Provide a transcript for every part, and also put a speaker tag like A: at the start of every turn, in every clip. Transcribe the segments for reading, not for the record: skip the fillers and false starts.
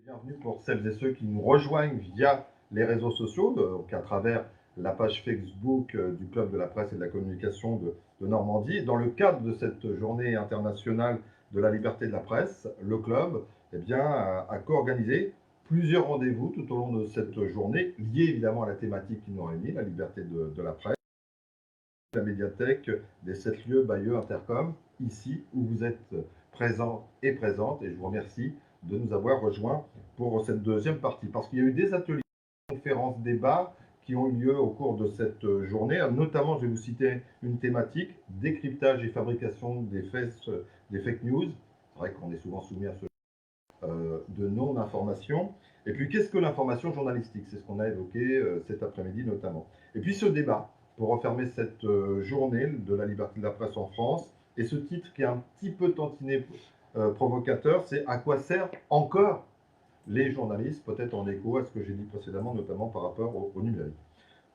A: Bienvenue pour celles et ceux qui nous rejoignent via les réseaux sociaux, donc à travers la page Facebook du Club de la presse et de la communication de Normandie. Dans le cadre de cette journée internationale de la liberté de la presse, le club a co-organisé plusieurs rendez-vous tout au long de cette journée, liés évidemment à la thématique qui nous réunit, la liberté de la presse. La médiathèque des 7 lieux Bayeux Intercom, ici où vous êtes présents et présentes, et je vous remercie de nous avoir rejoints pour cette deuxième partie, parce qu'il y a eu des ateliers, conférences, débats qui ont eu lieu au cours de cette journée. Notamment, je vais vous citer une thématique, décryptage et fabrication des fake news. C'est vrai qu'on est souvent soumis à ce de non-information. Et puis, qu'est-ce que l'information journalistique? C'est ce qu'on a évoqué cet après-midi notamment. Et puis, ce débat, pour refermer cette journée de la liberté de la presse en France, et ce titre qui est un petit peu tantiné provocateur, c'est « À quoi servent encore les journalistes ?» peut-être en écho à ce que j'ai dit précédemment, notamment par rapport au numérique.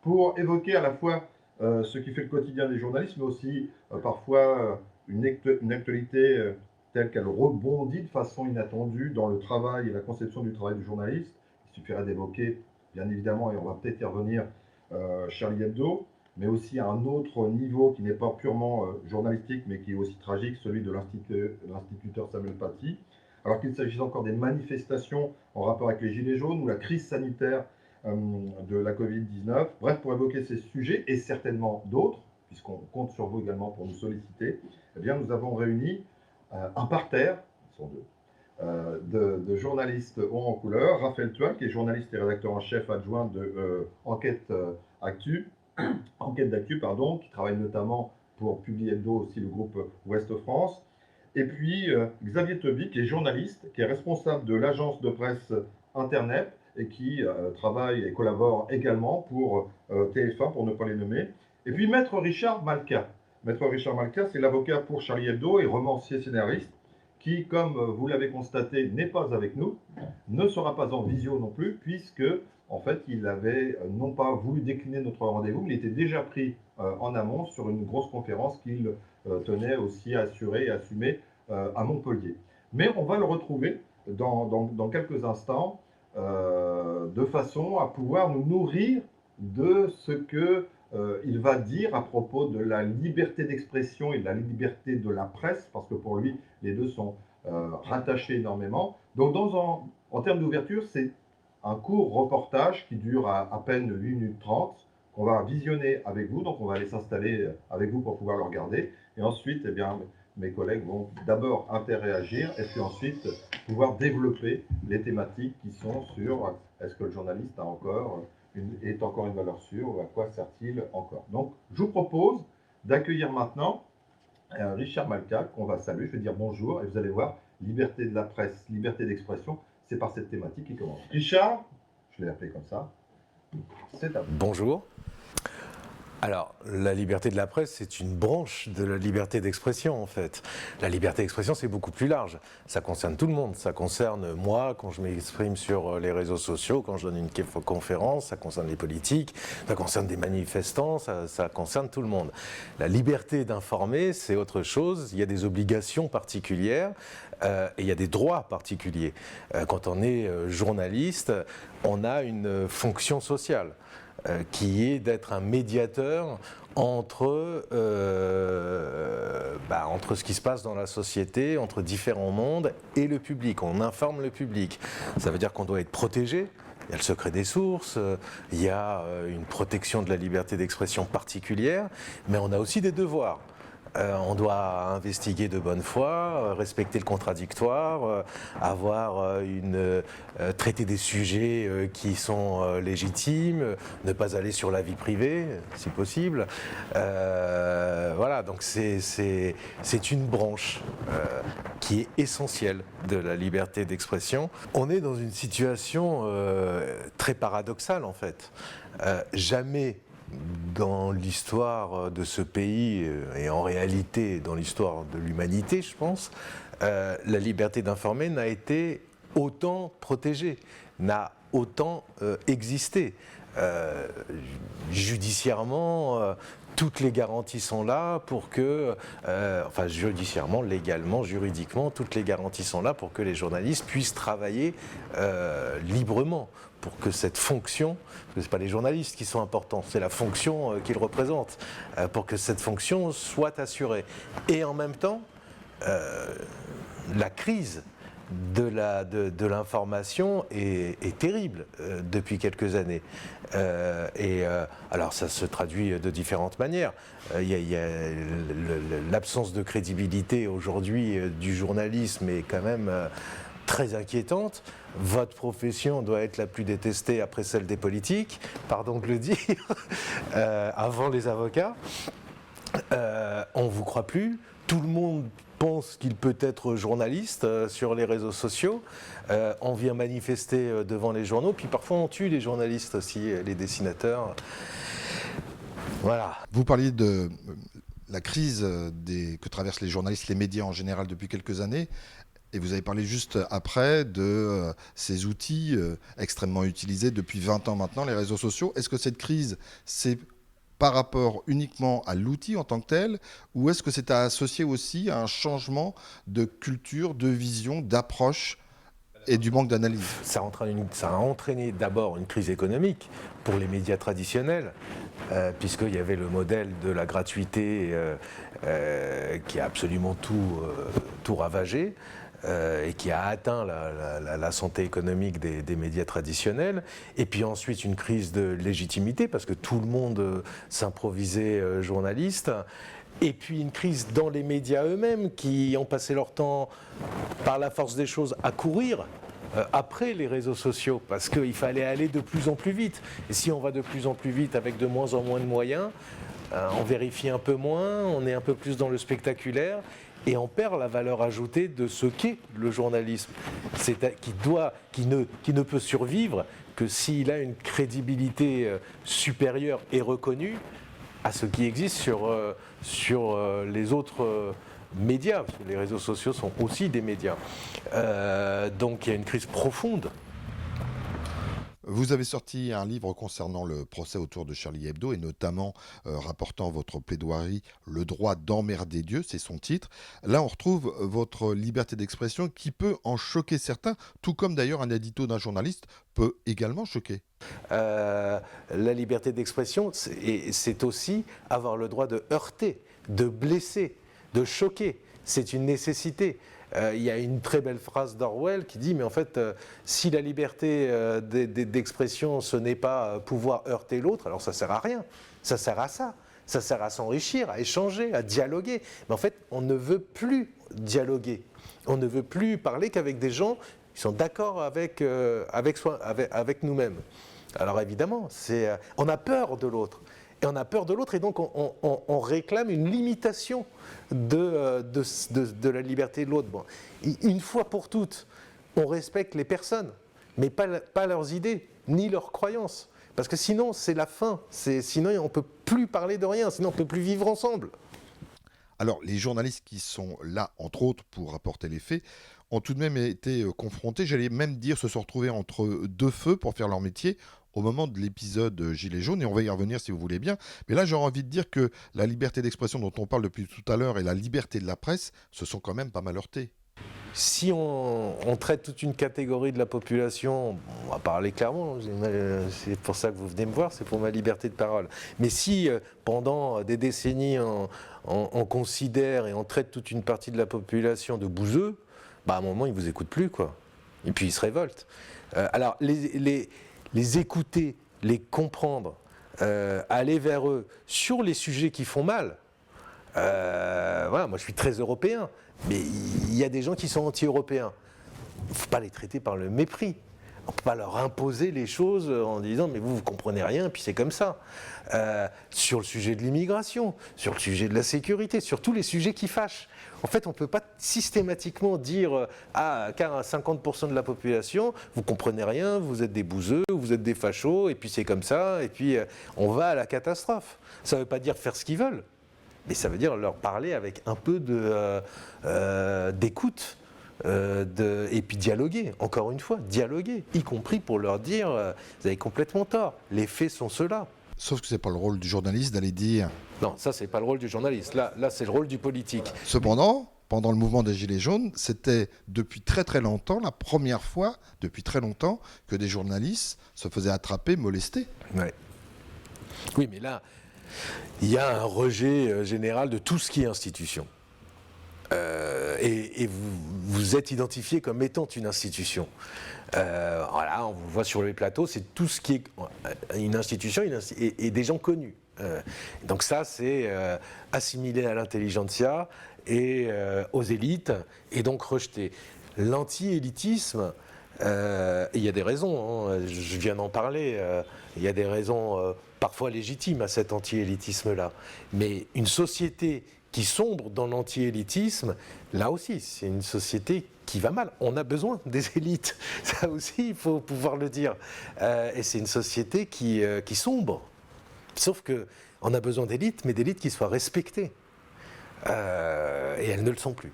A: Pour évoquer à la fois ce qui fait le quotidien des journalistes, mais aussi parfois une actualité telle qu'elle rebondit de façon inattendue dans le travail et la conception du travail du journaliste. Il suffirait d'évoquer, bien évidemment, et on va peut-être y revenir, Charlie Hebdo, mais aussi à un autre niveau qui n'est pas purement journalistique, mais qui est aussi tragique, celui de l'instituteur Samuel Paty. Alors qu'il s'agisse encore des manifestations en rapport avec les Gilets jaunes ou la crise sanitaire de la Covid-19. Bref, pour évoquer ces sujets et certainement d'autres, puisqu'on compte sur vous également pour nous solliciter, eh bien, nous avons réuni un parterre, ils sont deux, de journalistes hauts en couleur. Raphaël Tual, qui est journaliste et rédacteur en chef adjoint de Enquête d'Actu, pardon, qui travaille notamment pour Publi Hebdo, aussi le groupe Ouest France. Et puis Xavier Teby, qui est journaliste, qui est responsable de l'agence de presse Internet et qui travaille et collabore également pour TF1, pour ne pas les nommer. Et puis Maître Richard Malka. Maître Richard Malka, c'est l'avocat pour Charlie Hebdo et romancier scénariste, qui, comme vous l'avez constaté, n'est pas avec nous, ne sera pas en visio non plus, puisque, en fait, il avait non pas voulu décliner notre rendez-vous, mais il était déjà pris en amont sur une grosse conférence qu'il tenait aussi à assurer et assumer à Montpellier. Mais on va le retrouver dans quelques instants, de façon à pouvoir nous nourrir de ce que il va dire à propos de la liberté d'expression et de la liberté de la presse, parce que pour lui, les deux sont rattachés énormément. Donc, en termes d'ouverture, c'est un court reportage qui dure à peine 8 minutes 30, qu'on va visionner avec vous. Donc, on va aller s'installer avec vous pour pouvoir le regarder. Et ensuite, eh bien, mes collègues vont d'abord interréagir et puis ensuite pouvoir développer les thématiques qui sont sur est-ce que le journaliste est encore une valeur sûre ou à quoi sert-il encore. Donc, je vous propose d'accueillir maintenant Richard Malka, qu'on va saluer. Je vais dire bonjour et vous allez voir, liberté de la presse, liberté d'expression, c'est par cette thématique qui commence. Richard, je l'ai appelé comme ça, c'est à vous.
B: Bonjour. Alors, la liberté de la presse, c'est une branche de la liberté d'expression, en fait. La liberté d'expression, c'est beaucoup plus large. Ça concerne tout le monde. Ça concerne moi, quand je m'exprime sur les réseaux sociaux, quand je donne une conférence, ça concerne les politiques, ça concerne des manifestants, ça concerne tout le monde. La liberté d'informer, c'est autre chose. Il y a des obligations particulières et il y a des droits particuliers. Quand on est journaliste, on a une fonction sociale. Qui est d'être un médiateur entre ce qui se passe dans la société, entre différents mondes et le public. On informe le public. Ça veut dire qu'on doit être protégé. Il y a le secret des sources, il y a une protection de la liberté d'expression particulière, mais on a aussi des devoirs. On doit investiguer de bonne foi, respecter le contradictoire, traiter des sujets qui sont légitimes, ne pas aller sur la vie privée, si possible. Voilà, donc c'est une branche qui est essentielle de la liberté d'expression. On est dans une situation très paradoxale, en fait. Jamais dans l'histoire de ce pays, et en réalité dans l'histoire de l'humanité, je pense, la liberté d'informer n'a été autant protégée, n'a autant existé. Judiciairement, toutes les garanties sont là pour que, enfin judiciairement, légalement, juridiquement, toutes les garanties sont là pour que les journalistes puissent travailler librement, pour que cette fonction, parce que ce n'est pas les journalistes qui sont importants, c'est la fonction qu'ils représentent, pour que cette fonction soit assurée. Et en même temps, la crise de l'information est terrible depuis quelques années. Alors ça se traduit de différentes manières. Il y a l'absence de crédibilité aujourd'hui du journalisme est quand même très inquiétante. Votre profession doit être la plus détestée après celle des politiques, pardon de le dire, avant les avocats. On ne vous croit plus. Tout le monde pense qu'il peut être journaliste sur les réseaux sociaux. On vient manifester devant les journaux, puis parfois on tue les journalistes aussi, les dessinateurs. Voilà.
C: Vous parliez de la crise que traversent les journalistes, les médias en général depuis quelques années. Et vous avez parlé juste après de ces outils extrêmement utilisés depuis 20 ans maintenant, les réseaux sociaux. Est-ce que cette crise, c'est par rapport uniquement à l'outil en tant que tel, ou est-ce que c'est associé aussi à un changement de culture, de vision, d'approche et du manque d'analyse?
B: Ça a entraîné d'abord une crise économique pour les médias traditionnels, puisqu'il y avait le modèle de la gratuité qui a absolument tout ravagé. Et qui a atteint la santé économique des médias traditionnels. Et puis ensuite une crise de légitimité, parce que tout le monde s'improvisait journaliste. Et puis une crise dans les médias eux-mêmes, qui ont passé leur temps, par la force des choses, à courir après les réseaux sociaux, parce qu'il fallait aller de plus en plus vite. Et si on va de plus en plus vite avec de moins en moins de moyens, on vérifie un peu moins, on est un peu plus dans le spectaculaire, et on perd la valeur ajoutée de ce qu'est le journalisme, qui ne peut survivre que s'il a une crédibilité supérieure et reconnue à ce qui existe sur les autres médias, parce que les réseaux sociaux sont aussi des médias. Donc il y a une crise profonde.
C: Vous avez sorti un livre concernant le procès autour de Charlie Hebdo et notamment rapportant votre plaidoirie « Le droit d'emmerder Dieu », c'est son titre. Là, on retrouve votre liberté d'expression qui peut en choquer certains, tout comme d'ailleurs un édito d'un journaliste peut également choquer.
B: La liberté d'expression, c'est aussi avoir le droit de heurter, de blesser, de choquer. C'est une nécessité. Il y a une très belle phrase d'Orwell qui dit, mais en fait, si la liberté d'expression, ce n'est pas pouvoir heurter l'autre, alors ça ne sert à rien. Ça sert à ça. Ça sert à s'enrichir, à échanger, à dialoguer. Mais en fait, on ne veut plus dialoguer. On ne veut plus parler qu'avec des gens qui sont d'accord avec nous-mêmes. Alors évidemment, on a peur de l'autre. Et on a peur de l'autre, et donc on réclame une limitation de la liberté de l'autre. Bon, une fois pour toutes, on respecte les personnes, mais pas leurs idées, ni leurs croyances. Parce que sinon, c'est la fin. Sinon, on ne peut plus parler de rien, sinon on ne peut plus vivre ensemble.
C: Alors, les journalistes qui sont là, entre autres, pour rapporter les faits, ont tout de même été confrontés, j'allais même dire, se sont retrouvés entre deux feux pour faire leur métier au moment de l'épisode Gilets jaunes, et on va y revenir si vous voulez bien. Mais là, j'aurais envie de dire que la liberté d'expression dont on parle depuis tout à l'heure et la liberté de la presse se sont quand même pas mal heurtées.
B: Si on traite toute une catégorie de la population, on va parler clairement, c'est pour ça que vous venez me voir, c'est pour ma liberté de parole. Mais si pendant des décennies on considère et on traite toute une partie de la population de bouseux, à un moment ils ne vous écoutent plus, quoi. Et puis ils se révoltent. Alors les écouter, les comprendre, aller vers eux sur les sujets qui font mal. Voilà, moi je suis très européen, mais il y a des gens qui sont anti-européens. Il ne faut pas les traiter par le mépris. On ne peut pas leur imposer les choses en disant mais vous comprenez rien, puis c'est comme ça. Sur le sujet de l'immigration, sur le sujet de la sécurité, sur tous les sujets qui fâchent. En fait, on ne peut pas systématiquement dire qu'à 50% de la population, vous ne comprenez rien, vous êtes des bouseux, vous êtes des fachos, et puis c'est comme ça, et puis on va à la catastrophe. Ça ne veut pas dire faire ce qu'ils veulent, mais ça veut dire leur parler avec un peu d'écoute. Et puis dialoguer, encore une fois, dialoguer, y compris pour leur dire vous avez complètement tort, les faits sont ceux-là.
C: Sauf que ce n'est pas le rôle du journaliste d'aller dire.
B: Non, ça, c'est pas le rôle du journaliste. Là c'est le rôle du politique.
C: Cependant, pendant le mouvement des Gilets jaunes, c'était depuis très très longtemps, la première fois depuis très longtemps, que des journalistes se faisaient attraper, molester.
B: Ouais. Oui, mais là, il y a un rejet général de tout ce qui est institution. Et vous êtes identifié comme étant une institution. Voilà, on vous voit sur les plateaux, c'est tout ce qui est une institution et des gens connus. Donc ça, c'est assimilé à l'intelligentsia et aux élites, et donc rejeté. L'anti-élitisme, il y a des raisons, hein, je viens d'en parler, il y a des raisons parfois légitimes à cet anti-élitisme-là. Mais une société qui sombre dans l'anti-élitisme, là aussi, c'est une société qui va mal. On a besoin des élites, ça aussi, il faut pouvoir le dire. Et c'est une société qui sombre. Sauf qu'on a besoin d'élites, mais d'élites qui soient respectées. Et elles ne le sont plus.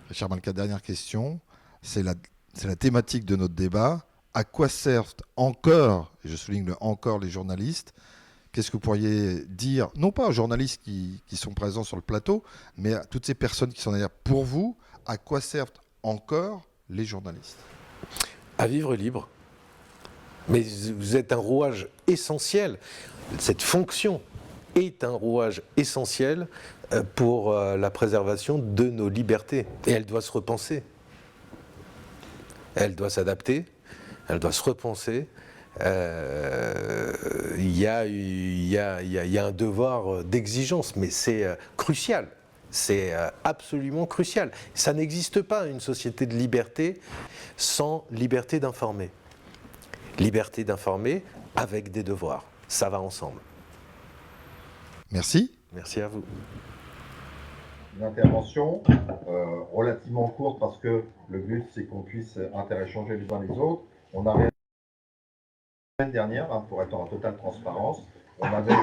C: Richard Malka, dernière question. C'est la thématique de notre débat. À quoi servent encore, et je souligne le encore, les journalistes? Qu'est-ce que vous pourriez dire, non pas aux journalistes qui sont présents sur le plateau, mais à toutes ces personnes qui sont derrière, pour vous, à quoi servent encore les journalistes?
B: À vivre libre. Mais vous êtes un rouage essentiel. Cette fonction est un rouage essentiel pour la préservation de nos libertés. Et elle doit se repenser. Elle doit s'adapter, elle doit se repenser. Il y a un devoir d'exigence, mais c'est crucial. C'est absolument crucial. Ça n'existe pas, une société de liberté, sans liberté d'informer. Liberté d'informer avec des devoirs. Ça va ensemble.
C: Merci.
B: Merci à vous.
A: Une intervention relativement courte parce que le but c'est qu'on puisse interéchanger les uns les autres. On a réalisé la semaine dernière, hein, pour être en totale transparence, on avait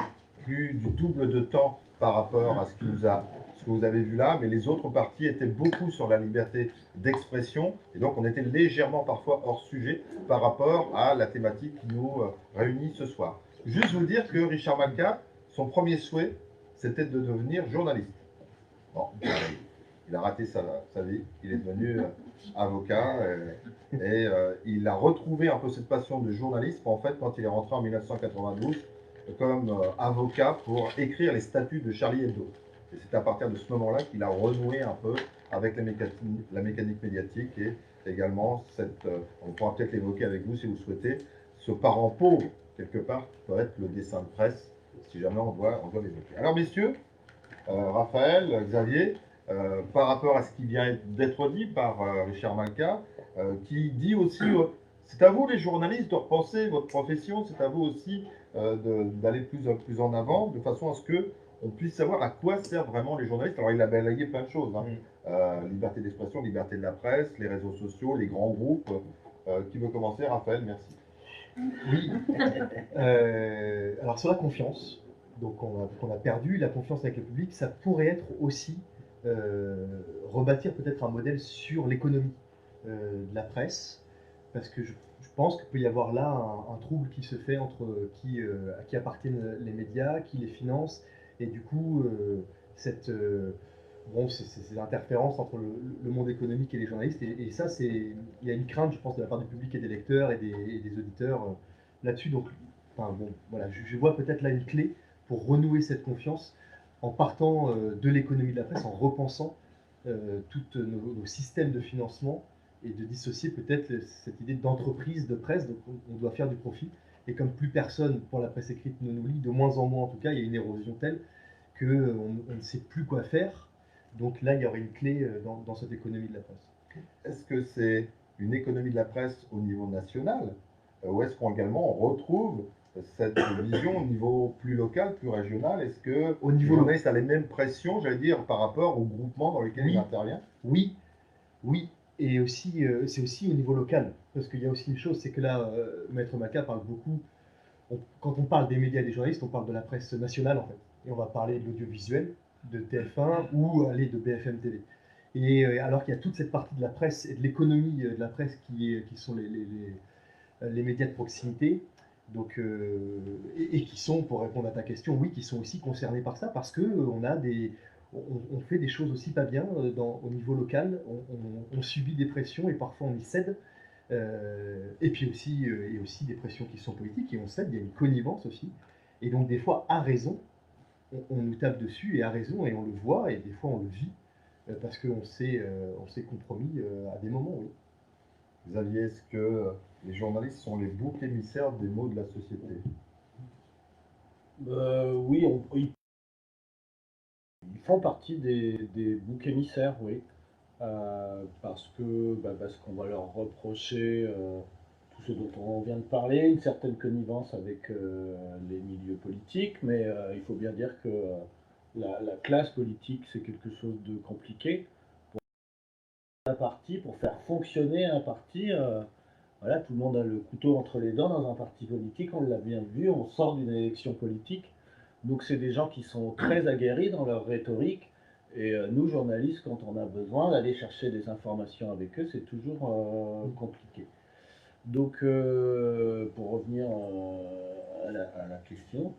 A: plus du double de temps par rapport à ce que vous avez vu là, mais les autres parties étaient beaucoup sur la liberté d'expression et donc on était légèrement parfois hors sujet par rapport à la thématique qui nous réunit ce soir. Juste vous dire que Richard Malka, son premier souhait, c'était de devenir journaliste. Bon, il a raté sa vie, il est devenu avocat et il a retrouvé un peu cette passion de journalisme en fait quand il est rentré en 1992 comme avocat pour écrire les statuts de Charlie Hebdo. Et c'est à partir de ce moment-là qu'il a renoué un peu avec la mécanique médiatique et également on pourra peut-être l'évoquer avec vous si vous souhaitez, ce parent pauvre quelque part qui peut être le dessin de presse si jamais on doit l'évoquer. Alors messieurs, Raphaël, Xavier, par rapport à ce qui vient d'être dit par Richard Malka, qui dit aussi, c'est à vous les journalistes de repenser votre profession, c'est à vous aussi d'aller plus en avant, de façon à ce qu'on puisse savoir à quoi servent vraiment les journalistes. Alors il a balayé plein de choses, hein. Liberté d'expression, liberté de la presse, les réseaux sociaux, les grands groupes. Qui veut commencer? Raphaël, merci.
D: Oui. Alors sur la confiance, donc on a perdu la confiance avec le public, ça pourrait être aussi rebâtir peut-être un modèle sur l'économie de la presse, parce que je pense qu'il peut y avoir là un trouble qui se fait entre à qui appartiennent les médias, qui les financent, et du coup ces interférences entre le monde économique et les journalistes, et ça il y a une crainte, je pense, de la part du public et des lecteurs et des auditeurs là-dessus. Donc voilà, je vois peut-être là une clé pour renouer cette confiance en partant de l'économie de la presse, en repensant tous nos systèmes de financement et de dissocier peut-être cette idée d'entreprise de presse. Donc on doit faire du profit, et comme plus personne pour la presse écrite ne nous lit, de moins en moins en tout cas, il y a une érosion telle qu'on ne sait plus quoi faire. Donc là, il y aurait une clé dans cette économie de la presse.
A: Est-ce que c'est une économie de la presse au niveau national ou est-ce qu'également on retrouve cette vision au niveau plus local, plus régional? Est-ce que
D: au niveau
A: le journaliste a les mêmes pressions, j'allais dire, par rapport au groupement dans lequel il intervient?
D: Oui, et aussi c'est aussi au niveau local, parce qu'il y a aussi une chose, c'est que là, Maître Malka parle beaucoup, quand on parle des médias et des journalistes, on parle de la presse nationale en fait, et on va parler de l'audiovisuel, de TF1 ou aller de BFM TV. Et alors qu'il y a toute cette partie de la presse et de l'économie de la presse qui sont les médias de proximité, Donc, et qui sont, pour répondre à ta question, oui, qui sont aussi concernés par ça, parce que on fait des choses aussi pas bien au niveau local, on subit des pressions et parfois on y cède. Et puis aussi, et aussi des pressions qui sont politiques et on cède, il y a une connivence aussi. Et donc des fois, à raison, on nous tape dessus et à raison, et on le voit, et des fois on le vit, parce on s'est compromis à des moments, oui.
A: Xavier, est-ce que les journalistes sont les boucs émissaires des maux de la société?
E: Oui, ils font partie des boucs émissaires, oui. Parce qu'on va leur reprocher tout ce dont on vient de parler, une certaine connivence avec les milieux politiques, mais il faut bien dire que la classe politique, c'est quelque chose de compliqué. Pour faire fonctionner un parti, voilà, tout le monde a le couteau entre les dents dans un parti politique, on l'a bien vu, on sort d'une élection politique. Donc c'est des gens qui sont très aguerris dans leur rhétorique. Et nous, journalistes, quand on a besoin d'aller chercher des informations avec eux, c'est toujours compliqué. Donc, pour revenir à la question,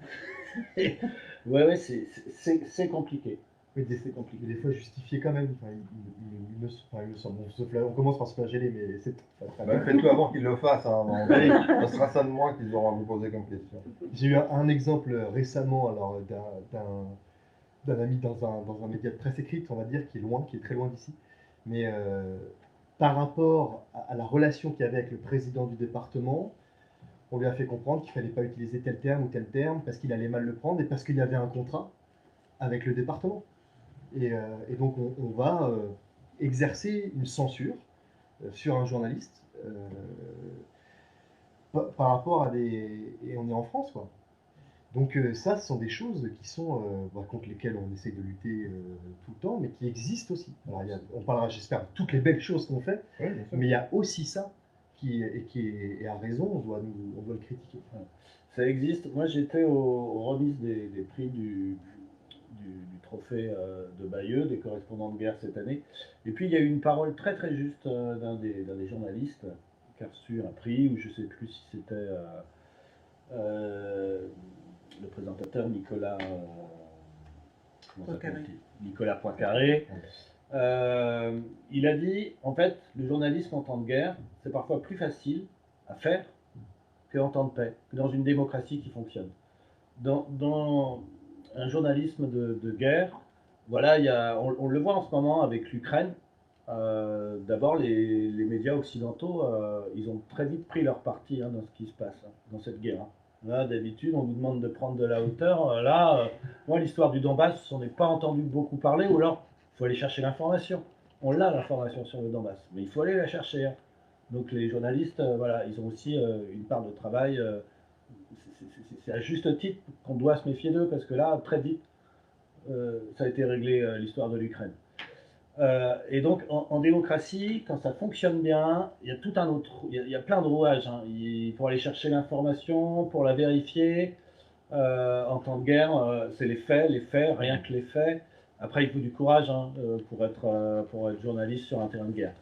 E: ouais, c'est compliqué.
D: Mais
E: C'est compliqué.
D: des fois justifié quand même. Enfin, il me semble. On commence par se flageller, mais c'est pas
A: Bah, faites-le avant qu'ils le fassent. Hein, ça sera ça de moi qu'ils auront à vous poser comme question.
D: J'ai eu un exemple récemment alors, d'un ami dans un média de presse écrite, on va dire, qui est loin, qui est très loin d'ici. Mais par rapport à la relation qu'il y avait avec le président du département, on lui a fait comprendre qu'il ne fallait pas utiliser tel terme ou tel terme parce qu'il allait mal le prendre et parce qu'il y avait un contrat avec le département. Et donc on va exercer une censure sur un journaliste par rapport à des... Et on est en France, quoi. Donc ça, ce sont des choses qui sont contre lesquelles on essaie de lutter tout le temps, mais qui existent aussi. Alors, on parlera, j'espère, de toutes les belles choses qu'on fait,
A: Oui, bien sûr.
D: mais il y a aussi ça et à raison, on doit le critiquer.
E: Ça existe. Moi, j'étais aux remises des prix du trophée de Bayeux, des correspondants de guerre cette année. Et puis, il y a eu une parole très très juste d'un des journalistes qui a reçu un prix, ou je ne sais plus si c'était le présentateur Nicolas
F: Poincaré.
E: Nicolas Poincaré. Il a dit, en fait, le journalisme en temps de guerre, c'est parfois plus facile à faire qu'en temps de paix, que dans une démocratie qui fonctionne. Dans un journalisme de guerre, voilà, on le voit en ce moment avec l'Ukraine. D'abord, les médias occidentaux, ils ont très vite pris leur parti dans ce qui se passe, dans cette guerre. Là, d'habitude, on vous demande de prendre de la hauteur. Moi, l'histoire du Donbass, on n'est pas entendu beaucoup parler, ou alors, il faut aller chercher l'information. On l'a, l'information sur le Donbass, mais il faut aller la chercher. Donc les journalistes, voilà, ils ont aussi une part de travail. C'est à juste titre qu'on doit se méfier d'eux, parce que là, très vite, ça a été réglé l'histoire de l'Ukraine. Et donc, en démocratie, quand ça fonctionne bien, il y a tout un autre, il y a plein de rouages. Pour aller chercher l'information, pour la vérifier. En temps de guerre, c'est les faits, rien que les faits. Après, il faut du courage pour être journaliste sur un terrain de guerre.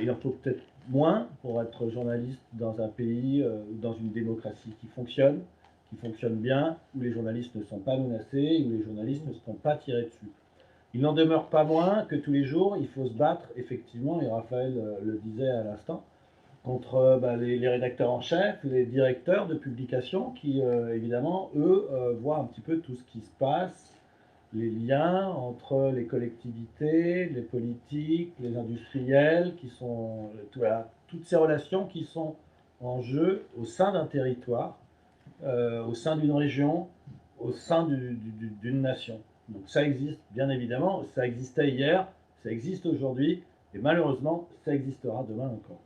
E: Il en faut peut-être moins pour être journaliste dans un pays, dans une démocratie qui fonctionne bien, où les journalistes ne sont pas menacés, où les journalistes ne se font pas tirer dessus. Il n'en demeure pas moins que tous les jours, il faut se battre, effectivement, et Raphaël le disait à l'instant, contre les rédacteurs en chef, les directeurs de publication qui, évidemment, eux, voient un petit peu tout ce qui se passe, les liens entre les collectivités, les politiques, les industriels, toutes ces relations qui sont en jeu au sein d'un territoire, au sein d'une région, au sein d'une nation. Donc ça existe, bien évidemment, ça existait hier, ça existe aujourd'hui, et malheureusement, ça existera demain encore.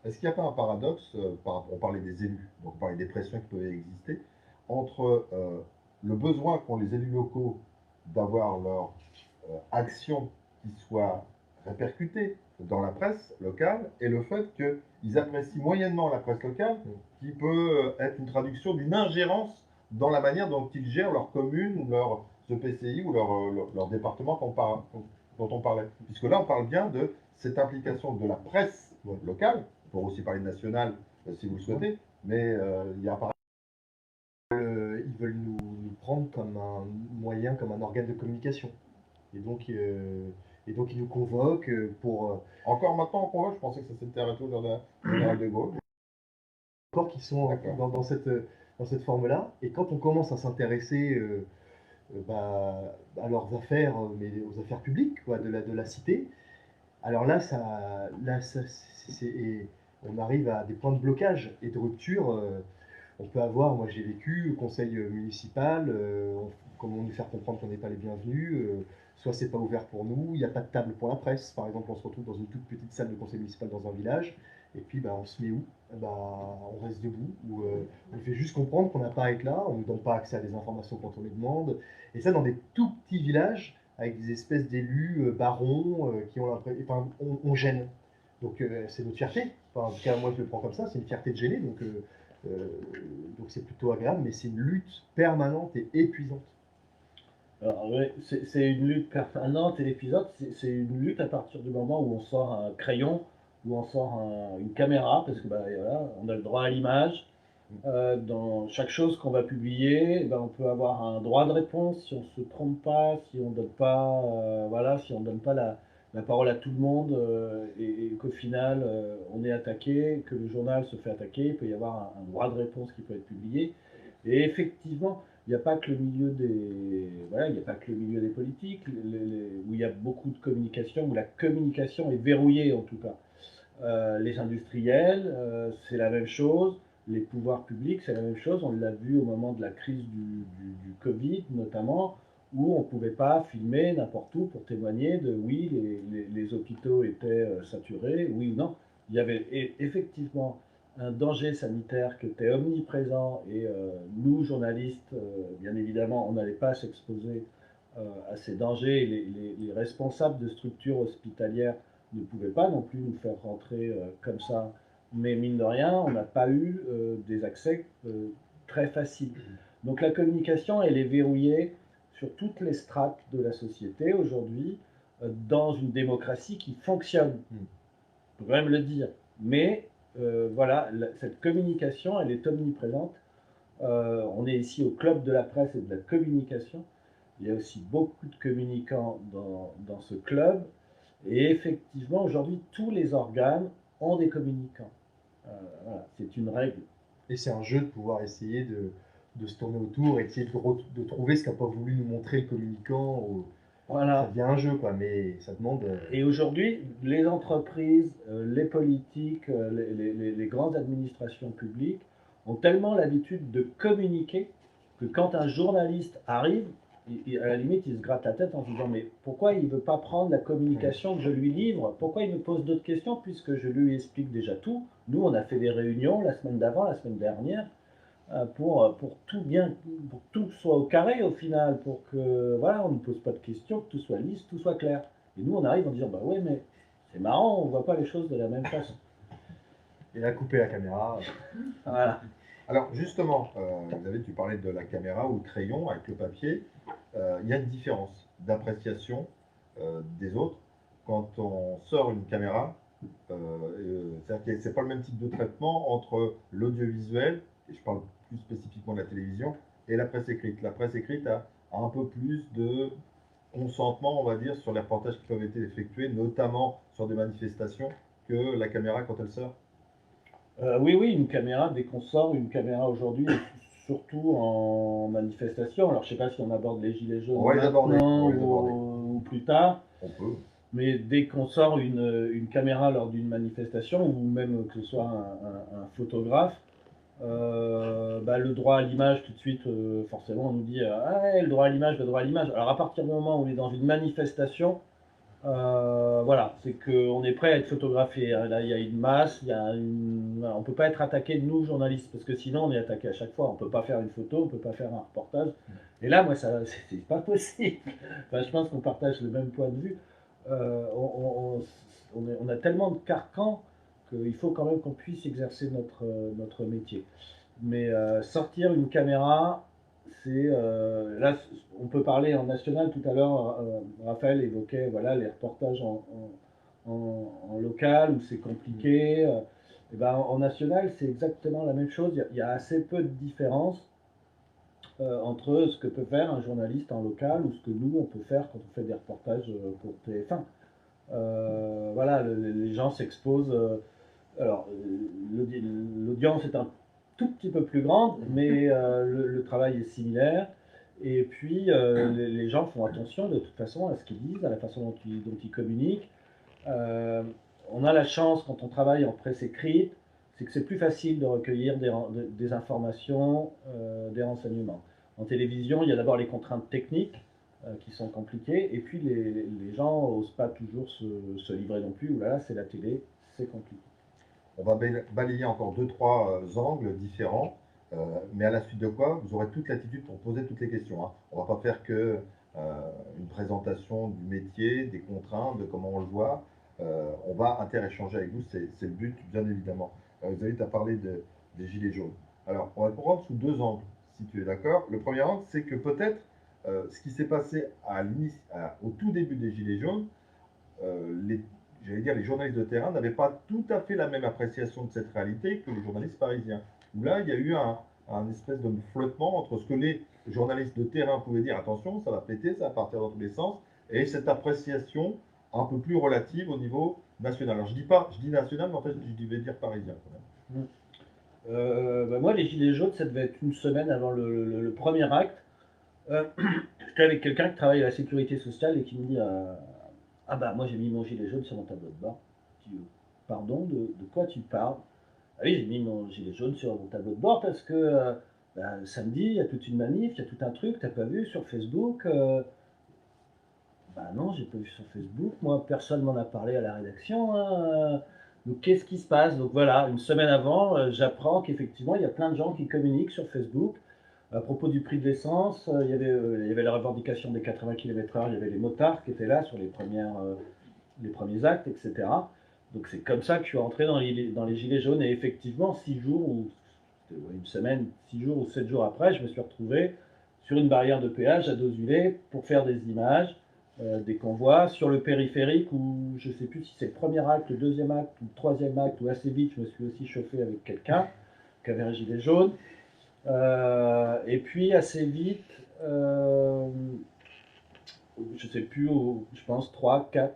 A: Est-ce qu'il n'y a pas un paradoxe, on parlait des élus, donc on parlait des pressions qui peuvent exister, entre le besoin qu'ont les élus locaux d'avoir leur action qui soit répercutée dans la presse locale et le fait qu'ils apprécient moyennement la presse locale, qui peut être une traduction d'une ingérence dans la manière dont ils gèrent leur commune, leur EPCI ou leur département dont on parlait. Puisque là, on parle bien de cette implication de la presse locale, on peut aussi parler nationale si vous le souhaitez, Mais il y a apparemment
D: Ils veulent nous prendre comme un moyen, comme un organe de communication. Et donc, ils nous convoquent pour
A: encore maintenant, on je pensais que ça s'était arrêté au général de Gaulle.
D: corps qui sont
A: D'accord.
D: dans cette forme-là. Et quand on commence à s'intéresser à leurs affaires, mais aux affaires publiques quoi, de la cité, alors on arrive à des points de blocage et de rupture. On peut avoir, moi j'ai vécu au conseil municipal, comment nous faire comprendre qu'on n'est pas les bienvenus, soit c'est pas ouvert pour nous, il n'y a pas de table pour la presse, par exemple on se retrouve dans une toute petite salle de conseil municipal dans un village, et puis bah, on se met où? Bah, on reste debout, ou on fait juste comprendre qu'on n'a pas à être là, on ne nous donne pas accès à des informations quand on les demande, et ça dans des tout petits villages, avec des espèces d'élus barons qui ont l'impression, enfin on gêne. Donc c'est notre fierté, enfin, en tout cas moi je le prends comme ça, c'est une fierté de gêner, euh, donc c'est plutôt agréable, mais c'est une lutte permanente et épuisante.
E: Alors, oui, c'est une lutte permanente et épisode. C'est une lutte à partir du moment où on sort un crayon, où on sort une caméra, parce que bah, voilà, on a le droit à l'image. Dans chaque chose qu'on va publier, ben, on peut avoir un droit de réponse si on ne se trompe pas, si on donne pas, voilà, si on donne pas la parole à tout le monde et qu'au final on est attaqué, que le journal se fait attaquer, il peut y avoir un droit de réponse qui peut être publié. Et effectivement, il n'y a pas que le milieu des, voilà, il n'y a pas que le milieu des politiques où il y a beaucoup de communication, où la communication est verrouillée en tout cas. Les industriels, c'est la même chose. Les pouvoirs publics, c'est la même chose. On l'a vu au moment de la crise du Covid, notamment, où on ne pouvait pas filmer n'importe où pour témoigner de oui, les hôpitaux étaient saturés, oui ou non. Il y avait effectivement un danger sanitaire qui était omniprésent et nous, journalistes, bien évidemment, on n'allait pas s'exposer à ces dangers. Les responsables de structures hospitalières ne pouvaient pas non plus nous faire rentrer comme ça. Mais mine de rien, on n'a pas eu des accès très faciles. Donc la communication, elle est verrouillée sur toutes les strates de la société aujourd'hui, dans une démocratie qui fonctionne. On peut quand même le dire. Mais voilà, cette communication, elle est omniprésente. On est ici au club de la presse et de la communication. Il y a aussi beaucoup de communicants dans ce club. Et effectivement, aujourd'hui, tous les organes ont des communicants. Voilà, c'est une règle.
D: Et c'est un jeu de pouvoir essayer de se tourner autour, et essayer de trouver ce qu'a pas voulu nous montrer le communicant.
E: Voilà.
D: Ça devient un jeu, quoi, mais ça demande.
E: Et aujourd'hui, les entreprises, les politiques, les grandes administrations publiques ont tellement l'habitude de communiquer que quand un journaliste arrive, à la limite, il se gratte la tête en se disant mais pourquoi il ne veut pas prendre la communication que je lui livre? Pourquoi il me pose d'autres questions puisque je lui explique déjà tout? Nous, on a fait des réunions la semaine d'avant, la semaine dernière, pour tout bien, pour que tout soit au carré au final, pour que voilà, on ne pose pas de questions, que tout soit lisse, tout soit clair. Et nous, on arrive en disant bah ouais, mais c'est marrant, on voit pas les choses de la même façon.
D: Et là, couper la caméra.
E: Voilà.
A: Alors justement, David, tu parlais de la caméra ou le crayon avec le papier. Il y a une différence d'appréciation des autres quand on sort une caméra. C'est-à-dire que c'est pas le même type de traitement entre l'audiovisuel, et je parle plus spécifiquement de la télévision, et la presse écrite. La presse écrite a un peu plus de consentement, on va dire, sur les reportages qui peuvent être effectués, notamment sur des manifestations, que la caméra quand elle sort.
E: Oui, oui, une caméra, dès qu'on sort une caméra aujourd'hui, surtout en manifestation, alors je sais pas si on aborde les gilets jaunes
A: On va les aborder,
E: maintenant
A: on va les aborder.
E: ou plus tard,
A: On peut.
E: mais dès qu'on sort une caméra lors d'une manifestation, ou même que ce soit un photographe, bah, le droit à l'image, tout de suite, forcément, on nous dit ah, ouais, le droit à l'image, le droit à l'image. Alors, à partir du moment où on est dans une manifestation, voilà, c'est qu'on est prêt à être photographié. Là, il y a une masse, on ne peut pas être attaqué, nous, journalistes, parce que sinon, on est attaqué à chaque fois. On ne peut pas faire une photo, on ne peut pas faire un reportage. Et là, moi, c'est pas possible. Enfin, je pense qu'on partage le même point de vue. On a tellement de carcans qu'il faut quand même qu'on puisse exercer notre métier. Mais sortir une caméra, c'est là, on peut parler en national. Tout à l'heure, Raphaël évoquait voilà les reportages en local où c'est compliqué. Et ben, en national, c'est exactement la même chose. Il y a assez peu de différence entre ce que peut faire un journaliste en local ou ce que nous, on peut faire quand on fait des reportages pour TF1. Voilà, les gens s'exposent. Alors, l'audience est un tout petit peu plus grande, mais le travail est similaire. Et puis, les gens font attention de toute façon à ce qu'ils disent, à la façon dont ils communiquent. Euh, on a la chance, quand on travaille en presse écrite, c'est que c'est plus facile de recueillir des informations, des renseignements. En télévision, il y a d'abord les contraintes techniques qui sont compliquées, et puis les gens n'osent pas toujours se livrer non plus. Ouh là là, c'est la télé, c'est compliqué.
A: On va balayer encore deux, trois angles différents, mais à la suite de quoi, vous aurez toute l'attitude pour poser toutes les questions, hein. On ne va pas faire que une présentation du métier, des contraintes, de comment on le voit. On va interéchanger avec vous, c'est le but, bien évidemment. Xavier, tu as parlé des gilets jaunes. Alors, on va le prendre sous deux angles, si tu es d'accord. Le premier angle, c'est que peut-être ce qui s'est passé au tout début des gilets jaunes, j'allais dire, les journalistes de terrain n'avaient pas tout à fait la même appréciation de cette réalité que les journalistes parisiens. Où là, il y a eu un espèce de flottement entre ce que les journalistes de terrain pouvaient dire, attention, ça va péter, ça va partir dans tous les sens, et cette appréciation un peu plus relative au niveau national. Alors, je dis national, mais en fait, je vais dire parisien quand même.
E: Bah moi, les gilets jaunes, ça devait être une semaine avant le premier acte. J'étais avec quelqu'un qui travaille à la sécurité sociale et qui me dit ah bah moi j'ai mis mon gilet jaune sur mon tableau de bord. Je dis pardon, de quoi tu parles? Ah oui, j'ai mis mon gilet jaune sur mon tableau de bord parce que bah, samedi, il y a toute une manif, il y a tout un truc, t'as pas vu sur Facebook Bah non, j'ai pas vu sur Facebook, moi personne m'en a parlé à la rédaction, hein. Donc qu'est-ce qui se passe? Donc voilà, une semaine avant, j'apprends qu'effectivement il y a plein de gens qui communiquent sur Facebook. À propos du prix de l'essence, il y avait la revendication des 80 km/h, il y avait les motards qui étaient là sur les premiers actes, etc. Donc c'est comme ça que je suis rentré dans les Gilets jaunes. Et effectivement, 6 jours, ou une semaine, 6 jours ou 7 jours après, je me suis retrouvé sur une barrière de péage à Dozulé pour faire des images des convois sur le périphérique où je ne sais plus si c'est le premier acte, le deuxième acte ou le troisième acte, où assez vite je me suis aussi chauffé avec quelqu'un qui avait un gilet jaune. Et puis assez vite, je sais plus, je pense 3, 4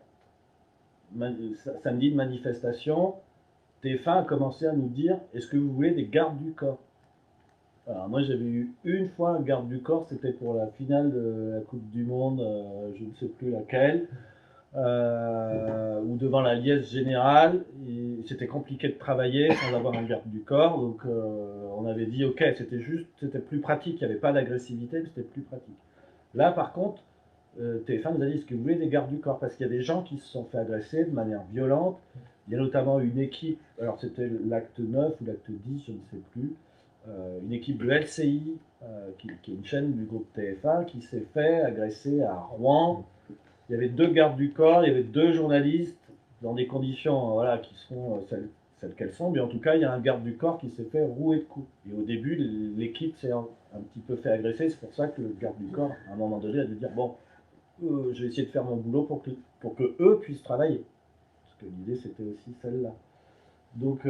E: samedis de manifestation, TF1 a commencé à nous dire est-ce que vous voulez des gardes du corps? Alors moi j'avais eu une fois un garde du corps, c'était pour la finale de la Coupe du Monde, je ne sais plus laquelle, ou devant la liesse générale, c'était compliqué de travailler sans avoir un garde du corps, donc on avait dit ok, c'était plus pratique, il n'y avait pas d'agressivité, mais c'était plus pratique. Là par contre, TF1 nous a dit est-ce que vous voulez des gardes du corps? Parce qu'il y a des gens qui se sont fait agresser de manière violente. Il y a notamment une équipe, alors c'était l'acte 9 ou l'acte 10, je ne sais plus, une équipe de LCI, qui est une chaîne du groupe TF1, qui s'est fait agresser à Rouen. Il y avait 2 gardes du corps, il y avait 2 journalistes, dans des conditions voilà, qui sont celles qu'elles sont, mais en tout cas, il y a un garde du corps qui s'est fait rouer de coups. Et au début, l'équipe s'est un petit peu fait agresser, c'est pour ça que le garde du corps, à un moment donné, a dû dire bon, je vais essayer de faire mon boulot pour que eux puissent travailler. Parce que l'idée, c'était aussi celle-là. Donc,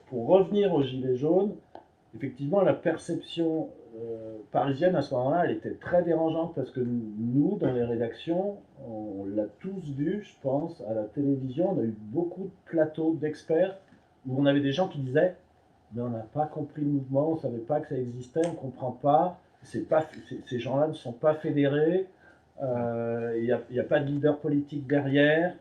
E: pour revenir aux Gilets jaunes, effectivement, la perception parisienne à ce moment-là, elle était très dérangeante parce que nous, dans les rédactions, on l'a tous vu, je pense, à la télévision, on a eu beaucoup de plateaux d'experts où on avait des gens qui disaient mais on n'a pas compris le mouvement, on ne savait pas que ça existait, on ne comprend pas, ces gens-là ne sont pas fédérés, il n'y a pas de leader politique derrière.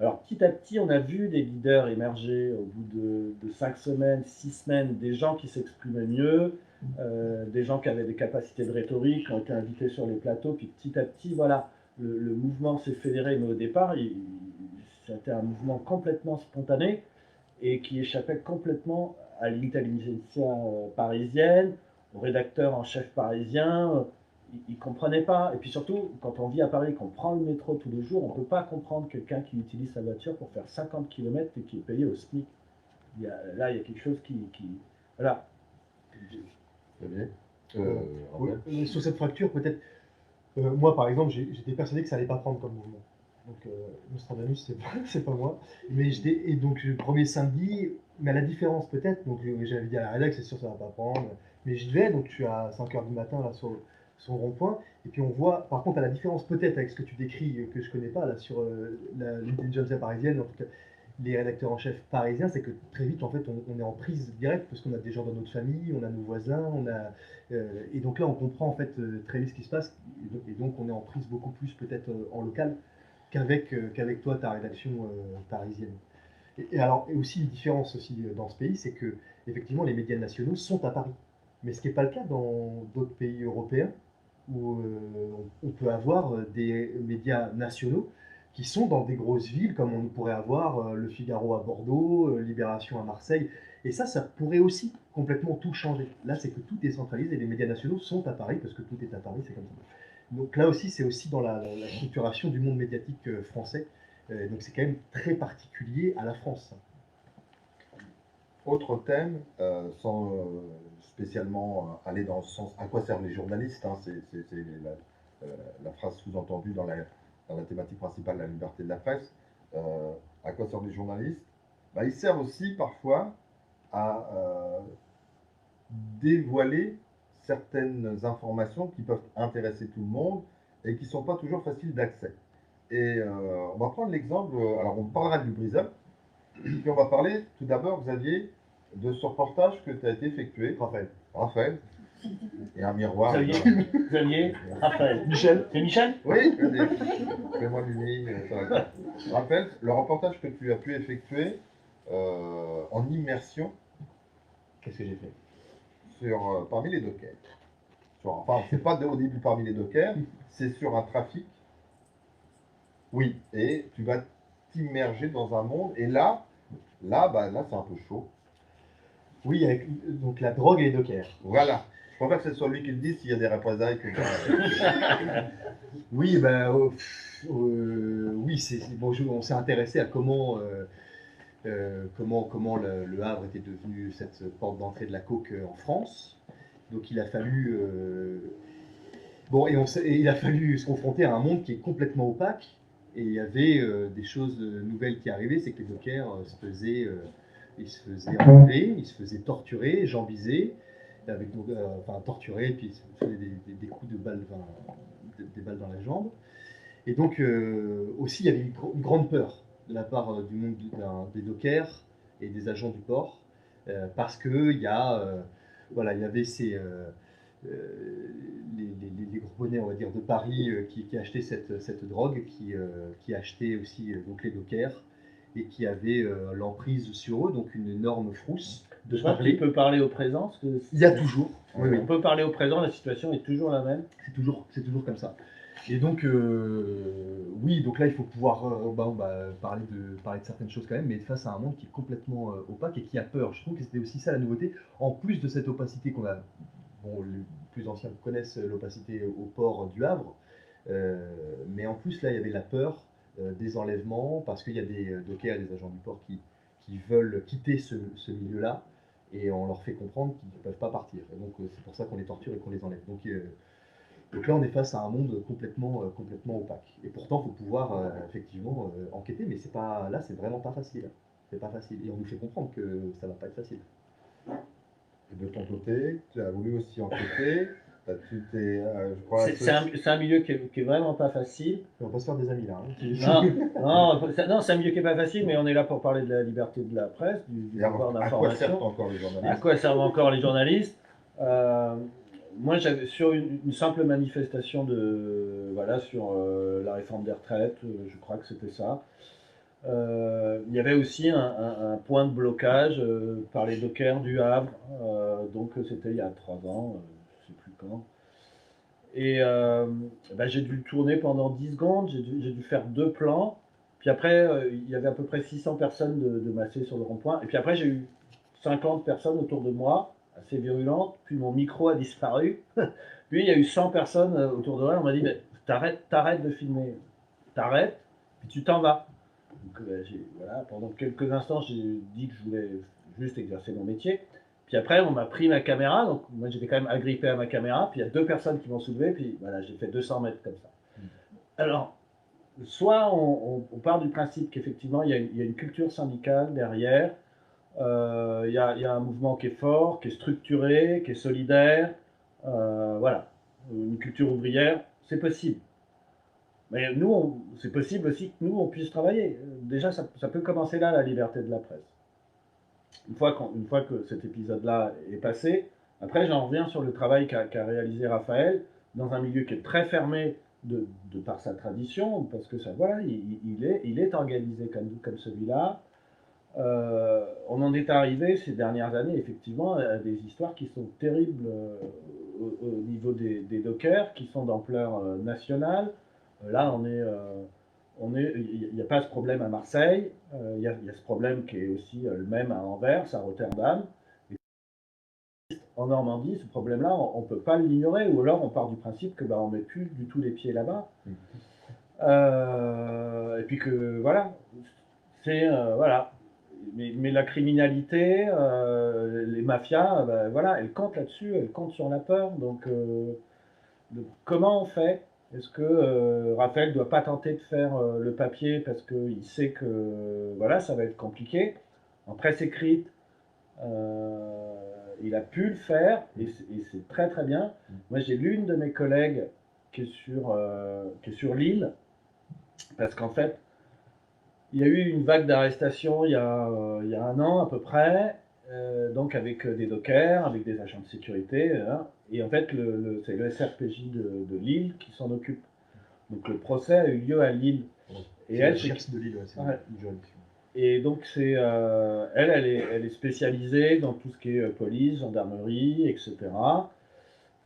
E: Alors petit à petit, on a vu des leaders émerger au bout de 5 semaines, 6 semaines, des gens qui s'exprimaient mieux, des gens qui avaient des capacités de rhétorique, qui ont été invités sur les plateaux, puis petit à petit, voilà, le mouvement s'est fédéré, mais au départ, c'était un mouvement complètement spontané et qui échappait complètement à l'intelligentsia parisienne, au rédacteur en chef parisien. Ils ne comprenaient pas. Et puis surtout, quand on vit à Paris, qu'on prend le métro tous les jours, on ne peut pas comprendre quelqu'un qui utilise sa voiture pour faire 50 km et qui est payé au SMIC. Là, il y a quelque chose qui... Voilà.
D: Oui, sur cette fracture, peut-être, moi par exemple, j'étais persuadé que ça n'allait pas prendre comme mouvement. Donc Nostradamus, c'est pas moi. Et donc le premier samedi, mais à la différence peut-être, donc j'avais dit à la rédac, c'est sûr ça va pas prendre, mais j'y vais, donc je suis à 5 h du matin là sur le rond-point, et puis on voit, par contre à la différence peut-être avec ce que tu décris, que je connais pas là sur l'intelligence parisienne, en tout cas les rédacteurs en chef parisiens, c'est que très vite en fait on est en prise directe parce qu'on a des gens dans notre famille, on a nos voisins, et donc là on comprend en fait très vite ce qui se passe, et donc on est en prise beaucoup plus peut-être en local qu'avec toi, ta rédaction parisienne. Et alors, et aussi une différence aussi dans ce pays, c'est que effectivement les médias nationaux sont à Paris. Mais ce qui n'est pas le cas dans d'autres pays européens, où on peut avoir des médias nationaux qui sont dans des grosses villes, comme on pourrait avoir Le Figaro à Bordeaux, Libération à Marseille. Et ça pourrait aussi complètement tout changer. Là, c'est que tout est centralisé et les médias nationaux sont à Paris, parce que tout est à Paris, c'est comme ça. Donc là aussi, c'est aussi dans la structuration du monde médiatique français. Donc c'est quand même très particulier à la France.
A: Autre thème, sans spécialement aller dans le sens à quoi servent les journalistes, hein, c'est la phrase sous-entendue dans la thématique principale de la liberté de la presse. À quoi servent les journalistes? Bah, ils servent aussi parfois à dévoiler certaines informations qui peuvent intéresser tout le monde et qui ne sont pas toujours faciles d'accès. Et on va prendre l'exemple, alors on parlera du Brisel, puis on va parler tout d'abord, Xavier, de ce reportage que tu as été effectué. Raphaël. Et un miroir.
E: Xavier, Raphaël.
D: Michel.
E: C'est Michel?
A: Oui, fais-moi l'uni. Raphaël, le reportage que tu as pu effectuer en immersion.
D: Qu'est-ce que j'ai fait?
A: Parmi les dockers. Enfin, c'est pas au début parmi les dockers, c'est sur un trafic. Oui, et tu vas t'immerger dans un monde, et là c'est un peu chaud.
D: Oui, avec donc la drogue et les dockers.
A: Voilà. Je préfère que ce soit lui qui le dise s'il y a des représailles.
D: Oui, oui, bon, on s'est intéressé à comment le Havre était devenu cette porte d'entrée de la coke en France. Donc il a fallu il a fallu se confronter à un monde qui est complètement opaque. Et il y avait des choses nouvelles qui arrivaient, c'est que les dockers se faisaient enlever, ils se faisaient torturer, jambisés, torturer, puis ils se faisaient des coups de balles, des balles dans la jambe. Et donc aussi il y avait une grande peur de la part du monde des dockers et des agents du port, parce que il y avait les gros bonnets, on va dire, de Paris qui achetaient cette drogue, qui achetaient aussi donc les dockers et qui avaient l'emprise sur eux, donc une énorme frousse de parler.
E: Tu peux parler au présent, parce que
D: il y a toujours.
E: Oui. On peut parler au présent, la situation est toujours la même.
D: C'est toujours comme ça. Et donc, oui, donc là, il faut pouvoir parler de certaines choses quand même, mais face à un monde qui est complètement opaque et qui a peur. Je trouve que c'était aussi ça la nouveauté, en plus de cette opacité qu'on a. Bon, les plus anciens connaissent l'opacité au port du Havre, mais en plus, là, il y avait la peur des enlèvements, parce qu'il y a des dockers, des agents du port qui veulent quitter ce milieu-là, et on leur fait comprendre qu'ils ne peuvent pas partir. Et donc, c'est pour ça qu'on les torture et qu'on les enlève. Donc là, on est face à un monde complètement opaque. Et pourtant, il faut pouvoir effectivement enquêter, mais c'est vraiment pas facile. C'est pas facile. Et on nous fait comprendre que ça va pas être facile.
A: Et de ton côté, tu as voulu aussi enquêter.
E: C'est un milieu qui est vraiment pas facile.
D: On va pas se faire des amis là. Hein.
E: Non, c'est un milieu qui est pas facile, mais on est là pour parler de la liberté de la presse, du devoir d'information.
A: À quoi servent encore les journalistes?
E: À quoi servent encore les journalistes? Moi, j'avais sur une simple manifestation sur la réforme des retraites, je crois que c'était ça. Il y avait aussi un point de blocage par les dockers du Havre, donc c'était il y a 3 ans, je ne sais plus quand. Et j'ai dû le tourner pendant 10 secondes, j'ai dû faire 2 plans, puis après il y avait à peu près 600 personnes de massées sur le rond-point, et puis après j'ai eu 50 personnes autour de moi, assez virulentes, puis mon micro a disparu, puis il y a eu 100 personnes autour de moi, on m'a dit t'arrêtes de filmer, t'arrêtes, puis tu t'en vas. Donc, pendant quelques instants, j'ai dit que je voulais juste exercer mon métier. Puis après, on m'a pris ma caméra. Donc, moi, j'étais quand même agrippé à ma caméra. Puis il y a 2 personnes qui m'ont soulevé. Puis voilà, j'ai fait 200 mètres comme ça. Alors, soit on part du principe qu'effectivement il y a une culture syndicale derrière, il y a un mouvement qui est fort, qui est structuré, qui est solidaire, voilà. Une culture ouvrière, c'est possible. Mais nous, c'est possible aussi que nous, on puisse travailler. Déjà, ça peut commencer là, la liberté de la presse. Une fois que cet épisode-là est passé, après, j'en reviens sur le travail qu'a réalisé Raphaël dans un milieu qui est très fermé de par sa tradition, parce que ça, voilà, il est organisé comme celui-là. On en est arrivé ces dernières années, effectivement, à des histoires qui sont terribles au niveau des dockers, qui sont d'ampleur nationale. Là, il n'y a pas ce problème à Marseille, il y a ce problème qui est aussi le même à Anvers, à Rotterdam. Et en Normandie, ce problème-là, on ne peut pas l'ignorer, ou alors on part du principe que on ne met plus du tout les pieds là-bas. Et puis que voilà, c'est voilà. Mais la criminalité, les mafias, voilà, elles comptent là-dessus, elles comptent sur la peur. Donc comment on fait? Est-ce que Raphaël ne doit pas tenter de faire le papier parce qu'il sait que voilà, ça va être compliqué? En presse écrite, il a pu le faire et c'est très très bien. Moi j'ai lu une de mes collègues qui est sur l'île parce qu'en fait il y a eu une vague d'arrestations il y a un an à peu près, donc avec des dockers, avec des agents de sécurité, hein, et en fait c'est le SRPJ de Lille qui s'en occupe. Donc le procès a eu lieu à Lille. Et
D: C'est
E: elle,
D: la GIRS de Lille, c'est
E: ouais.
D: une juridiction.
E: Et donc elle est spécialisée dans tout ce qui est police, gendarmerie, etc.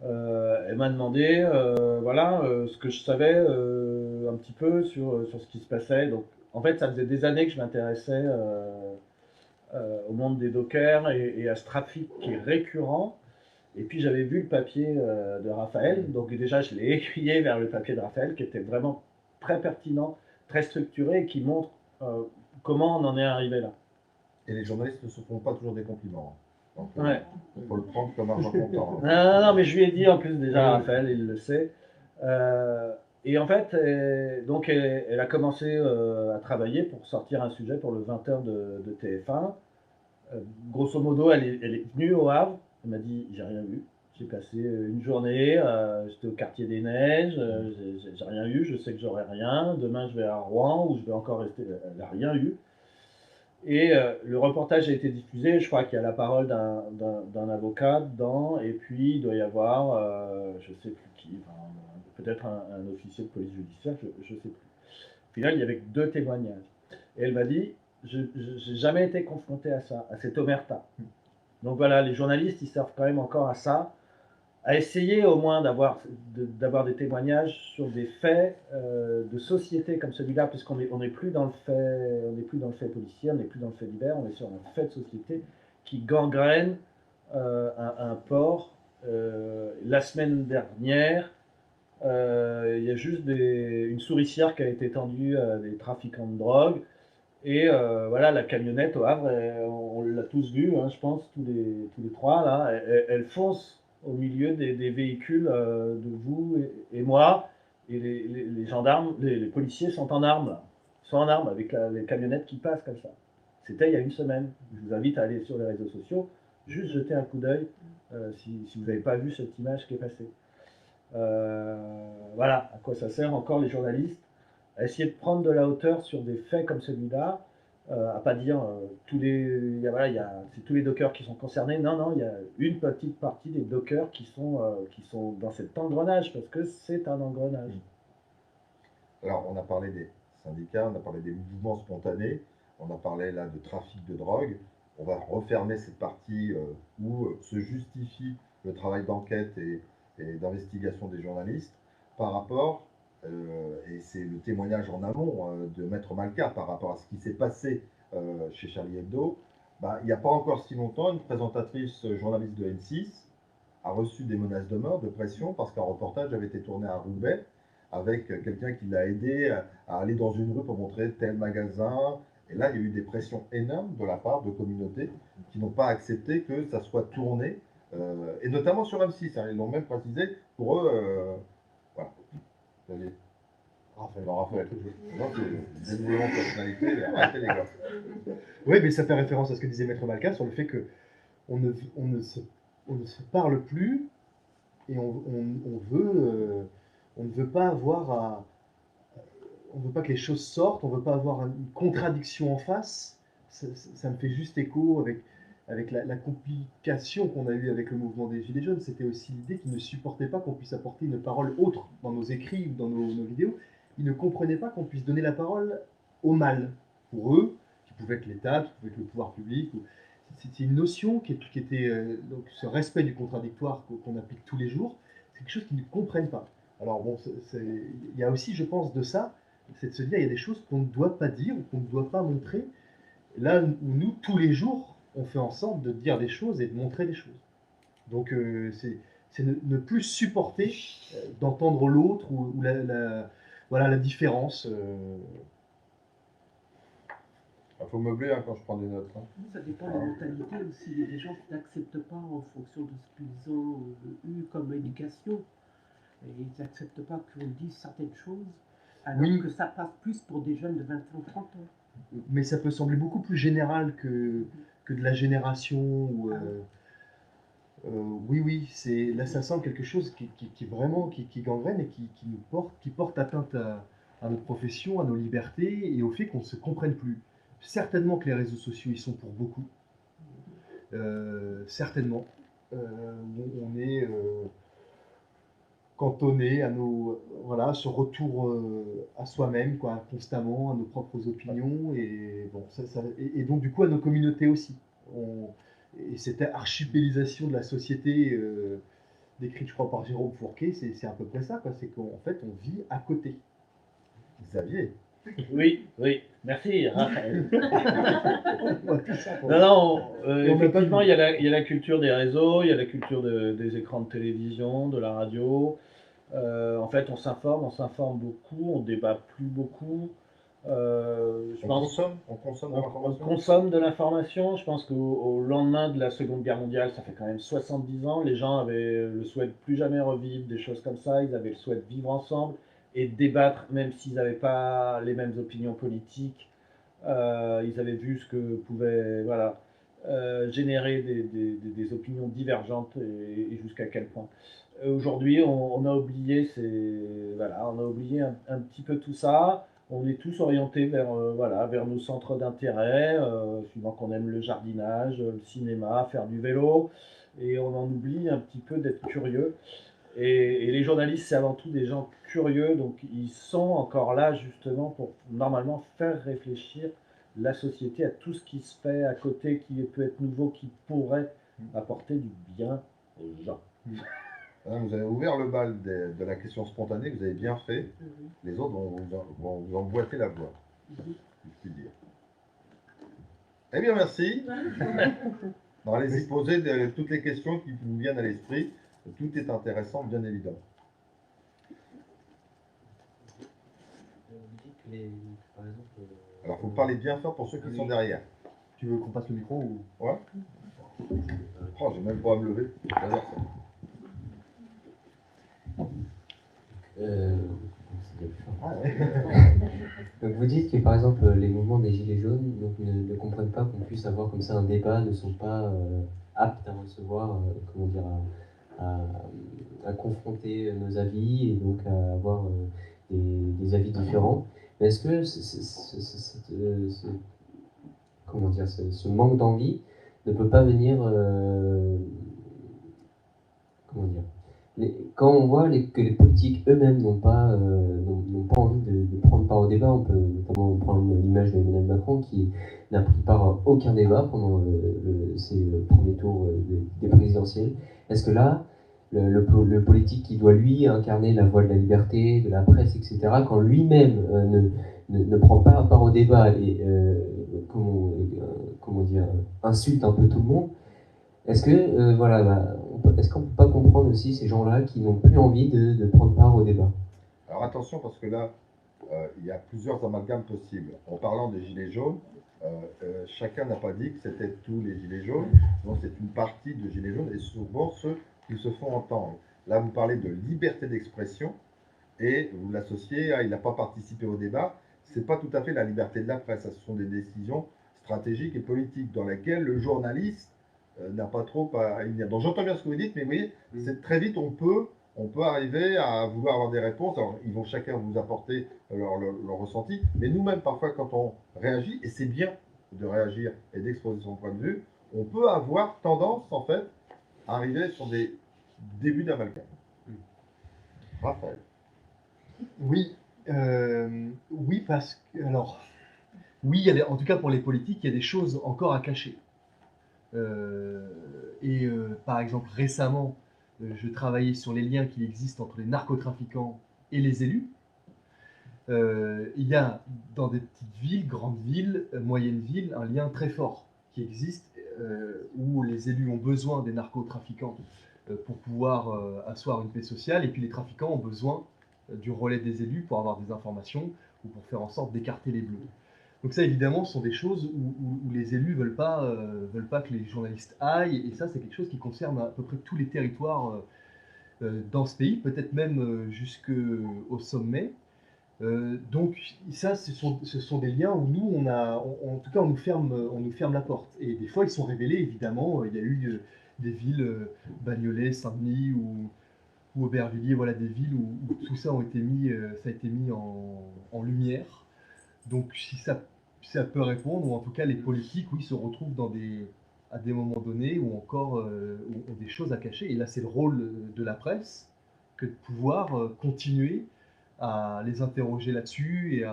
E: Elle m'a demandé voilà, ce que je savais un petit peu sur ce qui se passait. Donc, en fait, ça faisait des années que je m'intéressais au monde des dockers et à ce trafic qui est récurrent. Et puis, j'avais vu le papier de Raphaël. Donc, déjà, je l'ai aiguillé vers le papier de Raphaël qui était vraiment très pertinent, très structuré et qui montre comment on en est arrivé là.
A: Et les journalistes ne se font pas toujours des compliments. Donc,
E: Ouais.
A: il faut le prendre comme argent comptant.
E: Non, mais je lui ai dit en plus déjà, Raphaël, il le sait. Et en fait, donc elle a commencé à travailler pour sortir un sujet pour le 20h de TF1. Grosso modo, elle est venue au Havre. Elle m'a dit, j'ai rien vu. J'ai passé une journée, j'étais au quartier des Neiges, j'ai rien eu, je sais que j'aurai rien. Demain, je vais à Rouen où je vais encore rester. Elle n'a rien eu. Et le reportage a été diffusé, je crois qu'il y a la parole d'un avocat dedans, et puis il doit y avoir, je ne sais plus qui, enfin, peut-être un officier de police judiciaire, je ne sais plus. Au final, il y avait que 2 témoignages. Et elle m'a dit, je n'ai jamais été confronté à ça, à cette omerta. Donc voilà, les journalistes, ils servent quand même encore à ça, à essayer au moins d'avoir des témoignages sur des faits de société comme celui-là, puisqu'on n'est plus dans le fait policier, on n'est plus dans le fait divers, on est sur un fait de société qui gangrène un port. La semaine dernière, il y a juste une souricière qui a été tendue à des trafiquants de drogue. Et voilà, la camionnette au Havre, on l'a tous vu, hein, je pense, tous les 3, là, elle fonce au milieu des véhicules de vous et moi, et les gendarmes, les policiers sont en armes, là. Ils sont en armes avec les camionnettes qui passent comme ça. C'était il y a une semaine. Je vous invite à aller sur les réseaux sociaux, juste jeter un coup d'œil si vous n'avez pas vu cette image qui est passée. Voilà à quoi ça sert encore les journalistes, à essayer de prendre de la hauteur sur des faits comme celui-là, à pas dire c'est tous les dockers qui sont concernés. Non, non, il y a une petite partie des dockers qui sont dans cet engrenage, parce que c'est un engrenage.
A: Alors, on a parlé des syndicats, on a parlé des mouvements spontanés, on a parlé là de trafic de drogue. On va refermer cette partie où se justifie le travail d'enquête et d'investigation des journalistes par rapport, et c'est le témoignage en amont de Maître Malka par rapport à ce qui s'est passé chez Charlie Hebdo. Il n'y a pas encore si longtemps, une présentatrice journaliste de M6 a reçu des menaces de mort, de pression, parce qu'un reportage avait été tourné à Roubaix avec quelqu'un qui l'a aidé à aller dans une rue pour montrer tel magasin. Et là, il y a eu des pressions énormes de la part de communautés qui n'ont pas accepté que ça soit tourné, et notamment sur M6, hein, ils l'ont même précisé, pour eux, voilà.
D: Raphaël.
A: Non, Raphaël, non, c'est développement de personnalité, arrêtez les gars.
D: Oui, mais ça fait référence à ce que disait Maître Malka sur le fait que on ne se parle plus et on ne veut pas on veut pas que les choses sortent, on veut pas avoir une contradiction en face. Ça me fait juste écho avec la complication qu'on a eue avec le mouvement des Gilets jaunes. C'était aussi l'idée qu'ils ne supportaient pas qu'on puisse apporter une parole autre dans nos écrits ou dans nos vidéos. Ils ne comprenaient pas qu'on puisse donner la parole au mal. Pour eux, qui pouvait être l'État, qui pouvait être le pouvoir public. C'était une notion qui était donc ce respect du contradictoire qu'on applique tous les jours. C'est quelque chose qu'ils ne comprennent pas. Alors bon, il y a aussi, je pense, de ça, c'est de se dire il y a des choses qu'on ne doit pas dire ou qu'on ne doit pas montrer. Là où nous, tous les jours, on fait en sorte de dire des choses et de montrer des choses. Donc c'est ne plus supporter d'entendre l'autre ou voilà, la différence.
A: Il faut meubler hein, quand je prends des notes. Hein.
F: Ça dépend des mentalités aussi. Il y a des gens qui n'acceptent pas en fonction de ce qu'ils ont eu comme éducation. Et ils n'acceptent pas qu'on dise certaines choses, alors
D: Oui.
F: que ça passe plus pour des jeunes de 20 ans, 30 ans.
D: Mais ça peut sembler beaucoup plus général que de la génération. Ou, oui, là ça semble quelque chose qui vraiment qui gangrène et qui porte atteinte à notre profession, à nos libertés et au fait qu'on ne se comprenne plus. Certainement que les réseaux sociaux y sont pour beaucoup. Certainement. On est cantonné à à ce retour à soi-même, constamment, à nos propres opinions, et bon, et donc du coup à nos communautés aussi. Et cette archipélisation de la société décrite, je crois, par Jérôme Fourquet, c'est à peu près ça, c'est qu'en fait on vit à côté. Xavier.
E: Oui, merci Raphaël.
D: Tout ça,
E: Non,
D: Et on peut pas
E: effectivement,
D: le-
E: il y a la culture des réseaux, il y a la culture des écrans de télévision, de la radio. En fait, on s'informe beaucoup, on débat plus beaucoup. Je
A: On
E: pense
A: consomme de
E: on
A: l'information.
E: consomme de l'information. Je pense qu'au lendemain de la Seconde Guerre mondiale, ça fait quand même 70 ans, les gens avaient le souhait de plus jamais revivre des choses comme ça, ils avaient le souhait de vivre ensemble et de débattre, même s'ils n'avaient pas les mêmes opinions politiques. Ils avaient vu ce que pouvait générer des opinions divergentes et jusqu'à quel point. Aujourd'hui, on a oublié, on a oublié un petit peu tout ça. On est tous orientés vers nos centres d'intérêt, suivant qu'on aime le jardinage, le cinéma, faire du vélo, et on en oublie un petit peu d'être curieux. Et les journalistes, c'est avant tout des gens curieux, donc ils sont encore là justement pour normalement faire réfléchir la société à tout ce qui se fait à côté, qui peut être nouveau, qui pourrait apporter du bien aux gens.
A: Vous avez ouvert le bal de la question spontanée, vous avez bien fait. Les autres vont vous emboîter la voie, si je puis dire. Eh bien, merci. Allez-y, posez toutes les questions qui vous viennent à l'esprit. Tout est intéressant, bien évidemment. Alors, il faut parler bien fort pour ceux qui sont derrière.
D: Tu veux qu'on passe le micro ou...
A: Ouais. Oh, j'ai même pas à me lever. J'adore ça.
G: Donc vous dites que par exemple les mouvements des Gilets jaunes donc, ne comprennent pas qu'on puisse avoir comme ça un débat, ne sont pas aptes à recevoir, comment dire, à confronter nos avis et donc à avoir des avis différents. Mais est-ce que comment dire, ce manque d'envie ne peut pas venir, comment dire, quand on voit que les politiques eux-mêmes n'ont pas envie de prendre part au débat, on peut notamment prendre l'image d'Emmanuel Macron qui n'a pris part à aucun débat pendant ses premiers tours des présidentielles. Est-ce que là, le politique qui doit lui incarner la voix de la liberté, de la presse, etc., quand lui-même ne prend pas part au débat et comment dire, insulte un peu tout le monde, est-ce que est-ce qu'on ne peut pas comprendre aussi ces gens-là qui n'ont plus envie de prendre part au débat?
A: Alors attention, parce que là, il y a plusieurs amalgames possibles. En parlant des gilets jaunes, chacun n'a pas dit que c'était tous les gilets jaunes, donc c'est une partie de gilets jaunes et souvent ceux qui se font entendre. Là, vous parlez de liberté d'expression. et vous l'associez à il n'a pas participé au débat. Ce n'est pas tout à fait la liberté de la presse, ce sont des décisions stratégiques et politiques dans lesquelles le journaliste n'a pas trop à y venir. Donc j'entends bien ce que vous dites, mais vous voyez, c'est très vite on peut arriver à vouloir avoir des réponses. Alors, ils vont chacun vous apporter leur ressenti, mais nous-mêmes, parfois, quand on réagit, et c'est bien de réagir et d'exposer son point de vue, on peut avoir tendance, en fait, à arriver sur des débuts d'amalgame. Raphaël.
D: Oui, oui, parce que, alors, oui, en tout cas pour les politiques, il y a des choses encore à cacher. Par exemple, récemment, je travaillais sur les liens qui existent entre les narcotrafiquants et les élus. Il y a dans des petites villes, grandes villes, moyennes villes, un lien très fort qui existe où les élus ont besoin des narcotrafiquants pour pouvoir asseoir une paix sociale, et puis les trafiquants ont besoin du relais des élus pour avoir des informations ou pour faire en sorte d'écarter les bleus. Donc ça, évidemment, ce sont des choses où les élus veulent pas que les journalistes aillent, et ça, c'est quelque chose qui concerne à peu près tous les territoires dans ce pays, peut-être même jusqu'au sommet. Donc ça, ce sont des liens où nous, en tout cas, on nous ferme la porte. Et des fois, ils sont révélés, évidemment. Il y a eu des villes, Bagnolet, Saint-Denis ou Aubervilliers, voilà, des villes où tout ça a été mis en lumière. Donc si ça peut répondre, ou en tout cas les politiques, oui, se retrouvent à des moments donnés ou encore ont des choses à cacher. Et là, c'est le rôle de la presse que de pouvoir continuer à les interroger là-dessus.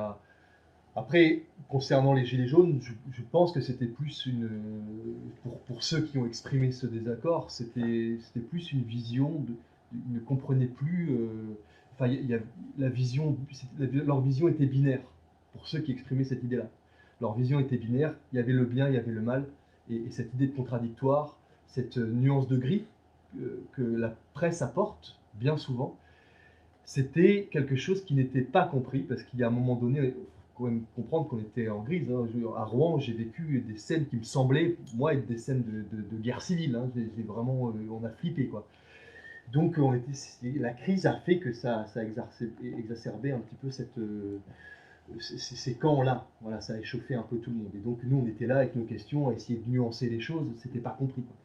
D: Après, concernant les Gilets jaunes, je pense que c'était plus pour ceux qui ont exprimé ce désaccord, c'était plus une vision, ils ne comprenaient plus, enfin, leur vision était binaire, pour ceux qui exprimaient cette idée-là. Leur vision était binaire, il y avait le bien, il y avait le mal, et cette idée de contradictoire, cette nuance de gris que la presse apporte bien souvent, c'était quelque chose qui n'était pas compris, parce qu'il y a un moment donné, il faut quand même comprendre qu'on était en grise. Hein. À Rouen, j'ai vécu des scènes qui me semblaient, moi, être des scènes de guerre civile. Hein. Vraiment, on a flippé, quoi. Donc, la crise a fait que ça a exacerbé un petit peu ces camps-là. Voilà, ça a échauffé un peu tout le monde. Et donc, nous, on était là avec nos questions, à essayer de nuancer les choses. C'était pas compris, quoi.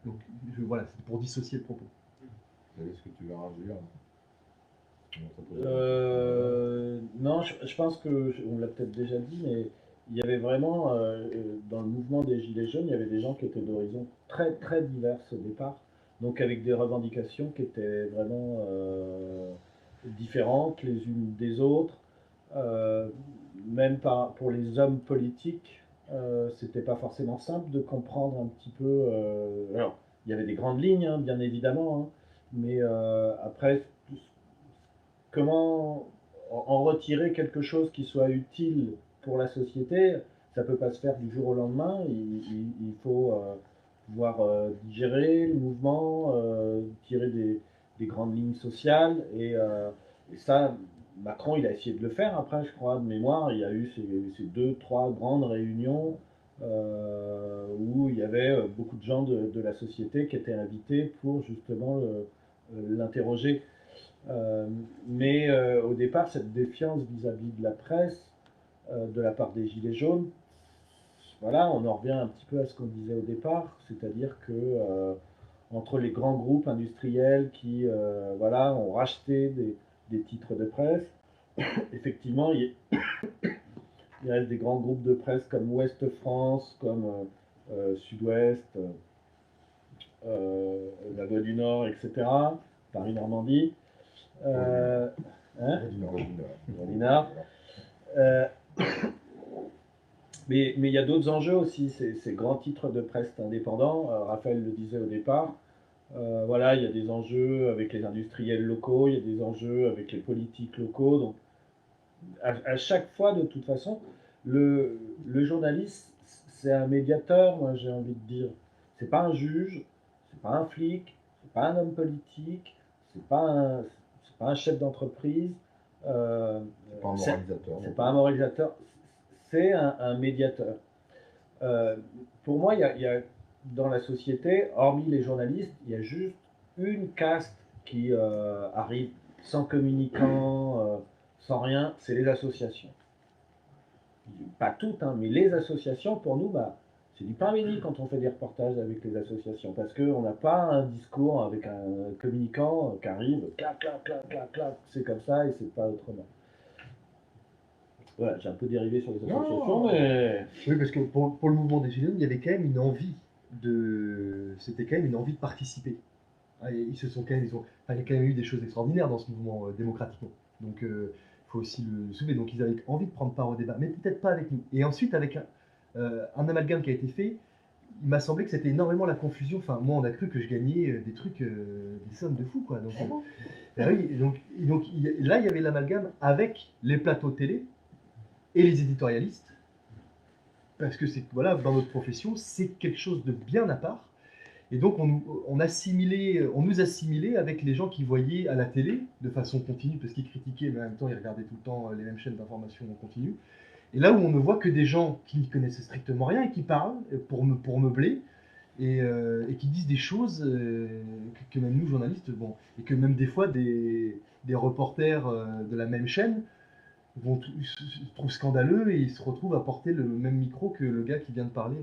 D: Donc, voilà, c'était pour dissocier le propos.
A: Est-ce que tu veux réagir?
E: Non, je pense que, on l'a peut-être déjà dit, mais il y avait vraiment, dans le mouvement des Gilets jaunes, il y avait des gens qui étaient d'horizons très, très diverses au départ, donc avec des revendications qui étaient vraiment différentes les unes des autres. Même pour les hommes politiques, c'était pas forcément simple de comprendre un petit peu. Alors, il y avait des grandes lignes, hein, bien évidemment, hein, mais après, comment en retirer quelque chose qui soit utile pour la société, ça ne peut pas se faire du jour au lendemain. Il faut pouvoir digérer le mouvement, tirer des grandes lignes sociales. Et ça, Macron, il a essayé de le faire. Après, je crois, de mémoire, il y a eu ces 2-3 grandes réunions où il y avait beaucoup de gens de la société qui étaient invités pour justement l'interroger. Mais au départ, cette défiance vis-à-vis de la presse, de la part des Gilets jaunes, voilà, on en revient un petit peu à ce qu'on disait au départ, c'est-à-dire que entre les grands groupes industriels qui voilà, ont racheté des titres de presse, effectivement, il reste des grands groupes de presse comme Ouest France, comme Sud-Ouest, La Voix du Nord, etc., Paris-Normandie. Mais il y a d'autres enjeux aussi, ces grands titres de presse indépendants. Raphaël le disait au départ. Voilà, il y a des enjeux avec les industriels locaux, il y a des enjeux avec les politiques locaux. Donc, à chaque fois, de toute façon, le journaliste, c'est un médiateur, moi j'ai envie de dire. C'est pas un juge, c'est pas un flic, c'est pas un homme politique, c'est pas un chef d'entreprise.
A: C'est pas un moralisateur.
E: C'est pas un moralisateur, c'est un médiateur. Pour moi, il y a dans la société, hormis les journalistes, il y a juste une caste qui arrive sans communicants, sans rien, c'est les associations. Pas toutes, hein, mais les associations, pour nous, c'est du pain béni quand on fait des reportages avec les associations, parce qu'on n'a pas un discours avec un communicant qui arrive, clac, clac, clac, clac, clac, c'est comme ça et c'est pas autrement. Voilà, j'ai un peu dérivé sur les associations, mais...
D: Oui, parce que pour le mouvement des Gilets jaunes, il y avait quand même une envie c'était quand même une envie de participer. Ah, et ils se sont quand même, il y a quand même eu des choses extraordinaires dans ce mouvement démocratiquement. Donc, il faut aussi le soulever. Donc, ils avaient envie de prendre part au débat, mais peut-être pas avec nous. Et ensuite, avec un amalgame qui a été fait, il m'a semblé que c'était énormément la confusion. Enfin, moi, on a cru que je gagnais des trucs, des sommes de fou, quoi. Donc, oui, là, il y avait l'amalgame avec les plateaux télé et les éditorialistes, parce que c'est voilà, dans notre profession, c'est quelque chose de bien à part. Et donc, on nous assimilait avec les gens qui voyaient à la télé de façon continue, parce qu'ils critiquaient, mais en même temps, ils regardaient tout le temps les mêmes chaînes d'information en continu. Et là où on ne voit que des gens qui n'y connaissaient strictement rien et qui parlent pour meubler et qui disent des choses que même nous, journalistes, bon, et que même des fois des reporters de la même chaîne se trouvent scandaleux et ils se retrouvent à porter le même micro que le gars qui vient de parler.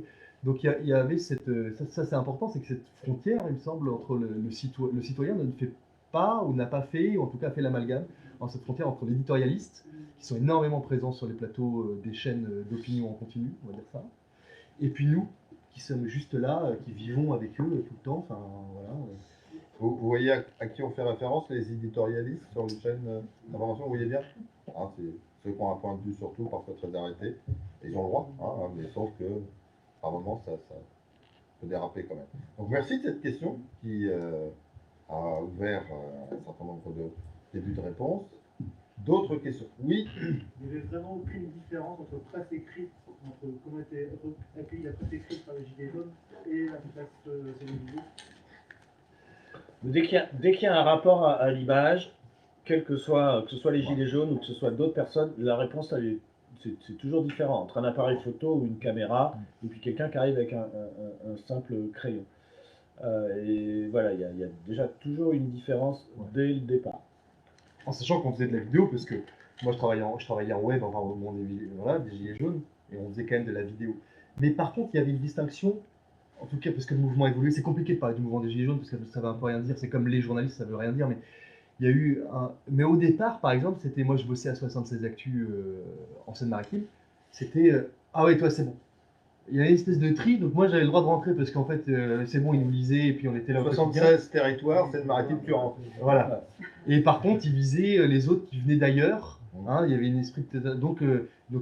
D: Donc il y avait cette... ça c'est important, c'est que cette frontière, il me semble, entre le citoyen ne fait pas ou n'a pas fait, ou en tout cas fait l'amalgame, entre cette frontière entre l'éditorialiste, qui sont énormément présents sur les plateaux des chaînes d'opinion en continu, on va dire ça, et puis nous, qui sommes juste là, qui vivons avec eux tout le temps, enfin voilà.
A: Vous voyez à qui on fait référence, les éditorialistes sur les chaînes d'information, vous voyez bien, c'est ceux qui ont un point de vue surtout, parfois très arrêté, et ils ont le droit, mais sauf que par moment ça peut déraper quand même. Donc merci de cette question qui a ouvert un certain nombre de débuts de réponses. D'autres questions? Oui.
H: Il n'y avait vraiment aucune différence entre presse écrite, entre comment était accueillie la presse écrite par les Gilets jaunes et la presse télévisée.
E: Dès qu'il y a un rapport à l'image, que ce soit les Gilets jaunes ou que ce soit d'autres personnes, la réponse c'est toujours différent entre un appareil photo ou une caméra et puis quelqu'un qui arrive avec un simple crayon. Et voilà, il y a déjà toujours une différence dès le départ.
D: En sachant qu'on faisait de la vidéo, parce que moi je travaillais en web, enfin au moment des Gilets jaunes, et on faisait quand même de la vidéo. Mais par contre, il y avait une distinction, en tout cas parce que le mouvement évoluait. C'est compliqué de parler du mouvement des Gilets jaunes, parce que ça ne veut un peu rien dire. C'est comme les journalistes, ça ne veut rien dire. Mais il y a eu mais au départ, par exemple, c'était moi je bossais à 76 Actu en Seine-Maritime. C'était ah ouais, toi c'est bon. Il y avait une espèce de tri, donc moi j'avais le droit de rentrer parce qu'en fait c'est bon, ils nous lisaient et puis on était là.
A: 76 territoires, Seine-Maritime, tu rentres.
D: Voilà. Et par contre, ils visaient les autres qui venaient d'ailleurs. Il y avait une esprit de... Donc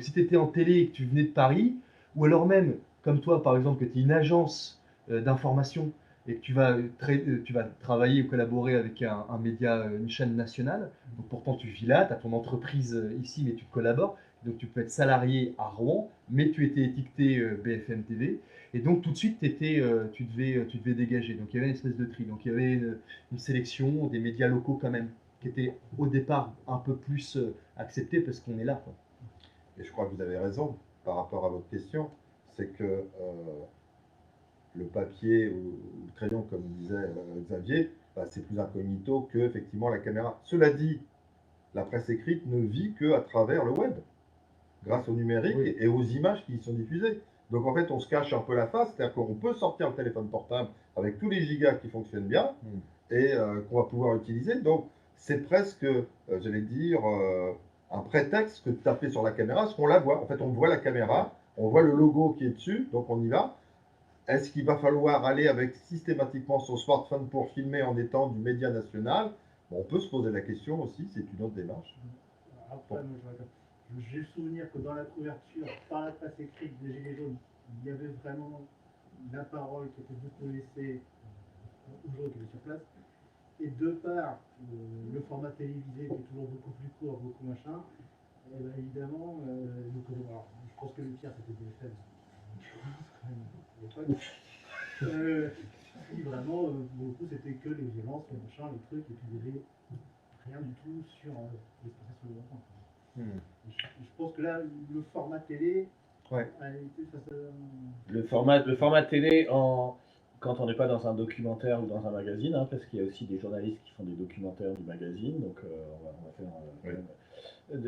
D: si tu étais en télé et que tu venais de Paris, ou alors même, comme toi par exemple, que tu es une agence d'information et que tu vas travailler ou collaborer avec un média, une chaîne nationale, donc pourtant tu vis là, tu as ton entreprise ici, mais tu collabores, donc tu peux être salarié à Rouen, mais tu étais étiqueté BFM TV, et donc tout de suite tu devais dégager. Donc il y avait une espèce de tri, donc il y avait une sélection des médias locaux quand même, qui étaient au départ un peu plus acceptés parce qu'on est là, quoi.
A: Et je crois que vous avez raison par rapport à votre question, c'est que le papier ou le crayon, comme disait Xavier, c'est plus incognito que effectivement la caméra. Cela dit, la presse écrite ne vit qu'à travers le web, grâce au numérique et aux images qui y sont diffusées. Donc en fait, on se cache un peu la face, c'est-à-dire qu'on peut sortir le téléphone portable avec tous les gigas qui fonctionnent bien et qu'on va pouvoir utiliser. Donc c'est presque, j'allais dire, un prétexte que de taper sur la caméra, parce qu'on la voit. En fait, on voit la caméra, on voit le logo qui est dessus, donc on y va. Est-ce qu'il va falloir aller avec systématiquement son smartphone pour filmer en étant du média national? On peut se poser la question aussi, c'est une autre démarche.
H: Après, j'ai le souvenir que dans la couverture, par la presse écrite des Gilets jaunes, il y avait vraiment la parole qui était beaucoup laissée aux gens qui étaient sur place. Et de par le format télévisé qui est toujours beaucoup plus court, beaucoup machin, et bien évidemment, je pense que le pire c'était BFM. Vraiment, beaucoup c'était que les violences, les machins, les trucs, et puis il n'y avait rien du tout sur l'expression des enfants. Je pense que là, le format télé a été face à...
E: Le format télé quand on n'est pas dans un documentaire ou dans un magazine, hein, parce qu'il y a aussi des journalistes qui font des documentaires du magazine, donc on va faire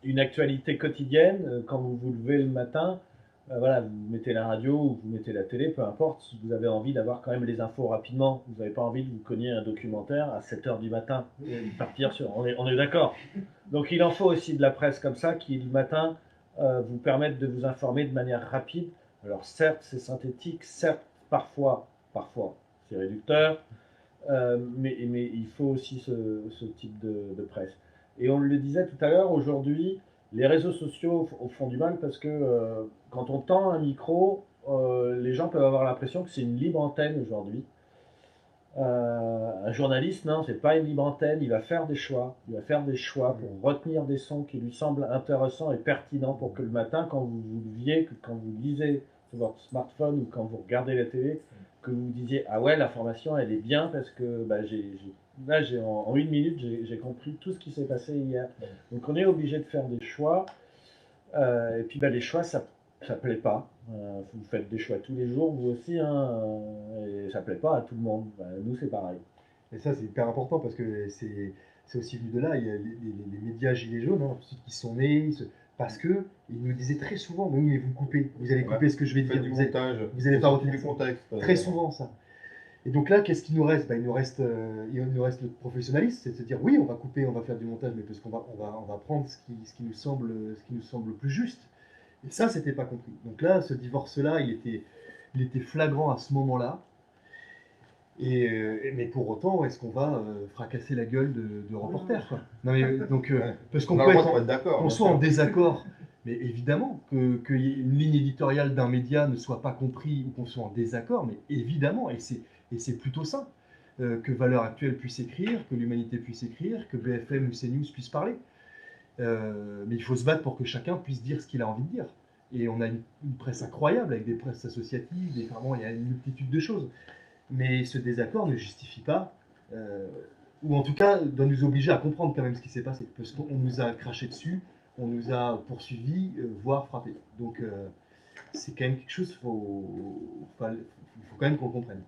E: une actualité quotidienne. Quand vous vous levez le matin, voilà, vous mettez la radio ou vous mettez la télé, peu importe, si vous avez envie d'avoir quand même les infos rapidement. Vous n'avez pas envie de vous cogner un documentaire à 7 h du matin et de partir sur... On est d'accord. Donc il en faut aussi de la presse comme ça qui, le matin, vous permettent de vous informer de manière rapide. Alors certes, c'est synthétique, certes, parfois c'est réducteur, mais il faut aussi ce type de presse. Et on le disait tout à l'heure, aujourd'hui, les réseaux sociaux font du mal parce que quand on tend un micro, les gens peuvent avoir l'impression que c'est une libre antenne aujourd'hui. Un journaliste, non, c'est pas une libre antenne, il va faire des choix. Il va faire des choix pour retenir des sons qui lui semblent intéressants et pertinents pour que le matin, quand vous vous leviez, quand vous lisez sur votre smartphone ou quand vous regardez la télé, que vous vous disiez « Ah ouais, l'information, elle est bien parce que bah, en 1 minute, j'ai compris tout ce qui s'est passé hier. » Donc on est obligé de faire des choix. Et puis bah, les choix, ça plaît pas. Vous faites des choix tous les jours, vous aussi, hein, et ça plaît pas à tout le monde. Bah, nous, c'est pareil.
D: Et ça, c'est hyper important parce que c'est aussi venu de là. Il y a les médias gilets jaunes, hein, ceux qui sont nés, parce que ils nous disaient très souvent, mais oui, mais vous coupez, vous allez couper ce que je vais dire.
A: Faites du montage,
D: vous allez pas retenir
A: du contexte.
D: Très souvent ça. Et donc là, qu'est-ce qu'il nous reste? Il nous reste notre professionnalisme, c'est de se dire oui, on va couper, on va faire du montage, mais parce qu'on va prendre ce qui nous semble plus juste. Et ça, c'était pas compris. Donc là, ce divorce-là, il était flagrant à ce moment-là. Mais pour autant, est-ce qu'on va fracasser la gueule de reporters, quoi? Non, mais, donc, parce qu'on peut être
A: d'accord,
D: qu'on soit en désaccord, mais évidemment qu'une ligne éditoriale d'un média ne soit pas comprise ou qu'on soit en désaccord, mais évidemment, et c'est plutôt ça, que Valeurs Actuelles puisse écrire, que l'Humanité puisse écrire, que BFM ou CNews puissent parler. Mais il faut se battre pour que chacun puisse dire ce qu'il a envie de dire. Et on a une presse incroyable avec des presses associatives, vraiment, il y a une multitude de choses. Mais ce désaccord ne justifie pas, ou en tout cas doit nous obliger à comprendre quand même ce qui s'est passé, parce qu'on nous a craché dessus, on nous a poursuivis, voire frappés. Donc c'est quand même quelque chose, il faut quand même qu'on comprenne.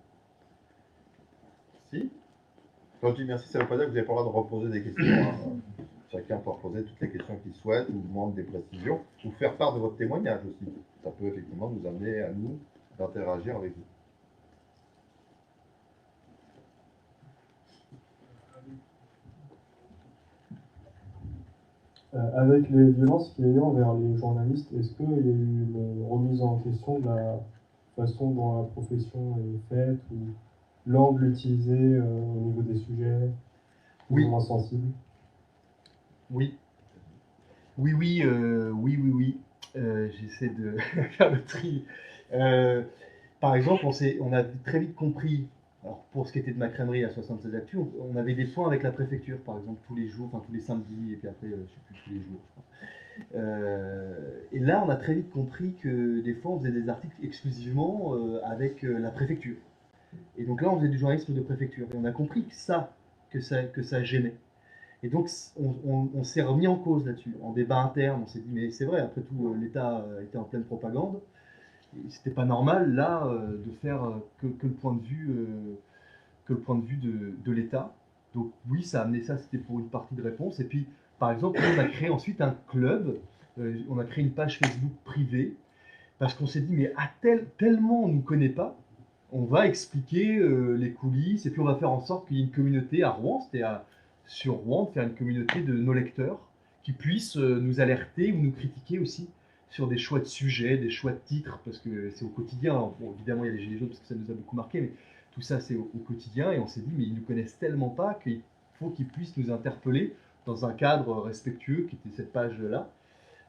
A: Si. Quand je dis merci, ça ne veut pas dire que vous n'avez pas le droit de reposer des questions. Hein. Chacun peut reposer toutes les questions qu'il souhaite, ou demande des précisions, ou faire part de votre témoignage aussi. Ça peut effectivement nous amener à nous d'interagir avec vous.
I: Avec les violences qu'il y a eu envers les journalistes, est-ce qu'il y a eu une remise en question de la façon dont la profession est faite ou l'angle utilisé au niveau des sujets plus ou moins sensibles?
D: Oui. Oui. J'essaie de faire le tri. Par exemple, on a très vite compris, alors pour ce qui était de ma crèmerie à 76 Actu, on avait des points avec la préfecture, par exemple, tous les jours, enfin tous les samedis, et puis après, je ne sais plus, tous les jours, je crois. Et là, on a très vite compris que des fois, on faisait des articles exclusivement avec la préfecture. Et donc là, on faisait du journalisme de préfecture. Et on a compris que ça gênait. Et donc, on s'est remis en cause là-dessus, en débat interne. On s'est dit, mais c'est vrai, après tout, l'État était en pleine propagande. C'était pas normal, là, de faire que le point de vue de l'État. Donc oui, ça a amené ça, c'était pour une partie de réponse. Et puis, par exemple, on a créé ensuite un club, on a créé une page Facebook privée, parce qu'on s'est dit, mais tellement on ne nous connaît pas, on va expliquer les coulisses, et puis on va faire en sorte qu'il y ait une communauté à Rouen, sur Rouen, de faire une communauté de nos lecteurs, qui puissent nous alerter ou nous critiquer aussi sur des choix de sujets, des choix de titres, parce que c'est au quotidien. Bon, évidemment, il y a les Gilets jaunes parce que ça nous a beaucoup marqué, mais tout ça, c'est au quotidien. Et on s'est dit, mais ils ne nous connaissent tellement pas qu'il faut qu'ils puissent nous interpeller dans un cadre respectueux, qui était cette page-là.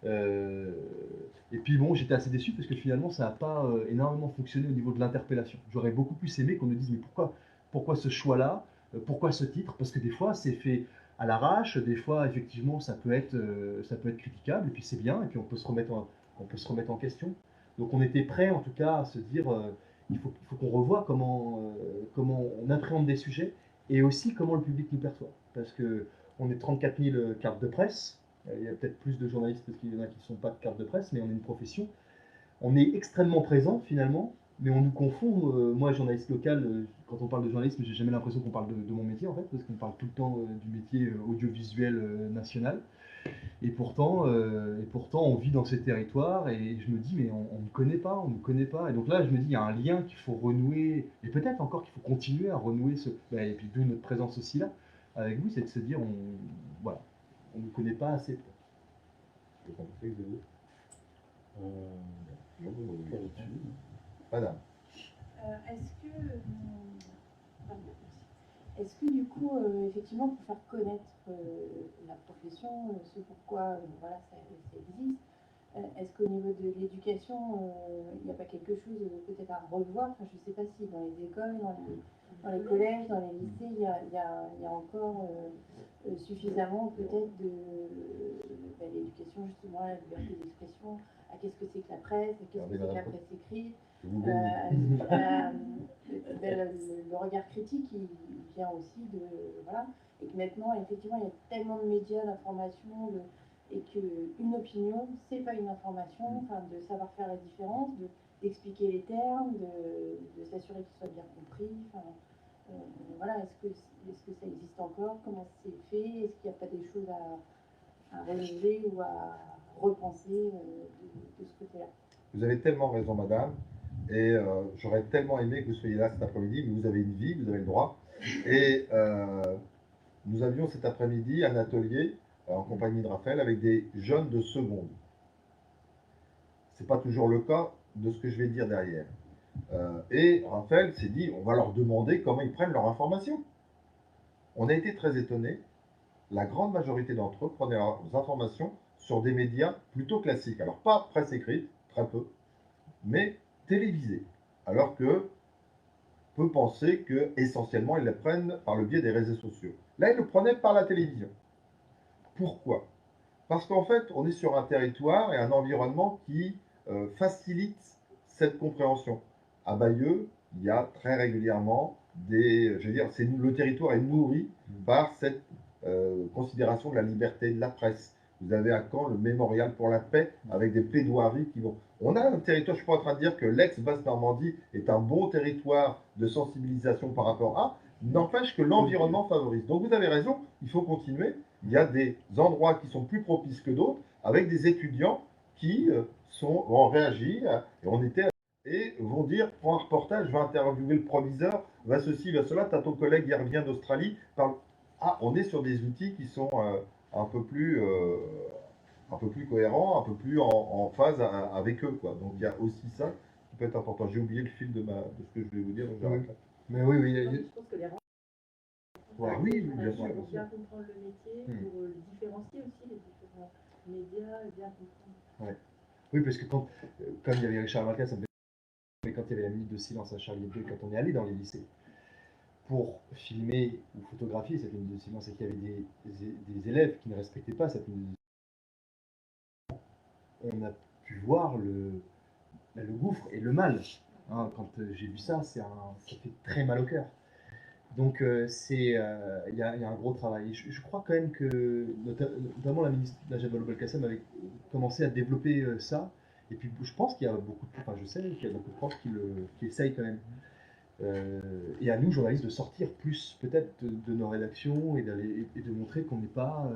D: Et puis bon, j'étais assez déçu parce que finalement, ça n'a pas énormément fonctionné au niveau de l'interpellation. J'aurais beaucoup plus aimé qu'on nous dise, mais pourquoi ce choix-là? Pourquoi ce titre? Parce que des fois, c'est fait à l'arrache, des fois, effectivement, ça peut être critiquable, et puis c'est bien, et puis on peut se remettre en question. Donc on était prêt, en tout cas, à se dire, il faut qu'on revoie comment on appréhende des sujets, et aussi comment le public nous perçoit. Parce qu'on est 34 000 cartes de presse, il y a peut-être plus de journalistes parce qu'il y en a qui ne sont pas de cartes de presse, mais on est une profession. On est extrêmement présent, finalement, Mais on nous confond, moi journaliste local, quand on parle de journalisme, j'ai jamais l'impression qu'on parle de mon métier en fait, parce qu'on parle tout le temps du métier audiovisuel national. Et pourtant, on vit dans ces territoires et je me dis, mais on ne connaît pas, on ne connaît pas. Et donc là, je me dis, il y a un lien qu'il faut renouer, et peut-être encore qu'il faut continuer à renouer et puis d'où notre présence aussi là, avec vous, c'est de se dire, voilà, on ne connaît pas assez.
A: Madame.
J: Est-ce que du coup, effectivement, pour faire connaître la profession, ce pourquoi voilà, ça existe, est-ce qu'au niveau de l'éducation, il n'y a pas quelque chose peut-être à revoir? Enfin, je ne sais pas si dans les écoles, dans les collèges, dans les lycées, il y a encore suffisamment peut-être l'éducation justement à la liberté d'expression, à qu'est-ce que c'est que la presse, à qu'est-ce que c'est que la presse écrite. Le regard critique, il vient aussi de... Voilà. Et que maintenant, effectivement, il y a tellement de médias, d'informations, et qu'une opinion, c'est pas une information, enfin, de savoir faire la différence, d'expliquer les termes, de s'assurer qu'ils soient bien compris. Enfin, voilà, est-ce que ça existe encore? Comment c'est fait? Est-ce qu'il n'y a pas des choses à rénover ou à repenser de ce côté-là?
A: Vous avez tellement raison, madame. Et j'aurais tellement aimé que vous soyez là cet après-midi, mais vous avez une vie, vous avez le droit. Et nous avions cet après-midi un atelier en compagnie de Raphaël avec des jeunes de seconde. Ce n'est pas toujours le cas de ce que je vais dire derrière. Et Raphaël s'est dit, on va leur demander comment ils prennent leur information. On a été très étonnés. La grande majorité d'entre eux prenaient leurs informations sur des médias plutôt classiques. Alors pas presse écrite, très peu, mais télévisés. Alors que peut penser que essentiellement ils les prennent par le biais des réseaux sociaux. Là, ils le prenaient par la télévision. Pourquoi? Parce qu'en fait, on est sur un territoire et un environnement qui facilite cette compréhension. À Bayeux, il y a très régulièrement le territoire est nourri par cette considération de la liberté de la presse. Vous avez à Caen le mémorial pour la paix avec des plaidoiries qui vont... On a un territoire, je suis pas en train de dire que l'ex-Basse-Normandie est un bon territoire de sensibilisation par rapport à, n'empêche que l'environnement favorise. Donc vous avez raison, il faut continuer. Il y a des endroits qui sont plus propices que d'autres, avec des étudiants qui ont réagi, et vont dire, prends un reportage, va interviewer le proviseur, va ceci, va cela, tu as ton collègue qui revient d'Australie, parle... Ah, on est sur des outils qui sont un peu plus cohérents, un peu plus en phase avec eux, quoi. Donc il y a aussi ça qui peut être important. J'ai oublié le fil de ce que je voulais vous dire, donc j'arrête.
D: Mais oui,
J: Je pense que les
A: Ouais, oui, bien sûr.
J: pour bien comprendre le métier, pour différencier aussi les différents médias et bien comprendre.
D: Ouais. Oui, parce que comme il y avait Richard Marquez, ça me fait... Mais quand il y avait la minute de silence à Charlie Hebdo, quand on est allé dans les lycées pour filmer ou photographier cette minute de silence et qu'il y avait des élèves qui ne respectaient pas cette minute de silence, on a pu voir le gouffre et le mal. Hein, quand j'ai vu ça, ça fait très mal au cœur. Donc il y a un gros travail. Et je crois quand même que notamment la ministre Najat Vallaud-Belkacem avait commencé à développer ça. Et puis je pense qu'il y a beaucoup je sais qu'il y a beaucoup de profs qui essayent quand même. Et à nous, journalistes, de sortir plus peut-être de nos rédactions et de montrer qu'on n'est pas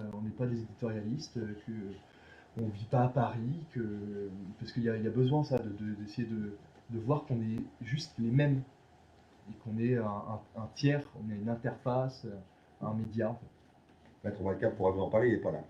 D: des éditorialistes, qu'on ne vit pas à Paris, parce qu'il y a besoin ça, d'essayer de voir qu'on est juste les mêmes et qu'on est un tiers, on est une interface, un média. En fait.
A: Maître Valcap pourra vous en parler, il n'est pas là.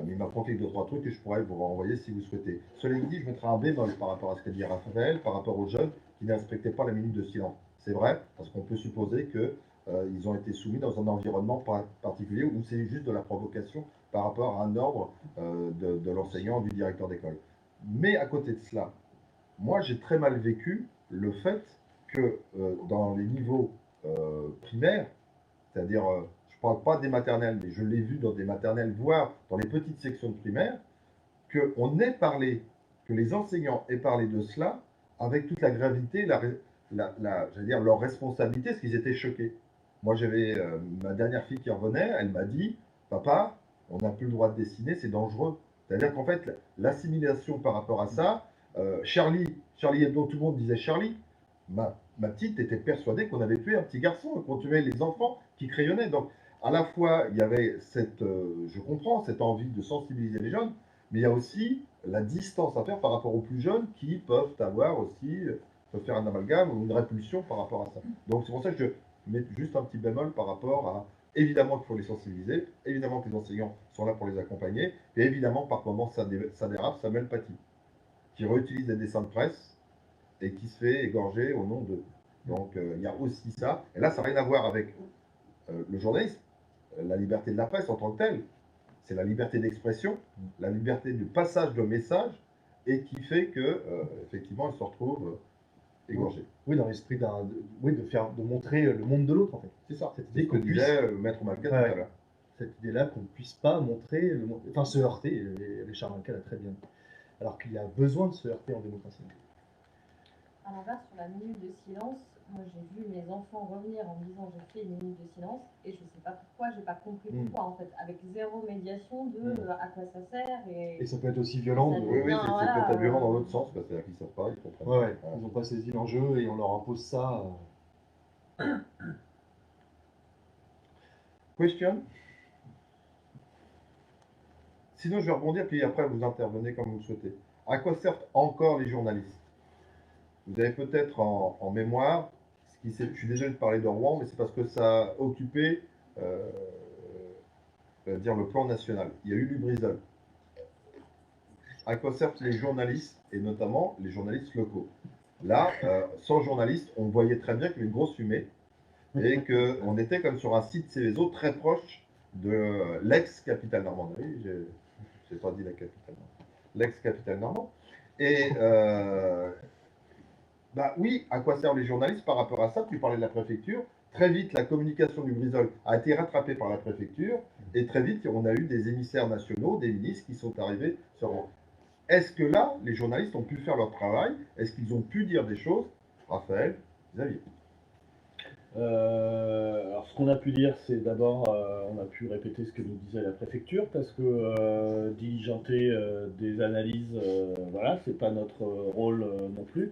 A: Mais il m'a confié 2-3 trucs que je pourrais vous renvoyer si vous souhaitez. Cela dit, je mettrai un bémol par rapport à ce qu'a dit Raphaël, par rapport aux jeunes qui ne respectaient pas la minute de silence. C'est vrai, parce qu'on peut supposer qu'ils ont été soumis dans un environnement particulier où c'est juste de la provocation par rapport à un ordre de l'enseignant, du directeur d'école. Mais à côté de cela, moi j'ai très mal vécu le fait que dans les niveaux primaires, c'est-à-dire, je ne parle pas des maternelles, mais je l'ai vu dans des maternelles, voire dans les petites sections de primaire, qu'on ait parlé, que les enseignants aient parlé de cela avec toute la gravité, j'allais dire leur responsabilité, parce qu'ils étaient choqués. Moi, j'avais ma dernière fille qui revenait, elle m'a dit, papa, on n'a plus le droit de dessiner, c'est dangereux. C'est-à-dire qu'en fait, l'assimilation par rapport à ça, Charlie Hebdo, tout le monde disait Charlie, ma petite était persuadée qu'on avait tué un petit garçon, qu'on tuait les enfants qui crayonnaient. Donc, à la fois, il y avait cette, je comprends, cette envie de sensibiliser les jeunes, mais il y a aussi la distance à faire par rapport aux plus jeunes qui peuvent avoir aussi, peuvent faire un amalgame ou une répulsion par rapport à ça. Donc, c'est pour ça que je mets juste un petit bémol par rapport à, évidemment qu'il faut les sensibiliser, évidemment que les enseignants sont là pour les accompagner, et évidemment, par moments, ça dérape, Samuel Paty, qui réutilise des dessins de presse et qui se fait égorger au nom de. Donc il y a aussi ça. Et là, ça n'a rien à voir avec le journalisme, la liberté de la presse en tant que telle. C'est la liberté d'expression, la liberté de passage de message, et qui fait que, effectivement, elle se retrouve égorgée.
D: Oui, dans l'esprit oui, de montrer le monde de l'autre, en fait.
A: C'est ça.
D: Cette
A: C'est
D: idée
A: ce que
D: qu'on puisse,
A: disait Maître Malka tout à l'heure.
D: cette idée-là qu'on ne puisse pas montrer le monde, enfin se heurter, et Richard Malka l'a très bien dit. Alors qu'il y a besoin de se heurter en démocratie.
J: À l'inverse, sur la minute de silence, moi j'ai vu mes enfants revenir en me disant j'ai fait une minute de silence et je ne sais pas pourquoi, j'ai pas compris pourquoi en fait, avec zéro médiation de à quoi ça sert. Et
D: ça peut être aussi violent.
J: Ça
A: Oui,
J: devient,
A: c'est
J: voilà,
A: peut-être violent dans l'autre sens, parce qu'ils ne savent pas, ils comprennent.
D: Ouais, ils n'ont pas saisi l'enjeu et on leur impose ça.
A: Question? Sinon, je vais rebondir, puis après, vous intervenez comme vous le souhaitez. À quoi servent encore les journalistes? Vous avez peut-être en mémoire, je suis désolé de parler de Rouen, mais c'est parce que ça a occupé dire le plan national. Il y a eu Lubrizol. À quoi servent les journalistes, et notamment les journalistes locaux? Là, sans journalistes, on voyait très bien qu'il y avait une grosse fumée et qu'on était comme sur un site Céveso très proche de l'ex-capitale normande. Oui, j'ai pas dit la capitale normande. L'ex-capitale normande. Et bah oui, à quoi servent les journalistes par rapport à ça? Tu parlais de la préfecture. Très vite, la communication du Brisol a été rattrapée par la préfecture et très vite, on a eu des émissaires nationaux, des ministres qui sont arrivés sur. Est-ce que là, les journalistes ont pu faire leur travail? Est-ce qu'ils ont pu dire des choses? Raphaël, Xavier.
E: Alors, ce qu'on a pu dire, c'est d'abord, on a pu répéter ce que nous disait la préfecture, parce que diligenter des analyses, voilà, c'est pas notre rôle non plus.